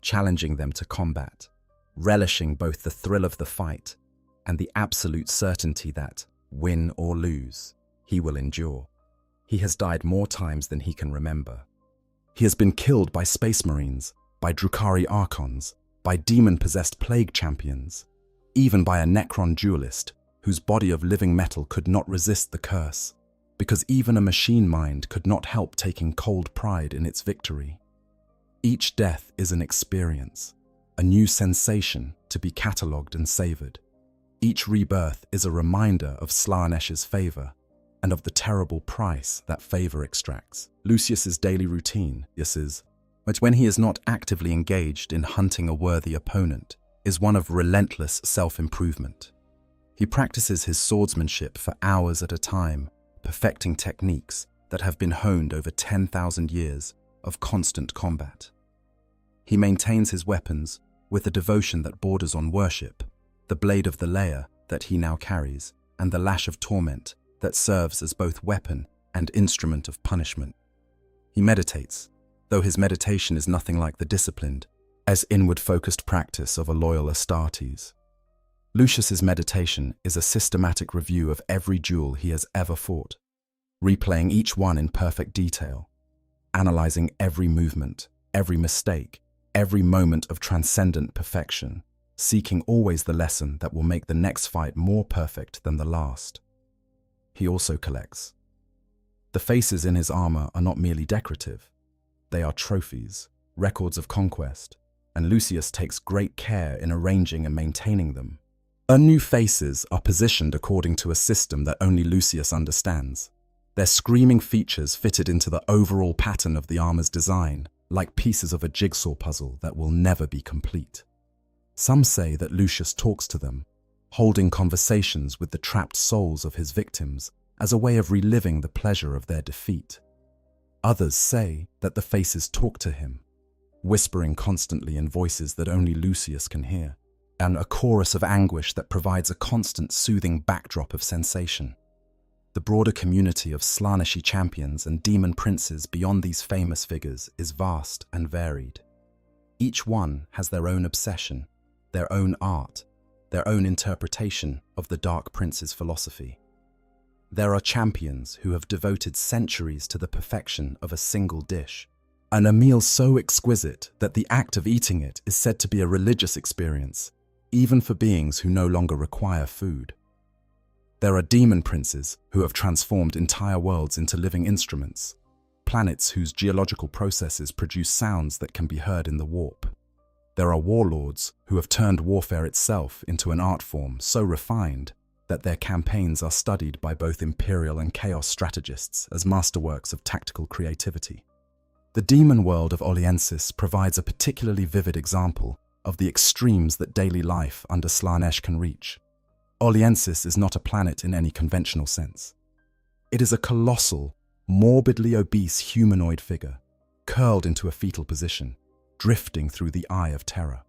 challenging them to combat, relishing both the thrill of the fight and the absolute certainty that, win or lose, he will endure. He has died more times than he can remember. He has been killed by space marines, by Drukhari archons, by demon-possessed plague champions, even by a Necron duelist whose body of living metal could not resist the curse, because even a machine mind could not help taking cold pride in its victory. Each death is an experience, a new sensation to be catalogued and savored. Each rebirth is a reminder of Slaneesh's favor and of the terrible price that favor extracts. Lucius's daily routine, but when he is not actively engaged in hunting a worthy opponent, is one of relentless self-improvement. He practices his swordsmanship for hours at a time, perfecting techniques that have been honed over 10,000 years of constant combat. He maintains his weapons with a devotion that borders on worship, the blade of the layer that he now carries, and the lash of torment that serves as both weapon and instrument of punishment. He meditates, though his meditation is nothing like the disciplined, as inward-focused practice of a loyal Astartes. Lucius's meditation is a systematic review of every duel he has ever fought, replaying each one in perfect detail, analyzing every movement, every mistake, every moment of transcendent perfection, seeking always the lesson that will make the next fight more perfect than the last. He also collects. The faces in his armor are not merely decorative. They are trophies, records of conquest, and Lucius takes great care in arranging and maintaining them. New faces are positioned according to a system that only Lucius understands. Their screaming features fitted into the overall pattern of the armor's design, like pieces of a jigsaw puzzle that will never be complete. Some say that Lucius talks to them, holding conversations with the trapped souls of his victims as a way of reliving the pleasure of their defeat. Others say that the faces talk to him, whispering constantly in voices that only Lucius can hear, and a chorus of anguish that provides a constant soothing backdrop of sensation. The broader community of Slaneesh champions and demon princes beyond these famous figures is vast and varied. Each one has their own obsession, their own art, their own interpretation of the Dark Prince's philosophy. There are champions who have devoted centuries to the perfection of a single dish, and a meal so exquisite that the act of eating it is said to be a religious experience, even for beings who no longer require food. There are demon princes who have transformed entire worlds into living instruments, planets whose geological processes produce sounds that can be heard in the warp. There are warlords who have turned warfare itself into an art form so refined that their campaigns are studied by both Imperial and Chaos strategists as masterworks of tactical creativity. The demon world of Oliensis provides a particularly vivid example of the extremes that daily life under Slaneesh can reach. Oliensis is not a planet in any conventional sense. It is a colossal, morbidly obese humanoid figure, curled into a fetal position, drifting through the eye of terror.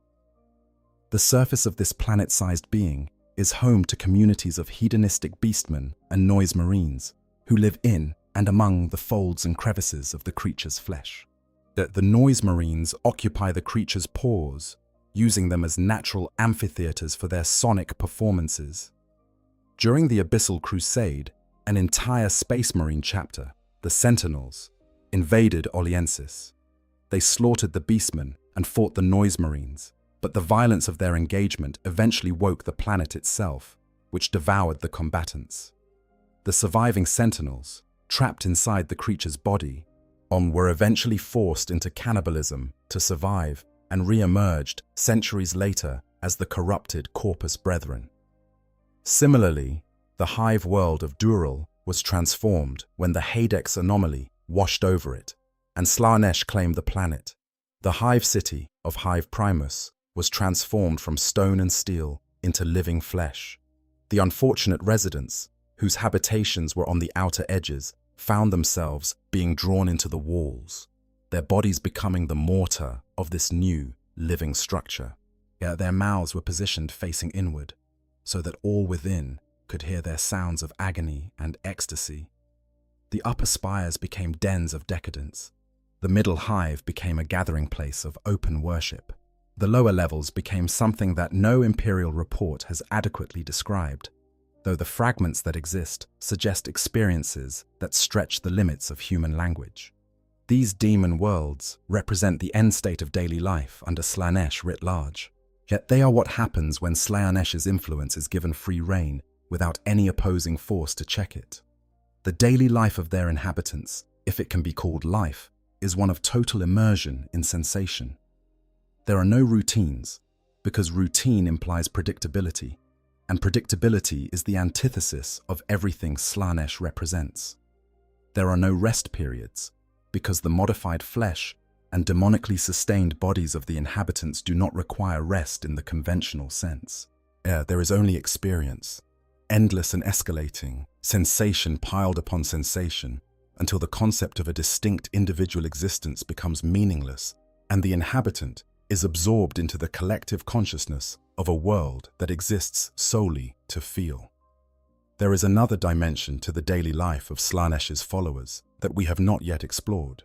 The surface of this planet-sized being is home to communities of hedonistic beastmen and noise marines who live in and among the folds and crevices of the creature's flesh. The noise marines occupy the creature's pores, using them as natural amphitheaters for their sonic performances. During the Abyssal Crusade, an entire Space Marine chapter, the Sentinels, invaded Oliensis. They slaughtered the Beastmen and fought the Noise Marines, but the violence of their engagement eventually woke the planet itself, which devoured the combatants. The surviving Sentinels, trapped inside the creature's body, were eventually forced into cannibalism to survive and re-emerged centuries later as the corrupted Corpus Brethren. Similarly, the hive world of Dural was transformed when the Hadex anomaly washed over it, and Slaneesh claimed the planet. The hive city of Hive Primus was transformed from stone and steel into living flesh. The unfortunate residents, whose habitations were on the outer edges, found themselves being drawn into the walls, their bodies becoming the mortar of this new, living structure. Yet their mouths were positioned facing inward, so that all within could hear their sounds of agony and ecstasy. The upper spires became dens of decadence. The middle hive became a gathering place of open worship. The lower levels became something that no imperial report has adequately described, though the fragments that exist suggest experiences that stretch the limits of human language. These demon worlds represent the end state of daily life under Slaneesh writ large, yet they are what happens when Slaneesh's influence is given free rein without any opposing force to check it. The daily life of their inhabitants, if it can be called life, is one of total immersion in sensation. There are no routines, because routine implies predictability, and predictability is the antithesis of everything Slaneesh represents. There are no rest periods, because the modified flesh and demonically sustained bodies of the inhabitants do not require rest in the conventional sense. There is only experience, endless and escalating, sensation piled upon sensation, until the concept of a distinct individual existence becomes meaningless, and the inhabitant is absorbed into the collective consciousness of a world that exists solely to feel. There is another dimension to the daily life of Slaneesh's followers that we have not yet explored,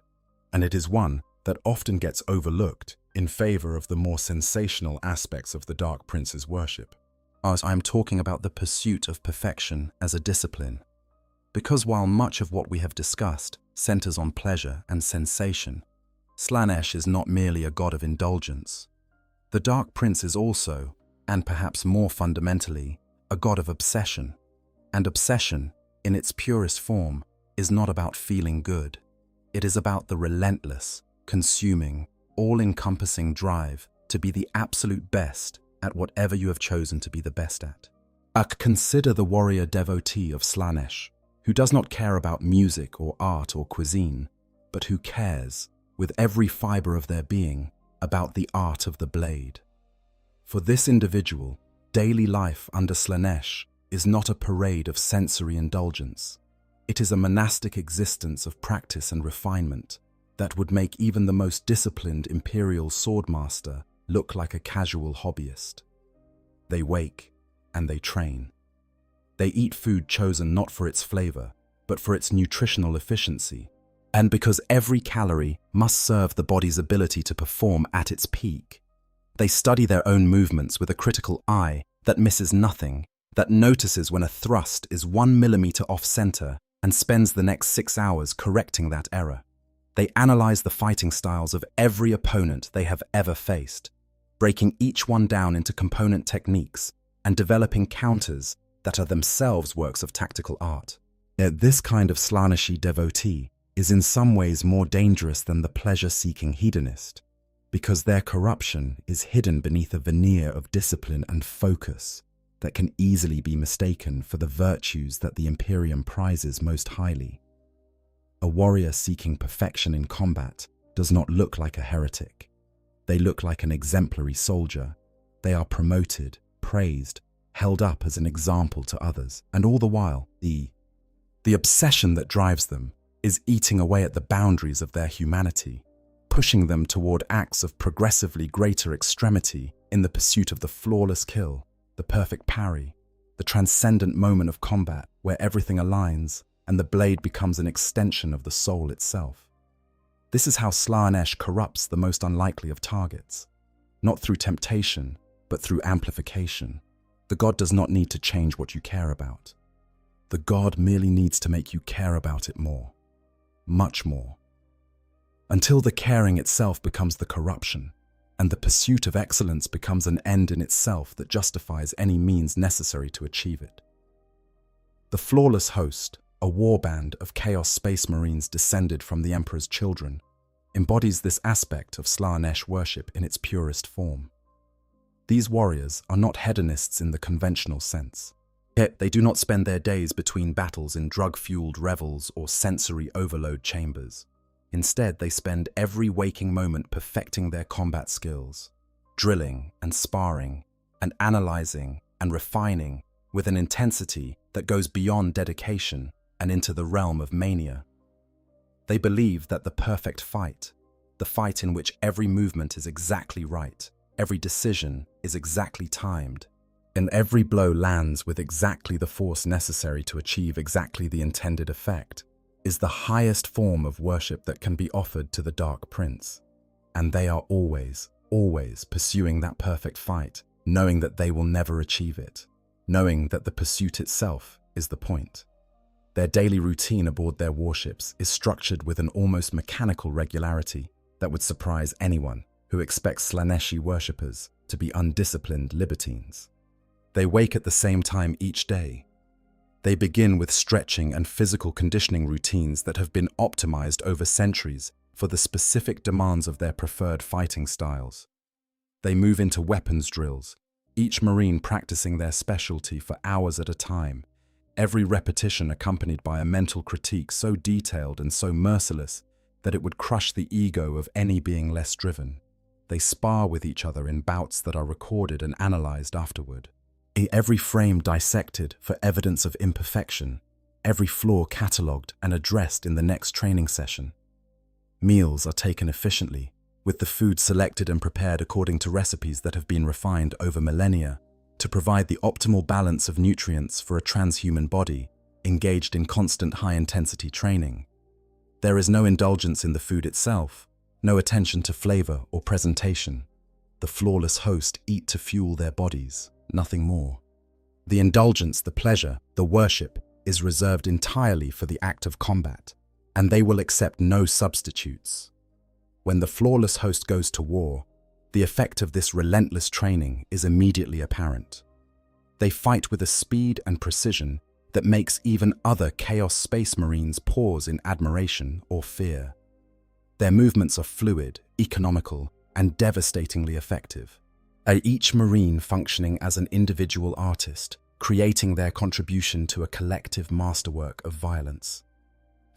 and it is one that often gets overlooked in favor of the more sensational aspects of the Dark Prince's worship. As I am talking about the pursuit of perfection as a discipline, because while much of what we have discussed centers on pleasure and sensation, Slaneesh is not merely a god of indulgence. The Dark Prince is also, and perhaps more fundamentally, a god of obsession. And obsession, in its purest form, is not about feeling good. It is about the relentless, consuming, all-encompassing drive to be the absolute best at whatever you have chosen to be the best at. Consider the warrior devotee of Slaneesh, who does not care about music or art or cuisine, but who cares, with every fiber of their being, about the art of the blade. For this individual, daily life under Slaneesh is not a parade of sensory indulgence. It is a monastic existence of practice and refinement that would make even the most disciplined imperial swordmaster look like a casual hobbyist. They wake and they train. They eat food chosen not for its flavor, but for its nutritional efficiency, and because every calorie must serve the body's ability to perform at its peak. They study their own movements with a critical eye that misses nothing, that notices when a thrust is 1 millimeter off-center and spends the next 6 hours correcting that error. They analyze the fighting styles of every opponent they have ever faced, breaking each one down into component techniques and developing counters that are themselves works of tactical art. Yet this kind of Slaneesh devotee is in some ways more dangerous than the pleasure-seeking hedonist, because their corruption is hidden beneath a veneer of discipline and focus that can easily be mistaken for the virtues that the Imperium prizes most highly. A warrior seeking perfection in combat does not look like a heretic. They look like an exemplary soldier. They are promoted, praised, held up as an example to others, and all the while, the obsession that drives them is eating away at the boundaries of their humanity, pushing them toward acts of progressively greater extremity in the pursuit of the flawless kill, the perfect parry, the transcendent moment of combat where everything aligns and the blade becomes an extension of the soul itself. This is how Slaneesh corrupts the most unlikely of targets, not through temptation, but through amplification. The god does not need to change what you care about. The god merely needs to make you care about it more, much more, until the caring itself becomes the corruption, and the pursuit of excellence becomes an end in itself that justifies any means necessary to achieve it. The Flawless Host, a warband of Chaos Space Marines descended from the Emperor's children, embodies this aspect of Slaneesh worship in its purest form. These warriors are not hedonists in the conventional sense. Yet they do not spend their days between battles in drug-fueled revels or sensory overload chambers. Instead, they spend every waking moment perfecting their combat skills, drilling and sparring, and analyzing and refining with an intensity that goes beyond dedication and into the realm of mania. They believe that the perfect fight, the fight in which every movement is exactly right, every decision is exactly timed, and every blow lands with exactly the force necessary to achieve exactly the intended effect, is the highest form of worship that can be offered to the Dark Prince. And they are always, always pursuing that perfect fight, knowing that they will never achieve it, knowing that the pursuit itself is the point. Their daily routine aboard their warships is structured with an almost mechanical regularity that would surprise anyone who expects Slaneesh worshippers to be undisciplined libertines. They wake at the same time each day. They begin with stretching and physical conditioning routines that have been optimized over centuries for the specific demands of their preferred fighting styles. They move into weapons drills, each Marine practicing their specialty for hours at a time, every repetition accompanied by a mental critique so detailed and so merciless that it would crush the ego of any being less driven. They spar with each other in bouts that are recorded and analyzed afterward. Every frame dissected for evidence of imperfection, every flaw catalogued and addressed in the next training session. Meals are taken efficiently, with the food selected and prepared according to recipes that have been refined over millennia to provide the optimal balance of nutrients for a transhuman body engaged in constant high-intensity training. There is no indulgence in the food itself, no attention to flavor or presentation. The flawless host eat to fuel their bodies, nothing more. The indulgence, the pleasure, the worship is reserved entirely for the act of combat, and they will accept no substitutes. When the flawless host goes to war, the effect of this relentless training is immediately apparent. They fight with a speed and precision that makes even other Chaos Space Marines pause in admiration or fear. Their movements are fluid, economical, and devastatingly effective. Each Marine functioning as an individual artist, creating their contribution to a collective masterwork of violence.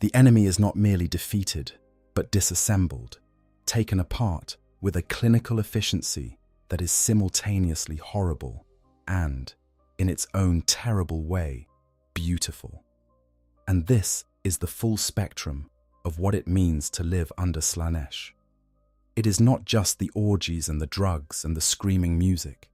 The enemy is not merely defeated, but disassembled, taken apart with a clinical efficiency that is simultaneously horrible and, in its own terrible way, beautiful. And this is the full spectrum of what it means to live under Slaneesh. It is not just the orgies and the drugs and the screaming music.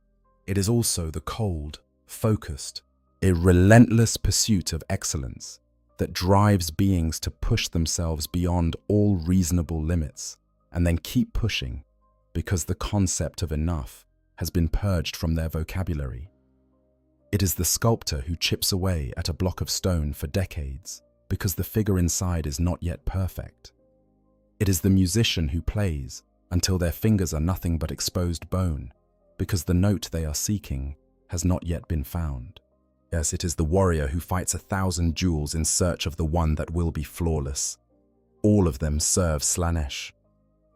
It is also the cold, focused, a relentless pursuit of excellence that drives beings to push themselves beyond all reasonable limits and then keep pushing because the concept of enough has been purged from their vocabulary. It is the sculptor who chips away at a block of stone for decades because the figure inside is not yet perfect. It is the musician who plays until their fingers are nothing but exposed bone because the note they are seeking has not yet been found. Yes, it is the warrior who fights 1,000 duels in search of the one that will be flawless. All of them serve Slaneesh.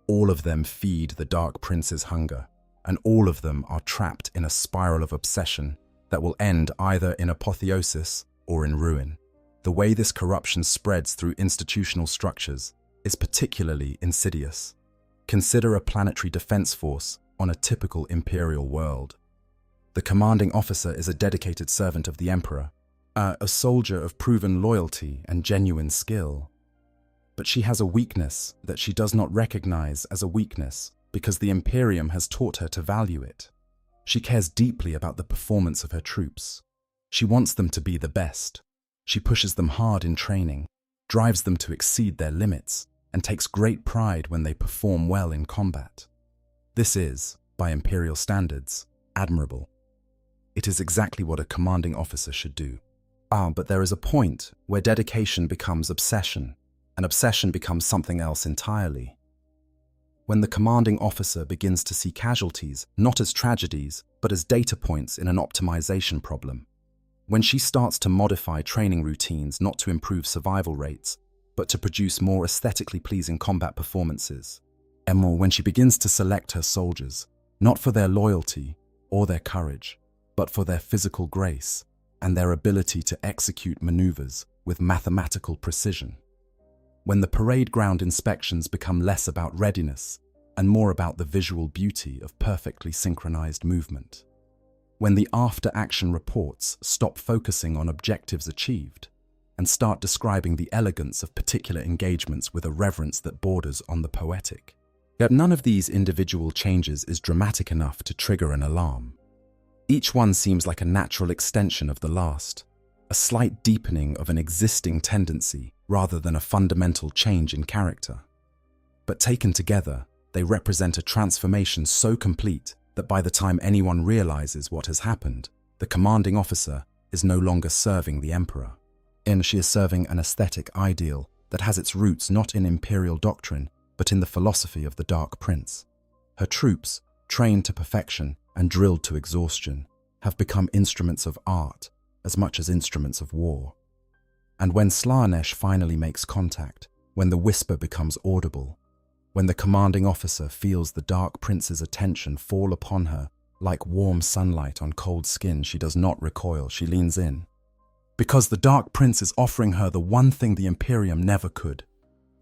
All of them feed the Dark Prince's hunger, and all of them are trapped in a spiral of obsession that will end either in apotheosis or in ruin. The way this corruption spreads through institutional structures is particularly insidious. Consider a planetary defense force on a typical imperial world. The commanding officer is a dedicated servant of the Emperor, a soldier of proven loyalty and genuine skill. But she has a weakness that she does not recognize as a weakness because the Imperium has taught her to value it. She cares deeply about the performance of her troops. She wants them to be the best. She pushes them hard in training, drives them to exceed their limits, and takes great pride when they perform well in combat. This is, by Imperial standards, admirable. It is exactly what a commanding officer should do. But there is a point where dedication becomes obsession, and obsession becomes something else entirely. When the commanding officer begins to see casualties not as tragedies, but as data points in an optimization problem. When she starts to modify training routines not to improve survival rates, but to produce more aesthetically pleasing combat performances. And when she begins to select her soldiers, not for their loyalty or their courage, but for their physical grace and their ability to execute maneuvers with mathematical precision. When the parade ground inspections become less about readiness and more about the visual beauty of perfectly synchronized movement. When the after-action reports stop focusing on objectives achieved and start describing the elegance of particular engagements with a reverence that borders on the poetic. Yet none of these individual changes is dramatic enough to trigger an alarm. Each one seems like a natural extension of the last, a slight deepening of an existing tendency rather than a fundamental change in character. But taken together, they represent a transformation so complete that by the time anyone realizes what has happened, the commanding officer is no longer serving the Emperor. She is serving an aesthetic ideal that has its roots not in imperial doctrine, but in the philosophy of the Dark Prince. Her troops, trained to perfection and drilled to exhaustion, have become instruments of art as much as instruments of war. And when Slaneesh finally makes contact, when the whisper becomes audible, when the commanding officer feels the Dark Prince's attention fall upon her like warm sunlight on cold skin, she does not recoil, she leans in. Because the Dark Prince is offering her the one thing the Imperium never could,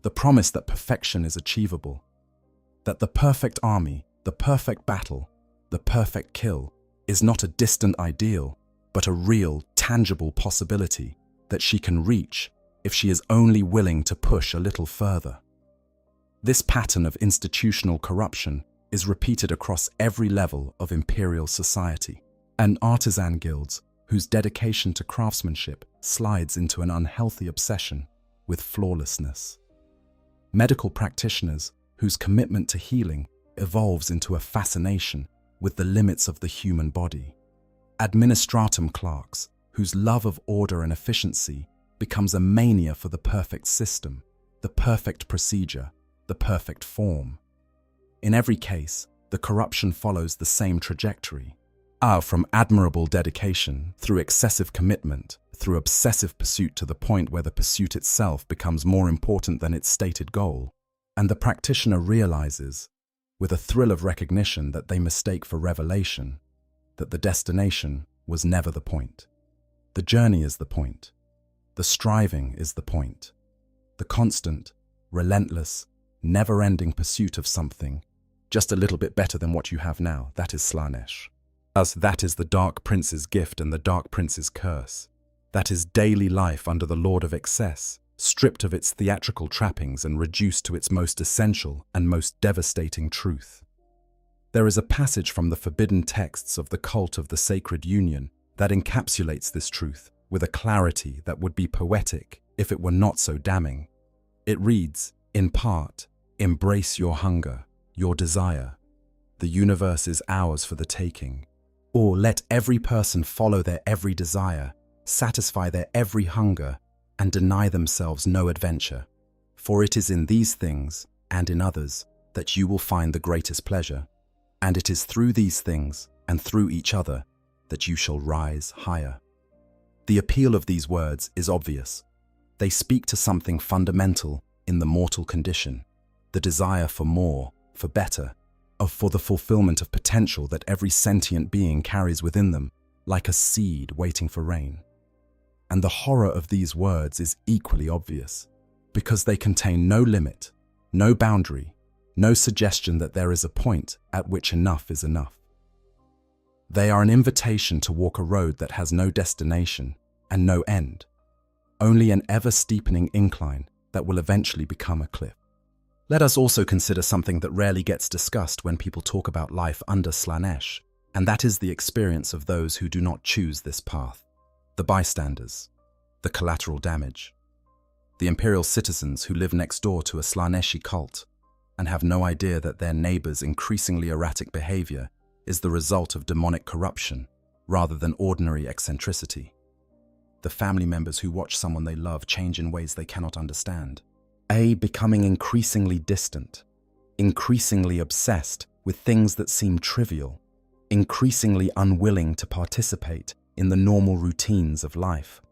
the promise that perfection is achievable, that the perfect army, the perfect battle, the perfect kill is not a distant ideal, but a real, tangible possibility that she can reach if she is only willing to push a little further. This pattern of institutional corruption is repeated across every level of imperial society, and artisan guilds whose dedication to craftsmanship slides into an unhealthy obsession with flawlessness. Medical practitioners whose commitment to healing evolves into a fascination with the limits of the human body. Administratum clerks whose love of order and efficiency becomes a mania for the perfect system, the perfect procedure, the perfect form. In every case, the corruption follows the same trajectory. From admirable dedication, through excessive commitment, through obsessive pursuit to the point where the pursuit itself becomes more important than its stated goal. And the practitioner realizes, with a thrill of recognition that they mistake for revelation, that the destination was never the point. The journey is the point. The striving is the point. The constant, relentless, never-ending pursuit of something, just a little bit better than what you have now, that is Slaneesh. As that is the Dark Prince's gift and the Dark Prince's curse. That is daily life under the Lord of Excess, stripped of its theatrical trappings and reduced to its most essential and most devastating truth. There is a passage from the forbidden texts of the cult of the Sacred Union that encapsulates this truth with a clarity that would be poetic if it were not so damning. It reads, in part, embrace your hunger, your desire. The universe is ours for the taking. Or let every person follow their every desire, satisfy their every hunger, and deny themselves no adventure. For it is in these things, and in others, that you will find the greatest pleasure. And it is through these things, and through each other, that you shall rise higher. The appeal of these words is obvious. They speak to something fundamental in the mortal condition, the desire for more, for better, for the fulfillment of potential that every sentient being carries within them, like a seed waiting for rain. And the horror of these words is equally obvious, because they contain no limit, no boundary, no suggestion that there is a point at which enough is enough. They are an invitation to walk a road that has no destination and no end, only an ever-steepening incline that will eventually become a cliff. Let us also consider something that rarely gets discussed when people talk about life under Slaneesh, and that is the experience of those who do not choose this path. The bystanders, the collateral damage, the imperial citizens who live next door to a Slaneeshi cult and have no idea that their neighbors' increasingly erratic behavior is the result of demonic corruption rather than ordinary eccentricity. The family members who watch someone they love change in ways they cannot understand. Becoming increasingly distant, increasingly obsessed with things that seem trivial, increasingly unwilling to participate in the normal routines of life.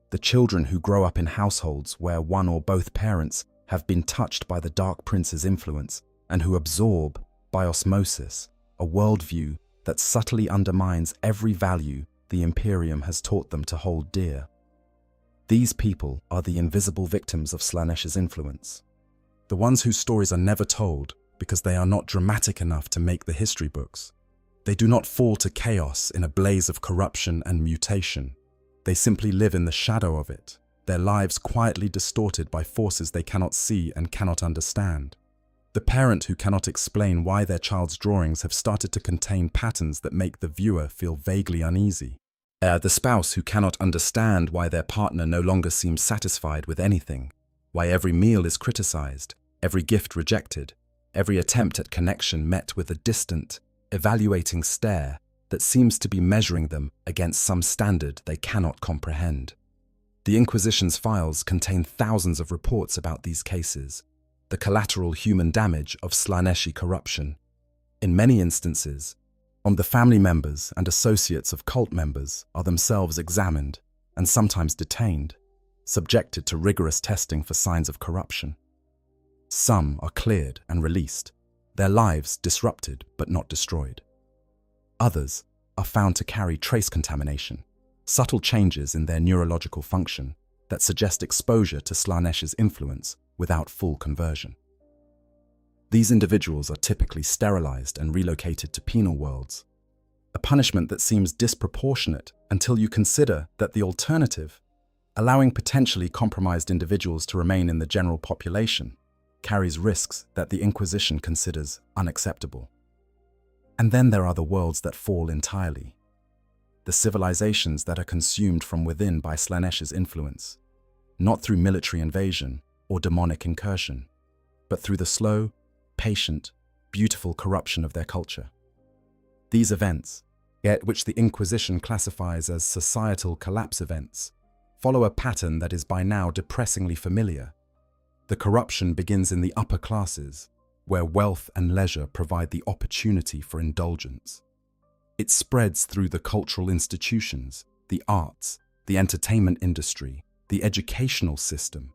The children who grow up in households where one or both parents have been touched by the Dark Prince's influence and who absorb, by osmosis, a worldview that subtly undermines every value the Imperium has taught them to hold dear. These people are the invisible victims of Slaneesh's influence, the ones whose stories are never told because they are not dramatic enough to make the history books. They do not fall to chaos in a blaze of corruption and mutation. They simply live in the shadow of it, their lives quietly distorted by forces they cannot see and cannot understand. The parent who cannot explain why their child's drawings have started to contain patterns that make the viewer feel vaguely uneasy. The spouse who cannot understand why their partner no longer seems satisfied with anything, why every meal is criticized, every gift rejected, every attempt at connection met with a distant, evaluating stare that seems to be measuring them against some standard they cannot comprehend. The Inquisition's files contain thousands of reports about these cases, the collateral human damage of Slaneeshi corruption. In many instances, the family members and associates of cult members are themselves examined and sometimes detained, subjected to rigorous testing for signs of corruption. Some are cleared and released, their lives disrupted but not destroyed. Others are found to carry trace contamination, subtle changes in their neurological function that suggest exposure to Slaneesh's influence without full conversion. These individuals are typically sterilized and relocated to penal worlds, a punishment that seems disproportionate until you consider that the alternative, allowing potentially compromised individuals to remain in the general population, carries risks that the Inquisition considers unacceptable. And then there are the worlds that fall entirely, the civilizations that are consumed from within by Slaneesh's influence, not through military invasion or demonic incursion, but through the slow, patient, beautiful corruption of their culture. These events, which the Inquisition classifies as societal collapse events, follow a pattern that is by now depressingly familiar. The corruption begins in the upper classes, where wealth and leisure provide the opportunity for indulgence. It spreads through the cultural institutions, the arts, the entertainment industry, the educational system,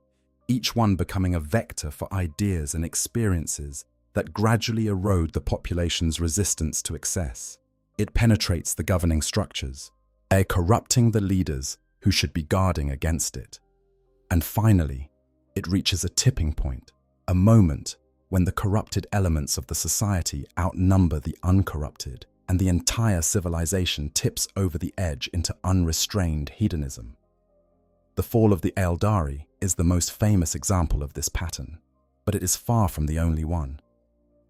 each one becoming a vector for ideas and experiences that gradually erode the population's resistance to excess. It penetrates the governing structures, corrupting the leaders who should be guarding against it. And finally, it reaches a tipping point, a moment when the corrupted elements of the society outnumber the uncorrupted, and the entire civilization tips over the edge into unrestrained hedonism. The fall of the Eldari is the most famous example of this pattern, but it is far from the only one.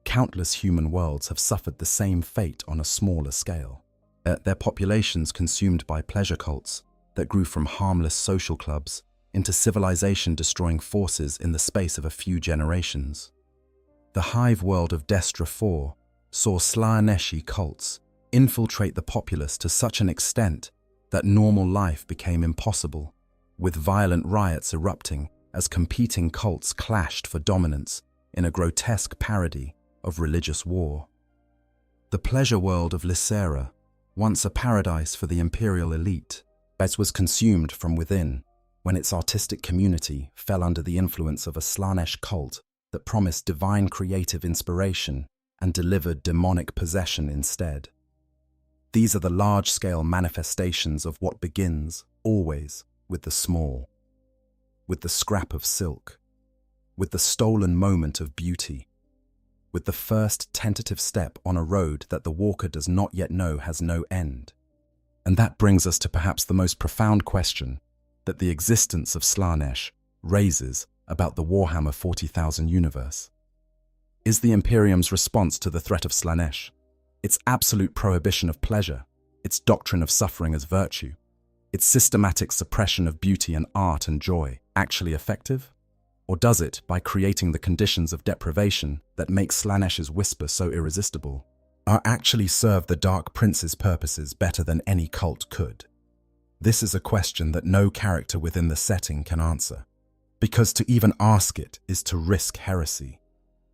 Countless human worlds have suffered the same fate on a smaller scale. Their populations consumed by pleasure cults that grew from harmless social clubs into civilization-destroying forces in the space of a few generations. The hive world of Destra IV saw Slaneesh cults infiltrate the populace to such an extent that normal life became impossible, with violent riots erupting as competing cults clashed for dominance in a grotesque parody of religious war. The pleasure world of Lysera, once a paradise for the imperial elite, was consumed from within when its artistic community fell under the influence of a Slaneesh cult that promised divine creative inspiration and delivered demonic possession instead. These are the large-scale manifestations of what begins, always, with the small, with the scrap of silk, with the stolen moment of beauty, with the first tentative step on a road that the walker does not yet know has no end. And that brings us to perhaps the most profound question that the existence of Slaneesh raises about the Warhammer 40,000 universe. Is the Imperium's response to the threat of Slaneesh, its absolute prohibition of pleasure, its doctrine of suffering as virtue, its systematic suppression of beauty and art and joy, actually effective? Or does it, by creating the conditions of deprivation that make Slaneesh's whisper so irresistible, actually serve the Dark Prince's purposes better than any cult could? This is a question that no character within the setting can answer, because to even ask it is to risk heresy.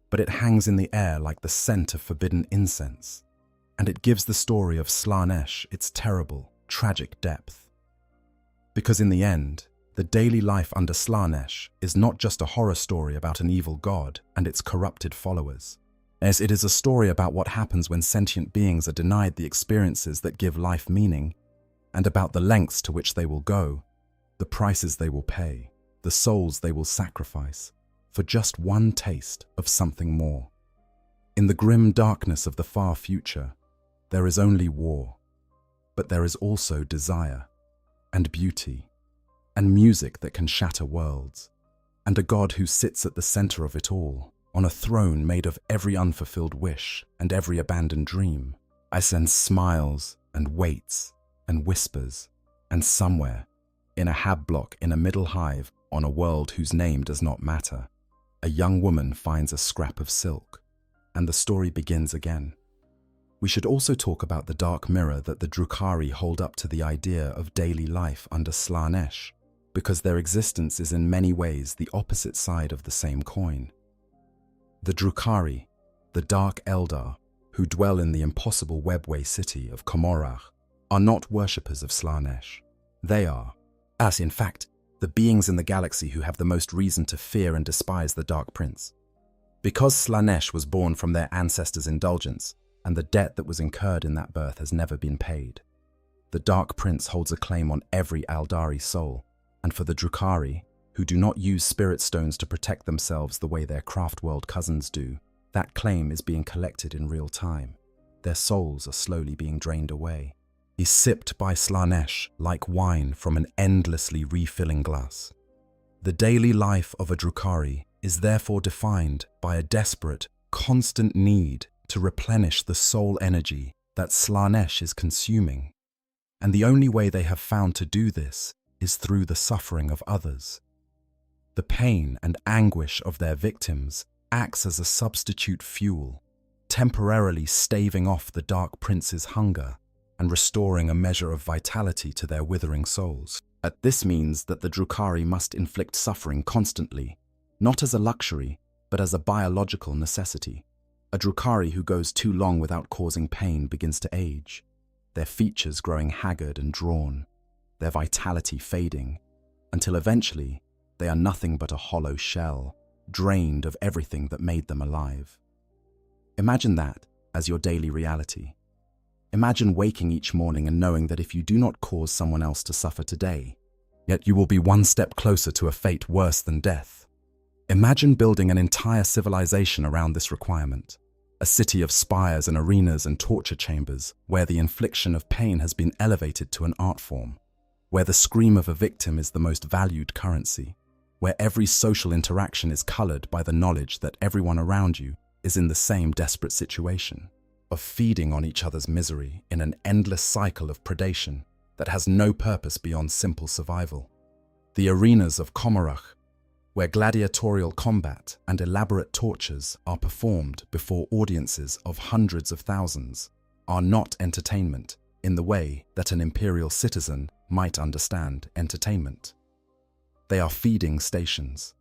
But it hangs in the air like the scent of forbidden incense, and it gives the story of Slaneesh its terrible, tragic depth. Because in the end, the daily life under Slaneesh is not just a horror story about an evil god and its corrupted followers, as it is a story about what happens when sentient beings are denied the experiences that give life meaning, and about the lengths to which they will go, the prices they will pay, the souls they will sacrifice, for just one taste of something more. In the grim darkness of the far future, there is only war, but there is also desire, and beauty, and music that can shatter worlds, and a God who sits at the center of it all, on a throne made of every unfulfilled wish and every abandoned dream. I sense smiles and waits and whispers, and somewhere, in a hab block in a middle hive on a world whose name does not matter, a young woman finds a scrap of silk, and the story begins again. We should also talk about the dark mirror that the Drukhari hold up to the idea of daily life under Slaneesh, because their existence is in many ways the opposite side of the same coin. The Drukhari, the Dark Eldar, who dwell in the impossible webway city of Komorach, are not worshippers of Slaneesh. They are, as in fact, the beings in the galaxy who have the most reason to fear and despise the Dark Prince. Because Slaneesh was born from their ancestors' indulgence, and the debt that was incurred in that birth has never been paid, the Dark Prince holds a claim on every Aldari soul, and for the Drukhari, who do not use spirit stones to protect themselves the way their Craftworld cousins do, that claim is being collected in real time. Their souls are slowly being drained away. Is sipped by Slaneesh like wine from an endlessly refilling glass. The daily life of a Drukhari is therefore defined by a desperate, constant need to replenish the soul energy that Slaneesh is consuming. And the only way they have found to do this is through the suffering of others. The pain and anguish of their victims acts as a substitute fuel, temporarily staving off the Dark Prince's hunger and restoring a measure of vitality to their withering souls. This means that the Drukhari must inflict suffering constantly, not as a luxury, but as a biological necessity. A Drukhari who goes too long without causing pain begins to age, their features growing haggard and drawn, their vitality fading, until eventually they are nothing but a hollow shell, drained of everything that made them alive. Imagine that as your daily reality. Imagine waking each morning and knowing that if you do not cause someone else to suffer today, yet you will be one step closer to a fate worse than death. Imagine building an entire civilization around this requirement, a city of spires and arenas and torture chambers where the infliction of pain has been elevated to an art form, where the scream of a victim is the most valued currency, where every social interaction is colored by the knowledge that everyone around you is in the same desperate situation. of feeding on each other's misery in an endless cycle of predation that has no purpose beyond simple survival. The arenas of Commorragh, where gladiatorial combat and elaborate tortures are performed before audiences of hundreds of thousands, are not entertainment in the way that an imperial citizen might understand entertainment. They are feeding stations.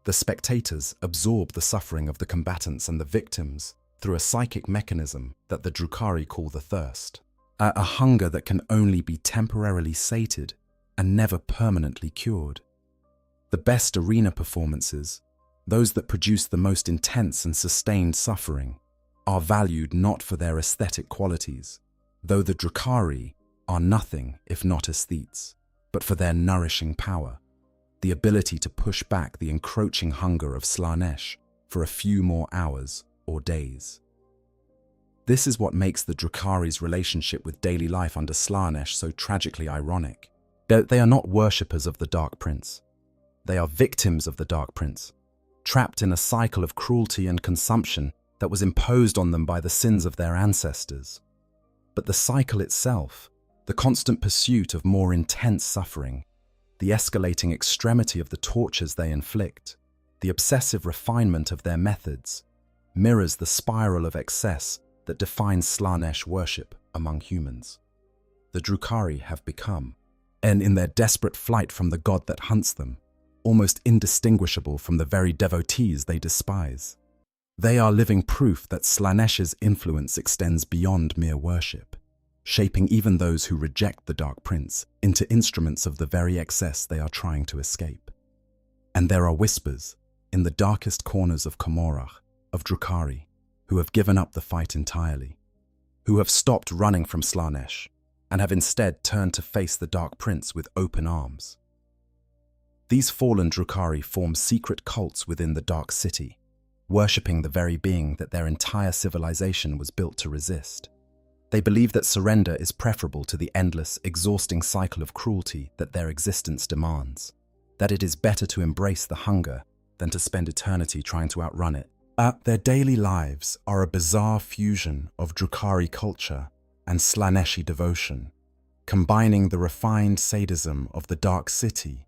The spectators absorb the suffering of the combatants and the victims through a psychic mechanism that the Drukhari call the thirst, a hunger that can only be temporarily sated and never permanently cured. The best arena performances, those that produce the most intense and sustained suffering, are valued not for their aesthetic qualities, though the Drukhari are nothing if not aesthetes, but for their nourishing power, the ability to push back the encroaching hunger of Slaneesh for a few more hours or days. This is what makes the Drukhari's relationship with daily life under Slaneesh so tragically ironic. They are not worshippers of the Dark Prince. They are victims of the Dark Prince, trapped in a cycle of cruelty and consumption that was imposed on them by the sins of their ancestors. But the cycle itself, the constant pursuit of more intense suffering, the escalating extremity of the tortures they inflict, the obsessive refinement of their methods, mirrors the spiral of excess that defines Slaneesh worship among humans. The Drukhari have become, and in their desperate flight from the god that hunts them, almost indistinguishable from the very devotees they despise. They are living proof that Slaneesh's influence extends beyond mere worship, shaping even those who reject the Dark Prince into instruments of the very excess they are trying to escape. And there are whispers, in the darkest corners of Commorragh, of Drukhari, who have given up the fight entirely, who have stopped running from Slaneesh, and have instead turned to face the Dark Prince with open arms. These fallen Drukhari form secret cults within the Dark City, worshipping the very being that their entire civilization was built to resist. They believe that surrender is preferable to the endless, exhausting cycle of cruelty that their existence demands, that it is better to embrace the hunger than to spend eternity trying to outrun it. Their daily lives are a bizarre fusion of Drukhari culture and Slaneeshi devotion, combining the refined sadism of the Dark City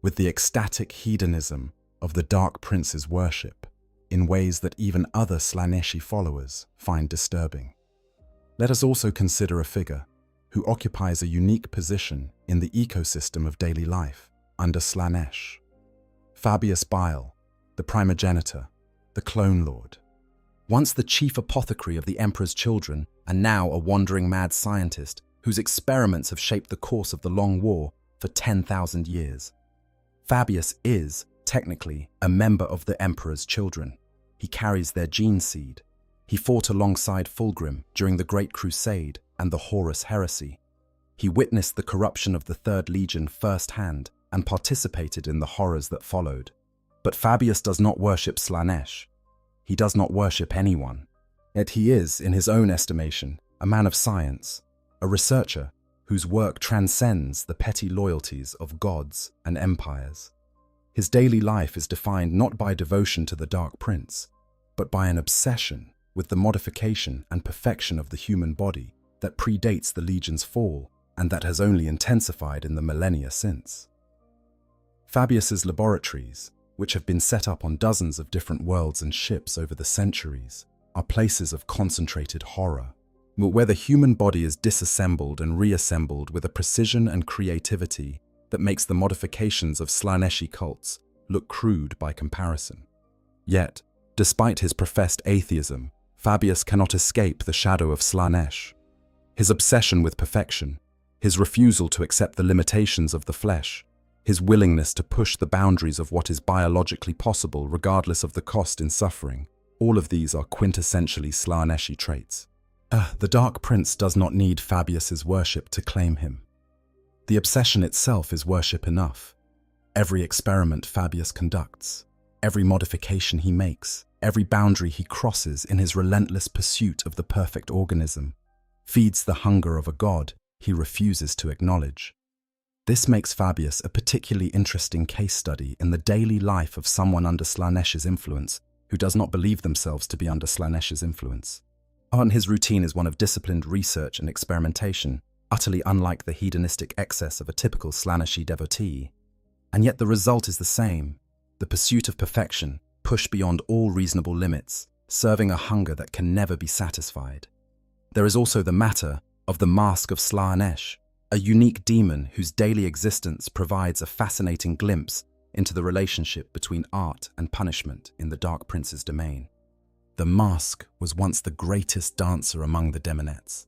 with the ecstatic hedonism of the Dark Prince's worship in ways that even other Slaneeshi followers find disturbing. Let us also consider a figure who occupies a unique position in the ecosystem of daily life under Slaneesh. Fabius Bile, the primogenitor, the Clone Lord. Once the chief apothecary of the Emperor's children, and now a wandering mad scientist whose experiments have shaped the course of the Long War for 10,000 years. Fabius is, technically, a member of the Emperor's children. He carries their gene seed. He fought alongside Fulgrim during the Great Crusade and the Horus Heresy. He witnessed the corruption of the Third Legion firsthand and participated in the horrors that followed. But Fabius does not worship Slaneesh. He does not worship anyone. Yet he is, in his own estimation, a man of science, a researcher whose work transcends the petty loyalties of gods and empires. His daily life is defined not by devotion to the Dark Prince, but by an obsession with the modification and perfection of the human body that predates the Legion's fall and that has only intensified in the millennia since. Fabius's laboratories, which have been set up on dozens of different worlds and ships over the centuries, are places of concentrated horror, where the human body is disassembled and reassembled with a precision and creativity that makes the modifications of Slaneeshi cults look crude by comparison. Yet, despite his professed atheism, Fabius cannot escape the shadow of Slaneesh. His obsession with perfection, his refusal to accept the limitations of the flesh, his willingness to push the boundaries of what is biologically possible regardless of the cost in suffering, all of these are quintessentially Slaneeshi traits. The Dark Prince does not need Fabius's worship to claim him. The obsession itself is worship enough. Every experiment Fabius conducts, every modification he makes, every boundary he crosses in his relentless pursuit of the perfect organism, feeds the hunger of a god he refuses to acknowledge. This makes Fabius a particularly interesting case study in the daily life of someone under Slaneesh's influence who does not believe themselves to be under Slaneesh's influence. And his routine is one of disciplined research and experimentation, utterly unlike the hedonistic excess of a typical Slaneeshi devotee. And yet the result is the same, the pursuit of perfection, pushed beyond all reasonable limits, serving a hunger that can never be satisfied. There is also the matter of the Mask of Slaneesh, a unique demon whose daily existence provides a fascinating glimpse into the relationship between art and punishment in the Dark Prince's domain. The Mask was once the greatest dancer among the demonettes,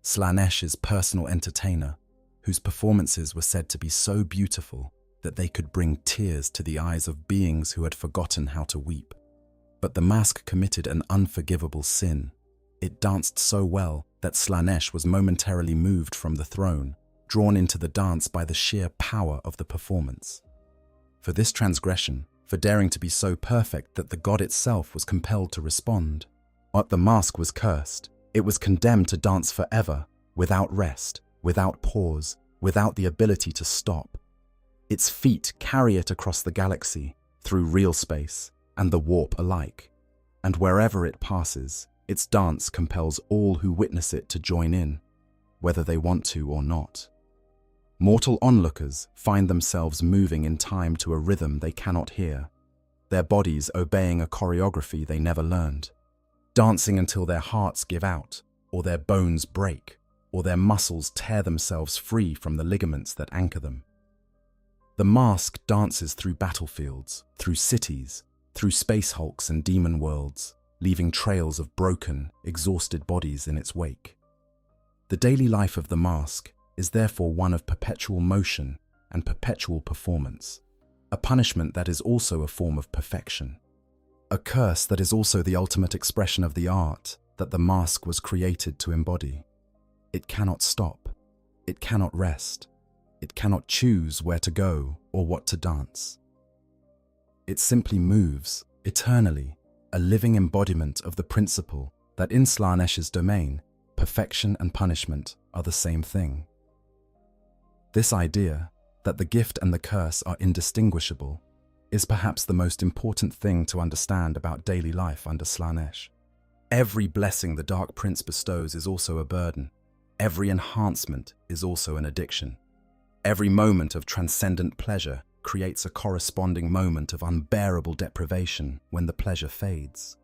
Slaneesh's personal entertainer, whose performances were said to be so beautiful that they could bring tears to the eyes of beings who had forgotten how to weep. But the Mask committed an unforgivable sin. It danced so well that Slaneesh was momentarily moved from the throne, drawn into the dance by the sheer power of the performance. For this transgression, for daring to be so perfect that the god itself was compelled to respond, but the Mask was cursed. It was condemned to dance forever, without rest, without pause, without the ability to stop. Its feet carry it across the galaxy, through real space and the warp alike. And wherever it passes, its dance compels all who witness it to join in, whether they want to or not. Mortal onlookers find themselves moving in time to a rhythm they cannot hear, their bodies obeying a choreography they never learned, dancing until their hearts give out, or their bones break, or their muscles tear themselves free from the ligaments that anchor them. The Mask dances through battlefields, through cities, through space hulks and demon worlds, leaving trails of broken, exhausted bodies in its wake. The daily life of the Mask is therefore one of perpetual motion and perpetual performance, a punishment that is also a form of perfection, a curse that is also the ultimate expression of the art that the Mask was created to embody. It cannot stop, it cannot rest, it cannot choose where to go or what to dance. It simply moves, eternally, a living embodiment of the principle that in Slaneesh's domain, perfection and punishment are the same thing. This idea, that the gift and the curse are indistinguishable, is perhaps the most important thing to understand about daily life under Slaneesh. Every blessing the Dark Prince bestows is also a burden. Every enhancement is also an addiction. Every moment of transcendent pleasure creates a corresponding moment of unbearable deprivation when the pleasure fades.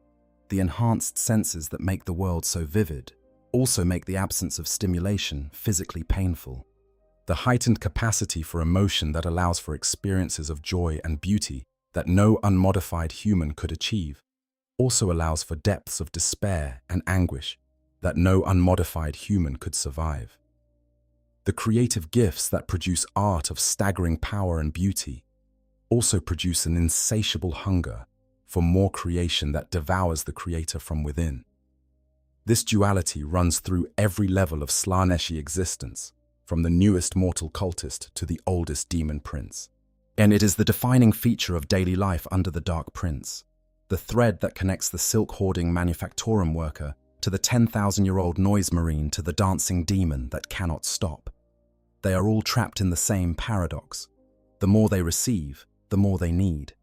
The enhanced senses that make the world so vivid also make the absence of stimulation physically painful. The heightened capacity for emotion that allows for experiences of joy and beauty that no unmodified human could achieve also allows for depths of despair and anguish that no unmodified human could survive. The creative gifts that produce art of staggering power and beauty also produce an insatiable hunger for more creation that devours the creator from within. This duality runs through every level of Slaneeshi existence, from the newest mortal cultist to the oldest demon prince. And it is the defining feature of daily life under the Dark Prince, the thread that connects the silk-hoarding manufactorum worker to the 10,000-year-old noise marine to the dancing demon that cannot stop. They are all trapped in the same paradox. The more they receive, the more they need.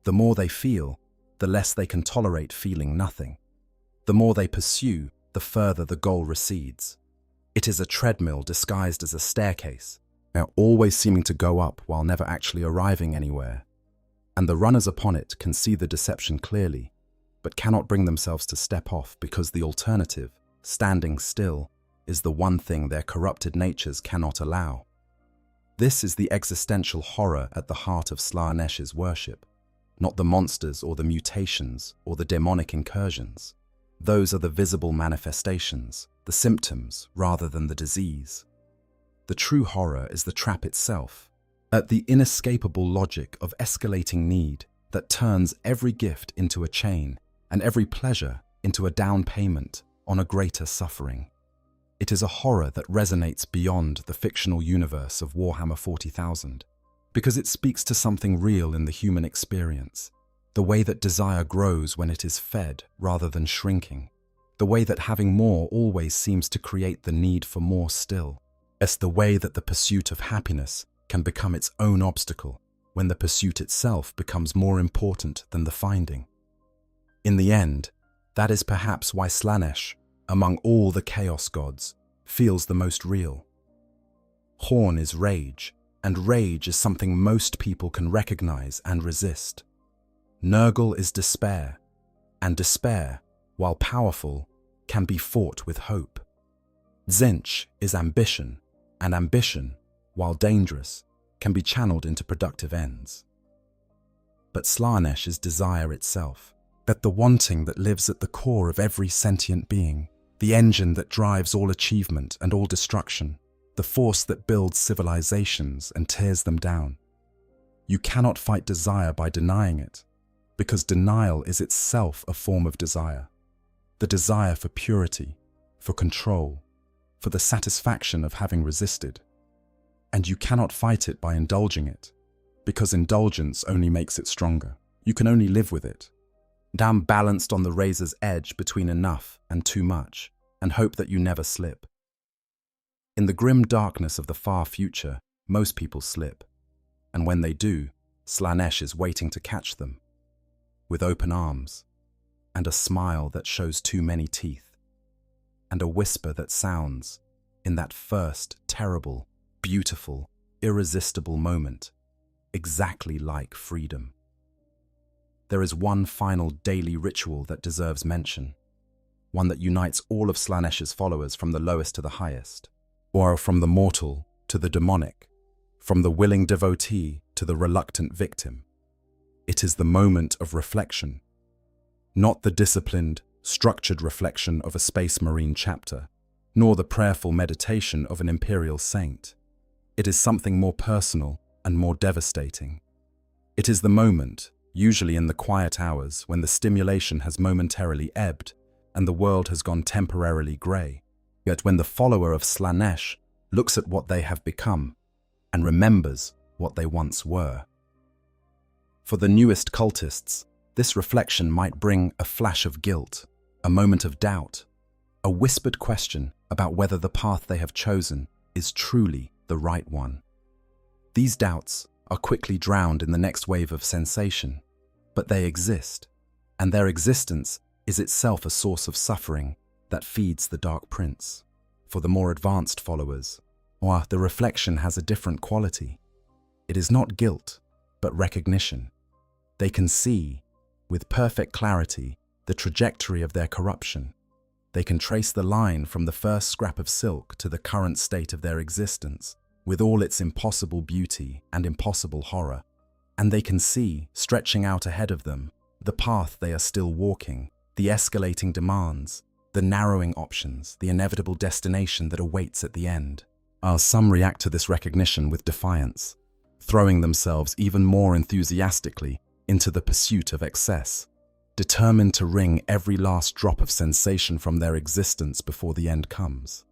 The more they feel, the less they can tolerate feeling nothing. The more they pursue, the further the goal recedes. It is a treadmill disguised as a staircase, always seeming to go up while never actually arriving anywhere. And the runners upon it can see the deception clearly, but cannot bring themselves to step off because the alternative, standing still, is the one thing their corrupted natures cannot allow. This is the existential horror at the heart of Slaneesh's worship, not the monsters or the mutations or the demonic incursions. Those are the visible manifestations, the symptoms rather than the disease. The true horror is the trap itself, at the inescapable logic of escalating need that turns every gift into a chain and every pleasure into a down payment on a greater suffering. It is a horror that resonates beyond the fictional universe of Warhammer 40,000, because it speaks to something real in the human experience, the way that desire grows when it is fed rather than shrinking, the way that having more always seems to create the need for more still, as the way that the pursuit of happiness can become its own obstacle when the pursuit itself becomes more important than the finding. In the end, that is perhaps why Slaneesh, among all the chaos gods, feels the most real. Horn is rage, and rage is something most people can recognize and resist. Nurgle is despair, and despair, while powerful, can be fought with hope. Tzeentch is ambition, and ambition, while dangerous, can be channeled into productive ends. But Slaneesh is desire itself, that the wanting that lives at the core of every sentient being, the engine that drives all achievement and all destruction, the force that builds civilizations and tears them down. You cannot fight desire by denying it, because denial is itself a form of desire. The desire for purity, for control, for the satisfaction of having resisted. And you cannot fight it by indulging it, because indulgence only makes it stronger. You can only live with it, down balanced on the razor's edge between enough and too much, and hope that you never slip. In the grim darkness of the far future, most people slip, and when they do, Slaneesh is waiting to catch them, with open arms, and a smile that shows too many teeth, and a whisper that sounds, in that first terrible, beautiful, irresistible moment, exactly like freedom. There is one final daily ritual that deserves mention, one that unites all of Slaneesh's followers from the lowest to the highest, or from the mortal to the demonic, from the willing devotee to the reluctant victim. It is the moment of reflection, not the disciplined, structured reflection of a Space Marine chapter, nor the prayerful meditation of an Imperial saint. It is something more personal and more devastating. It is the moment, usually in the quiet hours when the stimulation has momentarily ebbed and the world has gone temporarily grey, yet when the follower of Slaneesh looks at what they have become and remembers what they once were. For the newest cultists, this reflection might bring a flash of guilt, a moment of doubt, a whispered question about whether the path they have chosen is truly the right one. These doubts are quickly drowned in the next wave of sensation, but they exist, and their existence is itself a source of suffering that feeds the Dark Prince. For the more advanced followers, the reflection has a different quality. It is not guilt, but recognition. They can see, with perfect clarity, the trajectory of their corruption. They can trace the line from the first scrap of silk to the current state of their existence, with all its impossible beauty and impossible horror. And they can see, stretching out ahead of them, the path they are still walking, the escalating demands, the narrowing options, the inevitable destination that awaits at the end. Some react to this recognition with defiance, throwing themselves even more enthusiastically into the pursuit of excess, determined to wring every last drop of sensation from their existence before the end comes.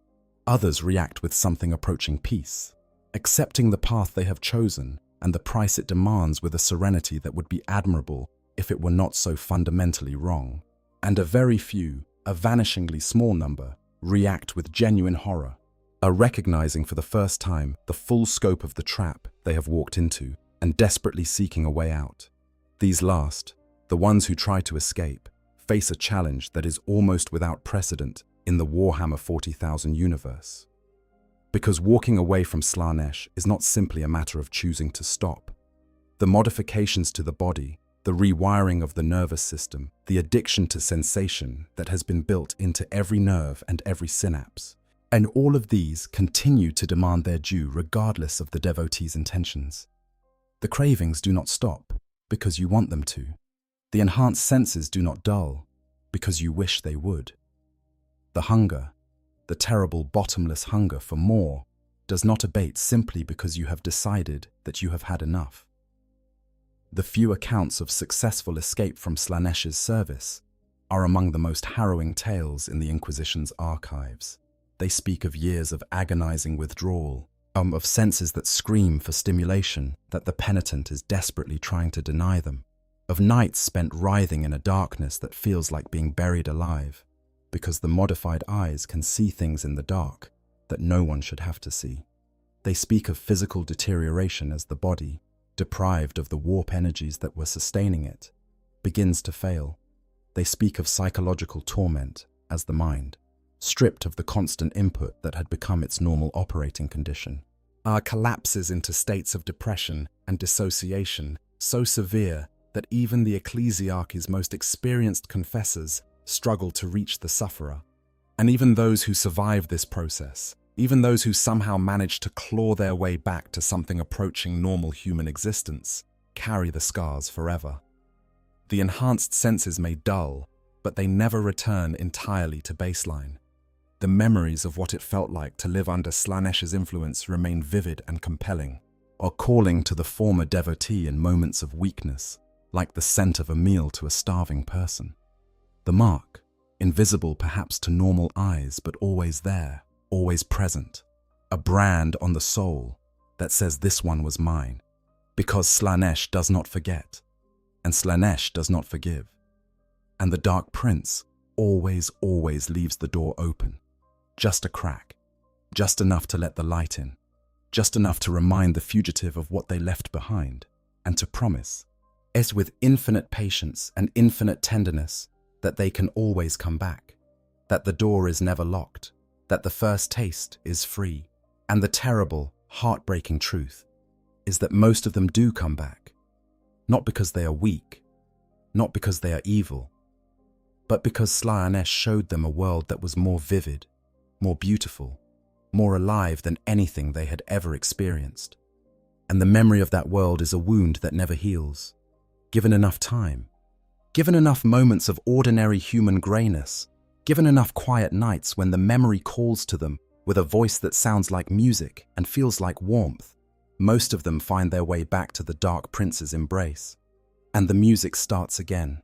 Others react with something approaching peace, accepting the path they have chosen and the price it demands with a serenity that would be admirable if it were not so fundamentally wrong. And a very few, a vanishingly small number, react with genuine horror, recognizing for the first time the full scope of the trap they have walked into and desperately seeking a way out. These last, the ones who try to escape, face a challenge that is almost without precedent in the Warhammer 40,000 universe. Because walking away from Slaneesh is not simply a matter of choosing to stop. The modifications to the body, the rewiring of the nervous system, the addiction to sensation that has been built into every nerve and every synapse, and all of these continue to demand their due regardless of the devotee's intentions. The cravings do not stop because you want them to. The enhanced senses do not dull because you wish they would. The hunger, the terrible bottomless hunger for more, does not abate simply because you have decided that you have had enough. The few accounts of successful escape from Slaneesh's service are among the most harrowing tales in the Inquisition's archives. They speak of years of agonizing withdrawal, of senses that scream for stimulation that the penitent is desperately trying to deny them, of nights spent writhing in a darkness that feels like being buried alive, because the modified eyes can see things in the dark that no one should have to see. They speak of physical deterioration as the body, deprived of the warp energies that were sustaining it, begins to fail. They speak of psychological torment as the mind, stripped of the constant input that had become its normal operating condition. Collapses into states of depression and dissociation so severe that even the ecclesiarchy's most experienced confessors struggle to reach the sufferer. And even those who survive this process, even those who somehow manage to claw their way back to something approaching normal human existence, carry the scars forever. The enhanced senses may dull, but they never return entirely to baseline. The memories of what it felt like to live under Slaneesh's influence remain vivid and compelling, or calling to the former devotee in moments of weakness, like the scent of a meal to a starving person. The mark, invisible perhaps to normal eyes but always there, always present, a brand on the soul that says this one was mine, because Slaneesh does not forget, and Slaneesh does not forgive. And the Dark Prince always leaves the door open, just a crack, just enough to let the light in, just enough to remind the fugitive of what they left behind, and to promise, as with infinite patience and infinite tenderness, that they can always come back, that the door is never locked, that the first taste is free, and the terrible, heartbreaking truth is that most of them do come back, not because they are weak, not because they are evil, but because Slaneesh showed them a world that was more vivid, more beautiful, more alive than anything they had ever experienced. And the memory of that world is a wound that never heals. Given enough time, given enough moments of ordinary human greyness, given enough quiet nights when the memory calls to them with a voice that sounds like music and feels like warmth, most of them find their way back to the Dark Prince's embrace. And the music starts again,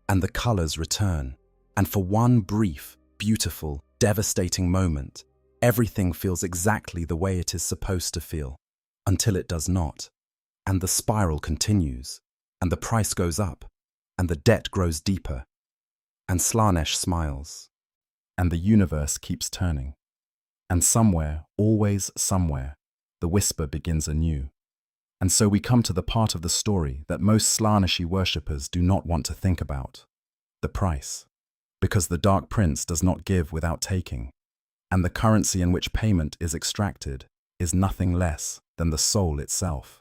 and the colors return, and for one brief, beautiful, devastating moment, everything feels exactly the way it is supposed to feel, until it does not, and the spiral continues, and the price goes up, and the debt grows deeper, and Slaneesh smiles, and the universe keeps turning, and somewhere, always somewhere, the whisper begins anew. And so we come to the part of the story that most Slaneeshi worshippers do not want to think about, the price, because the Dark Prince does not give without taking, and the currency in which payment is extracted is nothing less than the soul itself.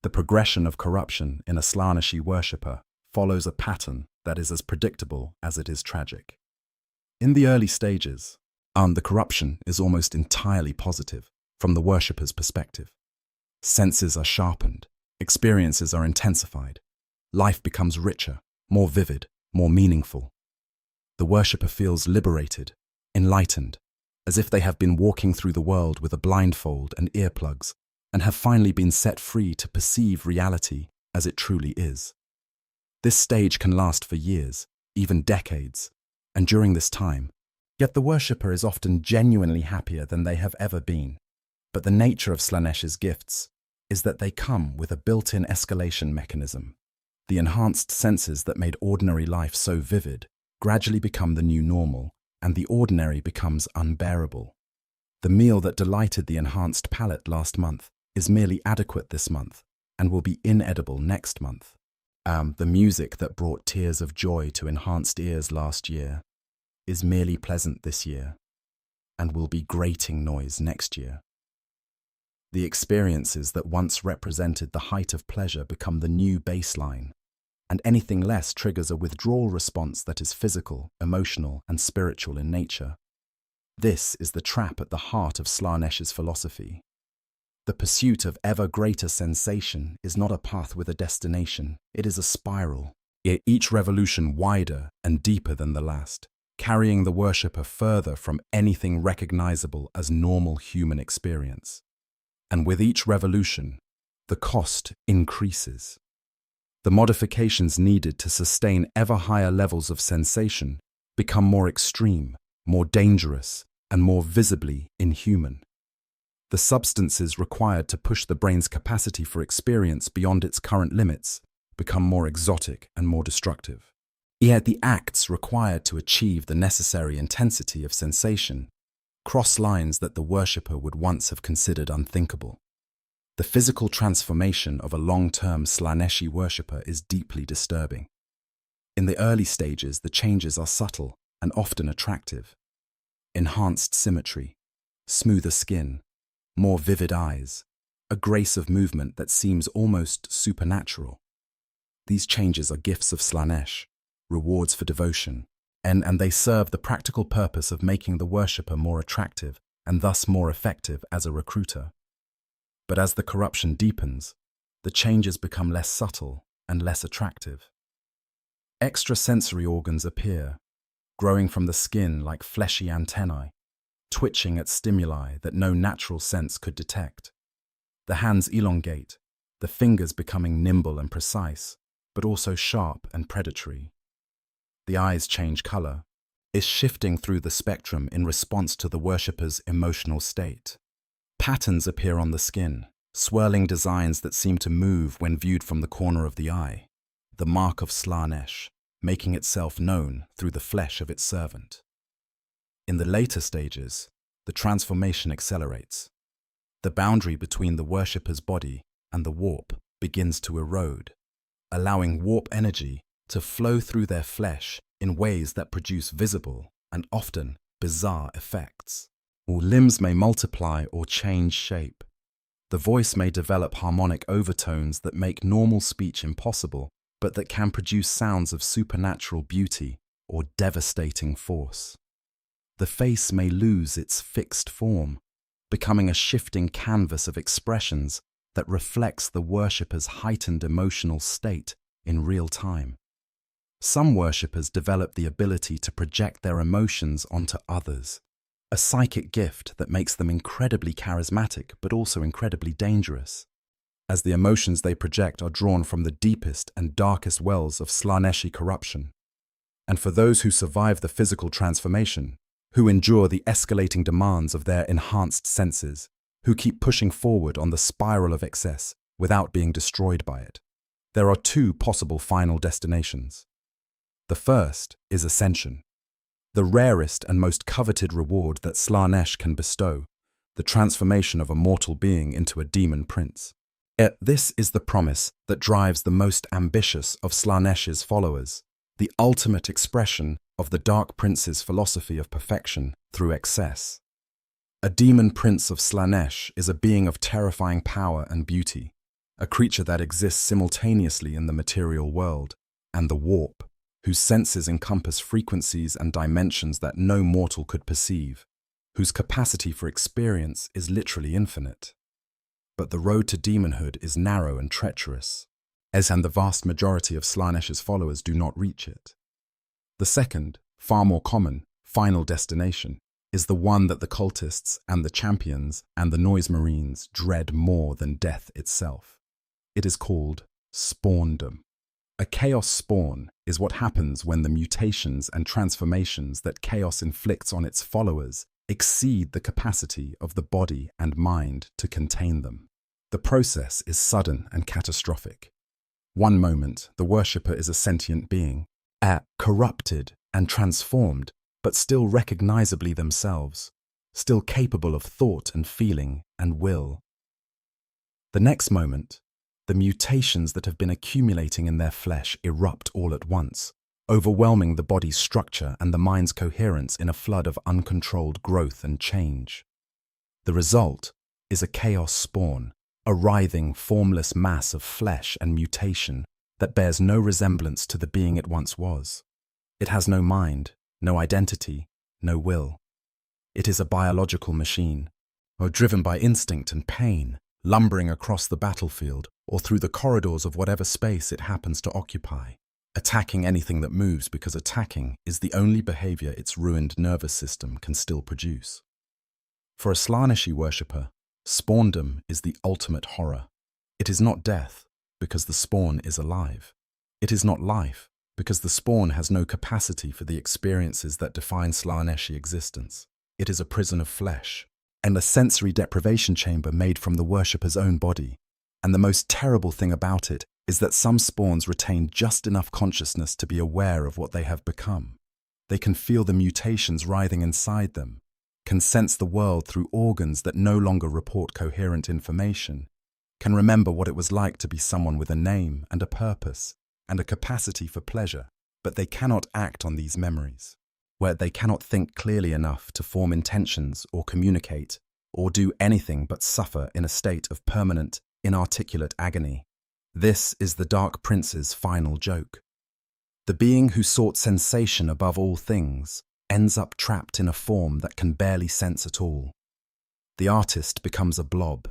The progression of corruption in a Slaneeshi worshipper follows a pattern that is as predictable as it is tragic. In the early stages, the corruption is almost entirely positive from the worshipper's perspective. Senses are sharpened, experiences are intensified, life becomes richer, more vivid, more meaningful. The worshipper feels liberated, enlightened, as if they have been walking through the world with a blindfold and earplugs and have finally been set free to perceive reality as it truly is. This stage can last for years, even decades, and during this time, yet the worshipper is often genuinely happier than they have ever been. But the nature of Slaneesh's gifts is that they come with a built-in escalation mechanism. The enhanced senses that made ordinary life so vivid gradually become the new normal, and the ordinary becomes unbearable. The meal that delighted the enhanced palate last month is merely adequate this month, and will be inedible next month. The music that brought tears of joy to enhanced ears last year is merely pleasant this year, and will be grating noise next year. The experiences that once represented the height of pleasure become the new baseline, and anything less triggers a withdrawal response that is physical, emotional, and spiritual in nature. This is the trap at the heart of Slaneesh's philosophy. The pursuit of ever greater sensation is not a path with a destination, it is a spiral, each revolution wider and deeper than the last, carrying the worshipper further from anything recognizable as normal human experience. And with each revolution, the cost increases. The modifications needed to sustain ever higher levels of sensation become more extreme, more dangerous, and more visibly inhuman. The substances required to push the brain's capacity for experience beyond its current limits become more exotic and more destructive. Yet the acts required to achieve the necessary intensity of sensation cross lines that the worshipper would once have considered unthinkable. The physical transformation of a long-term Slaneeshi worshipper is deeply disturbing. In the early stages, the changes are subtle and often attractive. enhanced symmetry, smoother skin, more vivid eyes, a grace of movement that seems almost supernatural. These changes are gifts of Slaneesh, rewards for devotion, and they serve the practical purpose of making the worshipper more attractive and thus more effective as a recruiter. But as the corruption deepens, the changes become less subtle and less attractive. Extrasensory organs appear, growing from the skin like fleshy antennae, twitching at stimuli that no natural sense could detect. The hands elongate, the fingers becoming nimble and precise, but also sharp and predatory. The eyes change color, is shifting through the spectrum in response to the worshipper's emotional state. Patterns appear on the skin, swirling designs that seem to move when viewed from the corner of the eye, the mark of Slaneesh, making itself known through the flesh of its servant. In the later stages, the transformation accelerates. The boundary between the worshipper's body and the warp begins to erode, allowing warp energy to flow through their flesh in ways that produce visible and often bizarre effects. Limbs may multiply or change shape. The voice may develop harmonic overtones that make normal speech impossible, but that can produce sounds of supernatural beauty or devastating force. The face may lose its fixed form, becoming a shifting canvas of expressions that reflects the worshipper's heightened emotional state in real time. Some worshippers develop the ability to project their emotions onto others, a psychic gift that makes them incredibly charismatic but also incredibly dangerous, as the emotions they project are drawn from the deepest and darkest wells of Slaneeshi corruption. And for those who survive the physical transformation, who endure the escalating demands of their enhanced senses, who keep pushing forward on the spiral of excess without being destroyed by it, there are two possible final destinations. The first is ascension, the rarest and most coveted reward that Slaneesh can bestow, the transformation of a mortal being into a demon prince. Yet this is the promise that drives the most ambitious of Slaneesh's followers, the ultimate expression of the Dark Prince's philosophy of perfection through excess. A demon prince of Slaneesh is a being of terrifying power and beauty, a creature that exists simultaneously in the material world and the warp, whose senses encompass frequencies and dimensions that no mortal could perceive, whose capacity for experience is literally infinite. But the road to demonhood is narrow and treacherous, and the vast majority of Slaneesh's followers do not reach it. The second, far more common, final destination is the one that the cultists and the champions and the noise marines dread more than death itself. It is called spawndom. A chaos spawn is what happens when the mutations and transformations that chaos inflicts on its followers exceed the capacity of the body and mind to contain them. The process is sudden and catastrophic. One moment, the worshipper is a sentient being, corrupted and transformed, but still recognizably themselves, still capable of thought and feeling and will. The next moment, the mutations that have been accumulating in their flesh erupt all at once, overwhelming the body's structure and the mind's coherence in a flood of uncontrolled growth and change. The result is a chaos spawn, a writhing, formless mass of flesh and mutation that bears no resemblance to the being it once was. It has no mind, no identity, no will. It is a biological machine, or driven by instinct and pain, lumbering across the battlefield or through the corridors of whatever space it happens to occupy, attacking anything that moves because attacking is the only behavior its ruined nervous system can still produce. For a Slaneeshi worshipper, spawndom is the ultimate horror. It is not death, because the spawn is alive. It is not life, because the spawn has no capacity for the experiences that define Slaneeshi existence. It is a prison of flesh, and a sensory deprivation chamber made from the worshipper's own body. And the most terrible thing about it is that some spawns retain just enough consciousness to be aware of what they have become. They can feel the mutations writhing inside them, can sense the world through organs that no longer report coherent information, can remember what it was like to be someone with a name and a purpose and a capacity for pleasure, but they cannot act on these memories. where they cannot think clearly enough to form intentions or communicate, or do anything but suffer in a state of permanent, inarticulate agony. This is the Dark Prince's final joke. The being who sought sensation above all things ends up trapped in a form that can barely sense at all. The artist becomes a blob.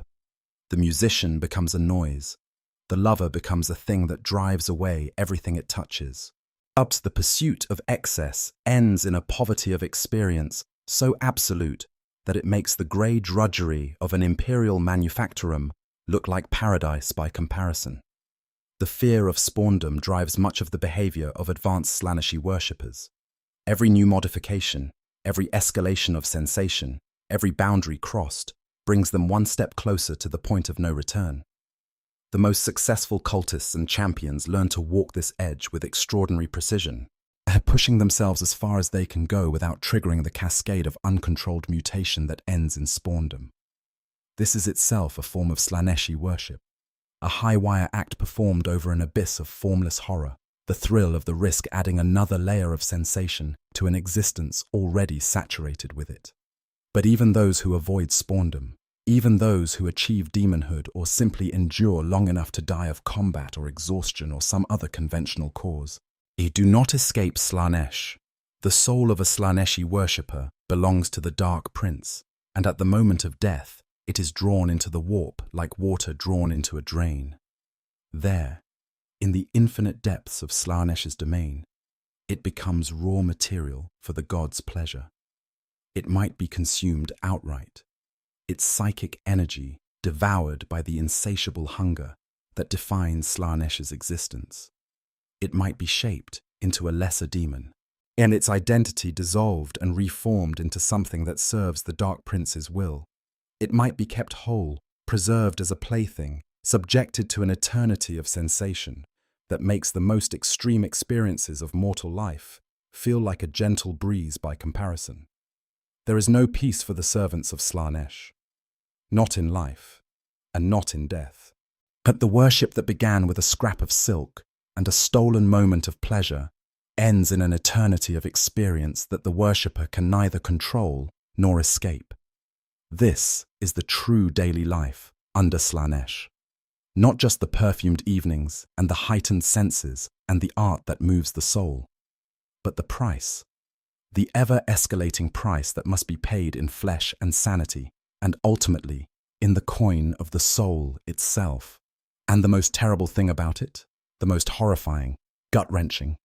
The musician becomes a noise. The lover becomes a thing that drives away everything it touches. The pursuit of excess ends in a poverty of experience so absolute that it makes the grey drudgery of an imperial manufactorum look like paradise by comparison. The fear of spawndom drives much of the behaviour of advanced Slaneesh worshippers. Every new modification, every escalation of sensation, every boundary crossed, brings them one step closer to the point of no return. The most successful cultists and champions learn to walk this edge with extraordinary precision, pushing themselves as far as they can go without triggering the cascade of uncontrolled mutation that ends in spawndom. This is itself a form of Slaneesh worship, a high-wire act performed over an abyss of formless horror, the thrill of the risk adding another layer of sensation to an existence already saturated with it. But even those who avoid spawndom, even those who achieve demonhood or simply endure long enough to die of combat or exhaustion or some other conventional cause, do not escape Slaneesh. The soul of a Slaneesh worshipper belongs to the Dark Prince, and at the moment of death, it is drawn into the warp like water drawn into a drain. There, in the infinite depths of Slaneesh's domain, it becomes raw material for the god's pleasure. It might be consumed outright, its psychic energy devoured by the insatiable hunger that defines Slaneesh's existence. It might be shaped into a lesser demon, and its identity dissolved and reformed into something that serves the Dark Prince's will. It might be kept whole, preserved as a plaything, subjected to an eternity of sensation that makes the most extreme experiences of mortal life feel like a gentle breeze by comparison. There is no peace for the servants of Slaneesh, not in life, and not in death. But the worship that began with a scrap of silk and a stolen moment of pleasure ends in an eternity of experience that the worshipper can neither control nor escape. This is the true daily life under Slaneesh. Not just the perfumed evenings and the heightened senses and the art that moves the soul, but the price, the ever-escalating price that must be paid in flesh and sanity, and ultimately in the coin of the soul itself. And the most terrible thing about it, the most horrifying, gut-wrenching,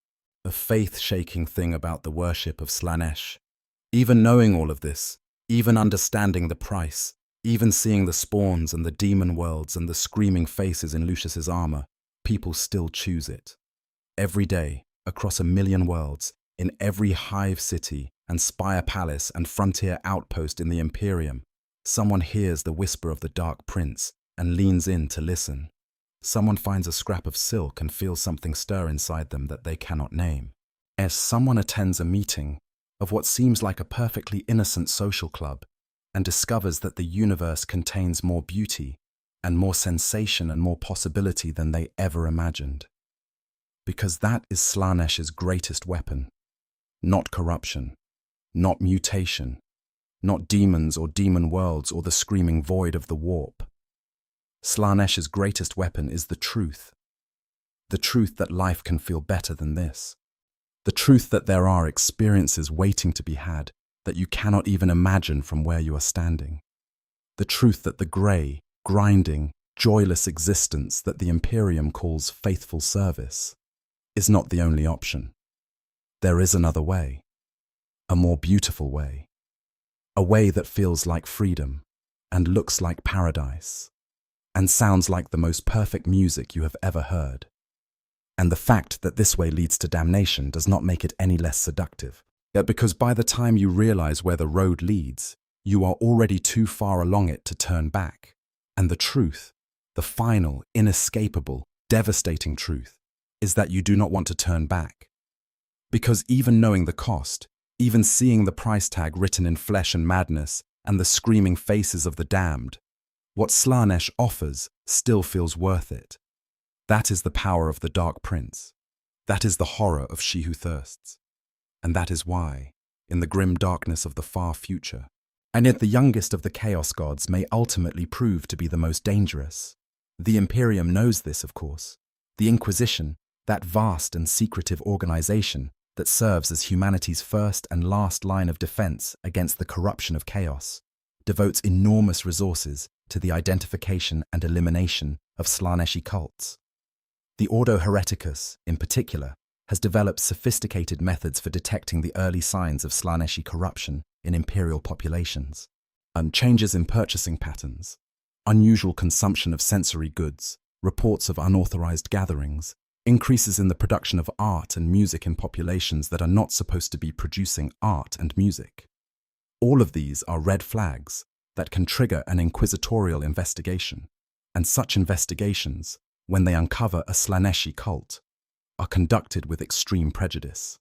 the faith-shaking thing about the worship of Slaneesh, even knowing all of this, even understanding the price, even seeing the spawns and the demon worlds and the screaming faces in Lucius's armor, people still choose it. Every day, across 1,000,000 worlds, in every hive city and spire palace and frontier outpost in the Imperium, someone hears the whisper of the Dark Prince and leans in to listen. Someone finds a scrap of silk and feels something stir inside them that they cannot name. As someone attends a meeting of what seems like a perfectly innocent social club and discovers that the universe contains more beauty and more sensation and more possibility than they ever imagined. Because that is Slaneesh's greatest weapon. Not corruption, not mutation, not demons or demon worlds or the screaming void of the warp. Slaneesh's greatest weapon is the truth that life can feel better than this, the truth that there are experiences waiting to be had that you cannot even imagine from where you are standing, the truth that the grey, grinding, joyless existence that the Imperium calls faithful service is not the only option. There is another way, a more beautiful way, a way that feels like freedom and looks like paradise and sounds like the most perfect music you have ever heard. And the fact that this way leads to damnation does not make it any less seductive, yet because by the time you realize where the road leads, you are already too far along it to turn back. And the truth, the final, inescapable, devastating truth, is that you do not want to turn back. Because even knowing the cost, even seeing the price tag written in flesh and madness and the screaming faces of the damned, what Slaneesh offers still feels worth it. That is the power of the Dark Prince. That is the horror of She Who Thirsts. And that is why, in the grim darkness of the far future. And yet the youngest of the Chaos gods may ultimately prove to be the most dangerous. The Imperium knows this, of course. The Inquisition, that vast and secretive organization that serves as humanity's first and last line of defense against the corruption of chaos, devotes enormous resources to the identification and elimination of Slaneesh cults. The Ordo Hereticus, in particular, has developed sophisticated methods for detecting the early signs of Slaneesh corruption in imperial populations, and changes in purchasing patterns, unusual consumption of sensory goods, reports of unauthorized gatherings, increases in the production of art and music in populations that are not supposed to be producing art and music. All of these are red flags that can trigger an inquisitorial investigation, and such investigations, when they uncover a Slaneesh cult, are conducted with extreme prejudice.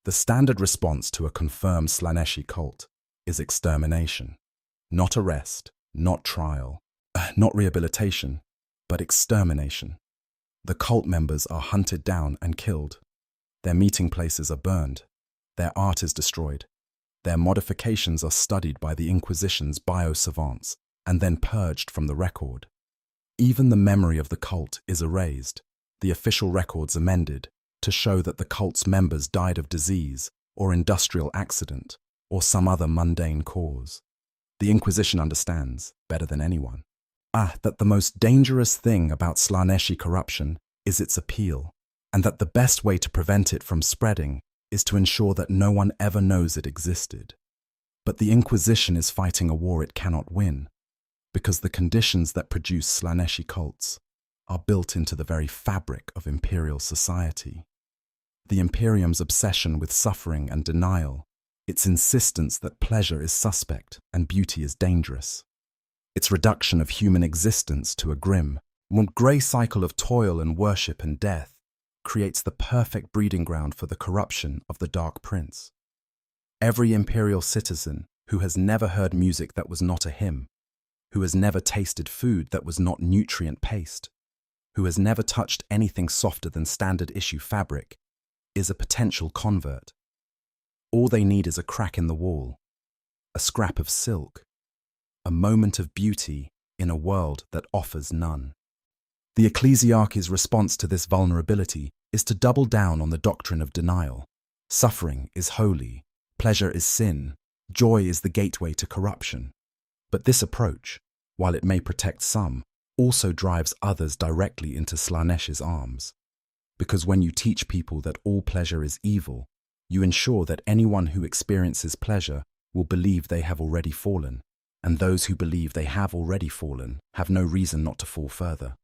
The standard response to a confirmed Slaneesh cult is extermination. Not arrest, not trial, not rehabilitation, but extermination. The cult members are hunted down and killed. Their meeting places are burned. Their art is destroyed. Their modifications are studied by the Inquisition's bio-savants and then purged from the record. Even the memory of the cult is erased, the official records amended to show that the cult's members died of disease or industrial accident or some other mundane cause. The Inquisition understands, better than anyone, that the most dangerous thing about Slaneesh corruption is its appeal, and that the best way to prevent it from spreading is to ensure that no one ever knows it existed. But the Inquisition is fighting a war it cannot win, because the conditions that produce Slaneesh cults are built into the very fabric of imperial society. The Imperium's obsession with suffering and denial, its insistence that pleasure is suspect and beauty is dangerous, its reduction of human existence to a grim, grey cycle of toil and worship and death, creates the perfect breeding ground for the corruption of the Dark Prince. Every imperial citizen who has never heard music that was not a hymn, who has never tasted food that was not nutrient-paced, who has never touched anything softer than standard-issue fabric, is a potential convert. All they need is a crack in the wall, a scrap of silk, a moment of beauty in a world that offers none. The ecclesiarchy's response to this vulnerability is to double down on the doctrine of denial. Suffering is holy, pleasure is sin, joy is the gateway to corruption. But this approach, while it may protect some, also drives others directly into Slaneesh's arms. Because when you teach people that all pleasure is evil, you ensure that anyone who experiences pleasure will believe they have already fallen, and those who believe they have already fallen have no reason not to fall further.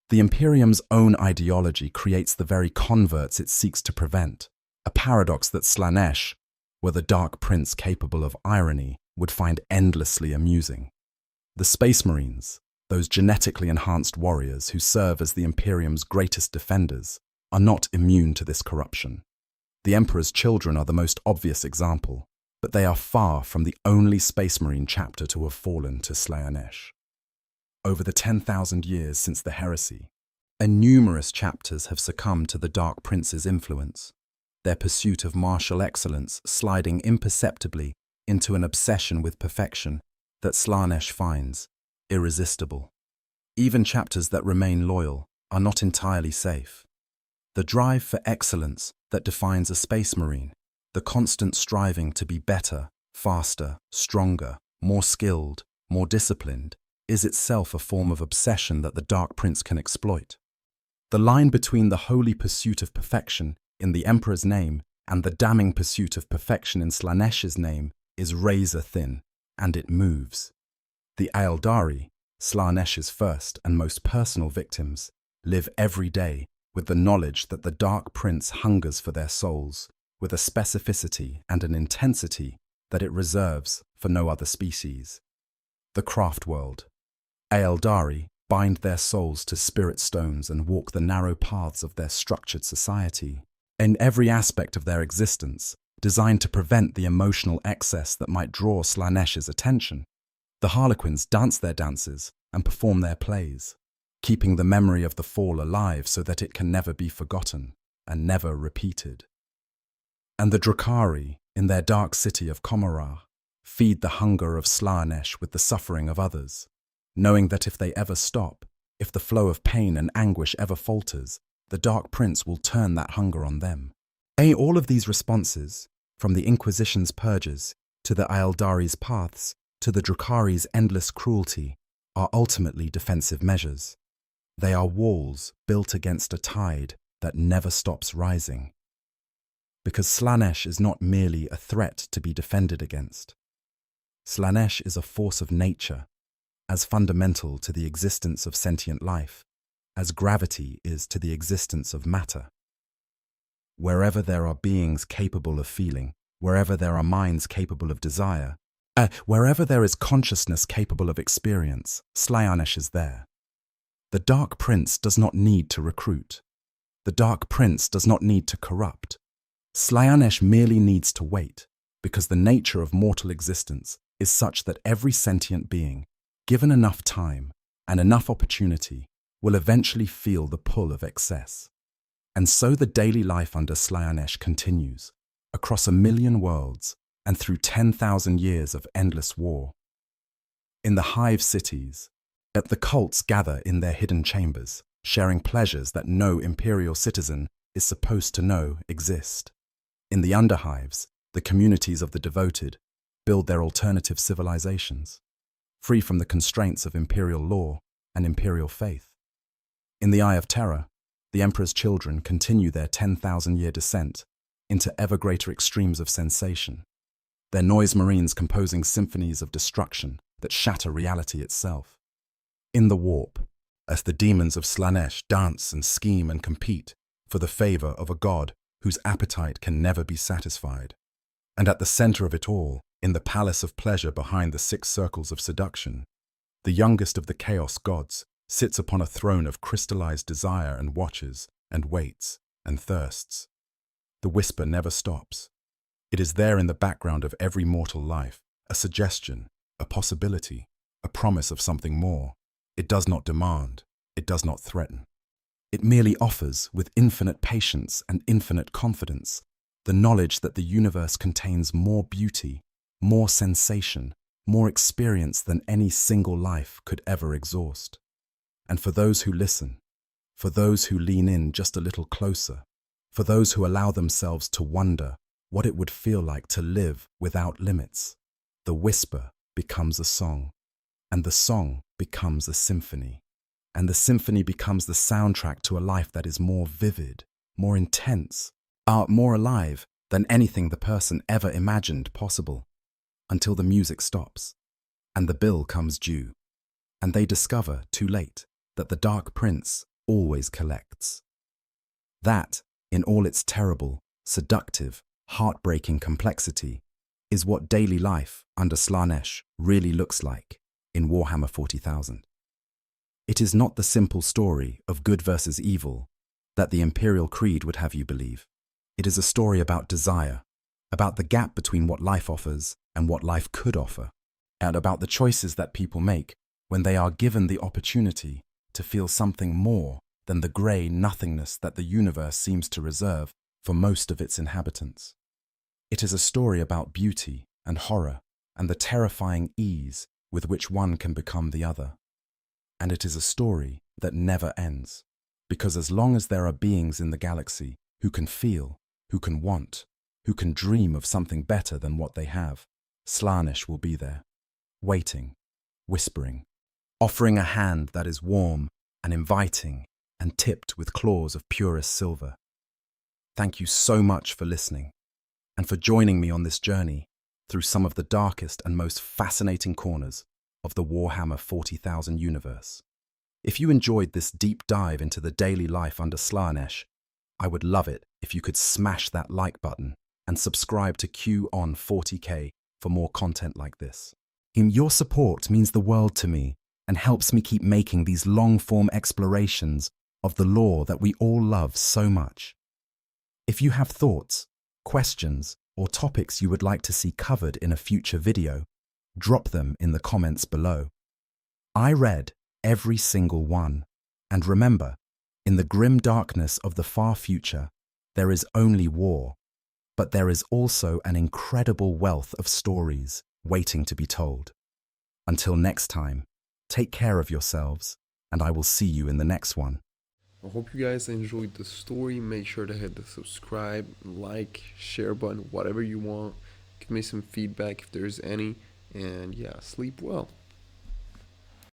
The Imperium's own ideology creates the very converts it seeks to prevent, a paradox that Slaneesh, were the Dark Prince capable of irony, would find endlessly amusing. The Space Marines, those genetically enhanced warriors who serve as the Imperium's greatest defenders, are not immune to this corruption. The Emperor's children are the most obvious example, but they are far from the only Space Marine chapter to have fallen to Slaneesh. Over the 10,000 years since the heresy, numerous chapters have succumbed to the Dark Prince's influence, their pursuit of martial excellence sliding imperceptibly into an obsession with perfection that Slaneesh finds irresistible. Even chapters that remain loyal are not entirely safe. The drive for excellence that defines a Space Marine, the constant striving to be better, faster, stronger, more skilled, more disciplined, is itself a form of obsession that the Dark Prince can exploit. The line between the holy pursuit of perfection in the Emperor's name and the damning pursuit of perfection in Slaneesh's name is razor thin, and it moves. The Aeldari, Slaneesh's first and most personal victims, live every day with the knowledge that the Dark Prince hungers for their souls with a specificity and an intensity that it reserves for no other species. The craft world. Aeldari bind their souls to spirit stones and walk the narrow paths of their structured society, in every aspect of their existence, designed to prevent the emotional excess that might draw Slaneesh's attention. The Harlequins dance their dances and perform their plays, keeping the memory of the fall alive so that it can never be forgotten and never repeated. And the Drakari, in their dark city of Komorrah, feed the hunger of Slaneesh with the suffering of others, knowing that if they ever stop, if the flow of pain and anguish ever falters, the Dark Prince will turn that hunger on them. All of these responses, from the Inquisition's purges, to the Aeldari's paths, to the Drukhari's endless cruelty, are ultimately defensive measures. They are walls built against a tide that never stops rising. Because Slaneesh is not merely a threat to be defended against. Slaneesh is a force of nature, as fundamental to the existence of sentient life as gravity is to the existence of matter. Wherever there are beings capable of feeling, wherever there are minds capable of desire, wherever there is consciousness capable of experience, Slaneesh is there. The Dark Prince does not need to recruit. The Dark Prince does not need to corrupt. Slaneesh merely needs to wait, because the nature of mortal existence is such that every sentient being, given enough time and enough opportunity, will eventually feel the pull of excess. And so the daily life under Slaneesh continues, across 1,000,000 worlds and through 10,000 years of endless war. In the hive cities, the cults gather in their hidden chambers, sharing pleasures that no imperial citizen is supposed to know exist. In the underhives, the communities of the devoted build their alternative civilizations, free from the constraints of imperial law and imperial faith. In the Eye of Terror, the Emperor's children continue their 10,000-year descent into ever greater extremes of sensation, their noise marines composing symphonies of destruction that shatter reality itself. In the Warp, as the demons of Slaneesh dance and scheme and compete for the favor of a god whose appetite can never be satisfied. And at the center of it all, in the palace of pleasure behind the 6 circles of seduction, the youngest of the chaos gods sits upon a throne of crystallized desire and watches and waits and thirsts. The whisper never stops. It is there in the background of every mortal life, a suggestion, a possibility, a promise of something more. It does not demand, it does not threaten. It merely offers, with infinite patience and infinite confidence, the knowledge that the universe contains more beauty, more sensation, more experience than any single life could ever exhaust. And for those who listen, for those who lean in just a little closer, for those who allow themselves to wonder what it would feel like to live without limits, the whisper becomes a song, and the song becomes a symphony, and the symphony becomes the soundtrack to a life that is more vivid, more intense, more alive than anything the person ever imagined possible, until the music stops, and the bill comes due, and they discover, too late, that the Dark Prince always collects. That, in all its terrible, seductive, heartbreaking complexity, is what daily life under Slaneesh really looks like in Warhammer 40,000. It is not the simple story of good versus evil that the Imperial Creed would have you believe. It is a story about desire, about the gap between what life offers and what life could offer, and about the choices that people make when they are given the opportunity to feel something more than the grey nothingness that the universe seems to reserve for most of its inhabitants. It is a story about beauty and horror and the terrifying ease with which one can become the other. And it is a story that never ends, because as long as there are beings in the galaxy who can feel, who can want, who can dream of something better than what they have, Slaneesh will be there, waiting, whispering, offering a hand that is warm and inviting and tipped with claws of purest silver. Thank you so much for listening and for joining me on this journey through some of the darkest and most fascinating corners of the Warhammer 40,000 universe. If you enjoyed this deep dive into the daily life under Slaneesh, I would love it if you could smash that like button and subscribe to Q on 40K for more content like this. Your support means the world to me and helps me keep making these long-form explorations of the lore that we all love so much. If you have thoughts, questions, or topics you would like to see covered in a future video, drop them in the comments below. I read every single one, and remember, in the grim darkness of the far future, there is only war. but there is also an incredible wealth of stories waiting to be told. Until next time, take care of yourselves, and I will see you in the next one. I hope you guys enjoyed the story. Make sure to hit the subscribe, like, share button, whatever you want. Give me some feedback if there's any. And yeah, sleep well.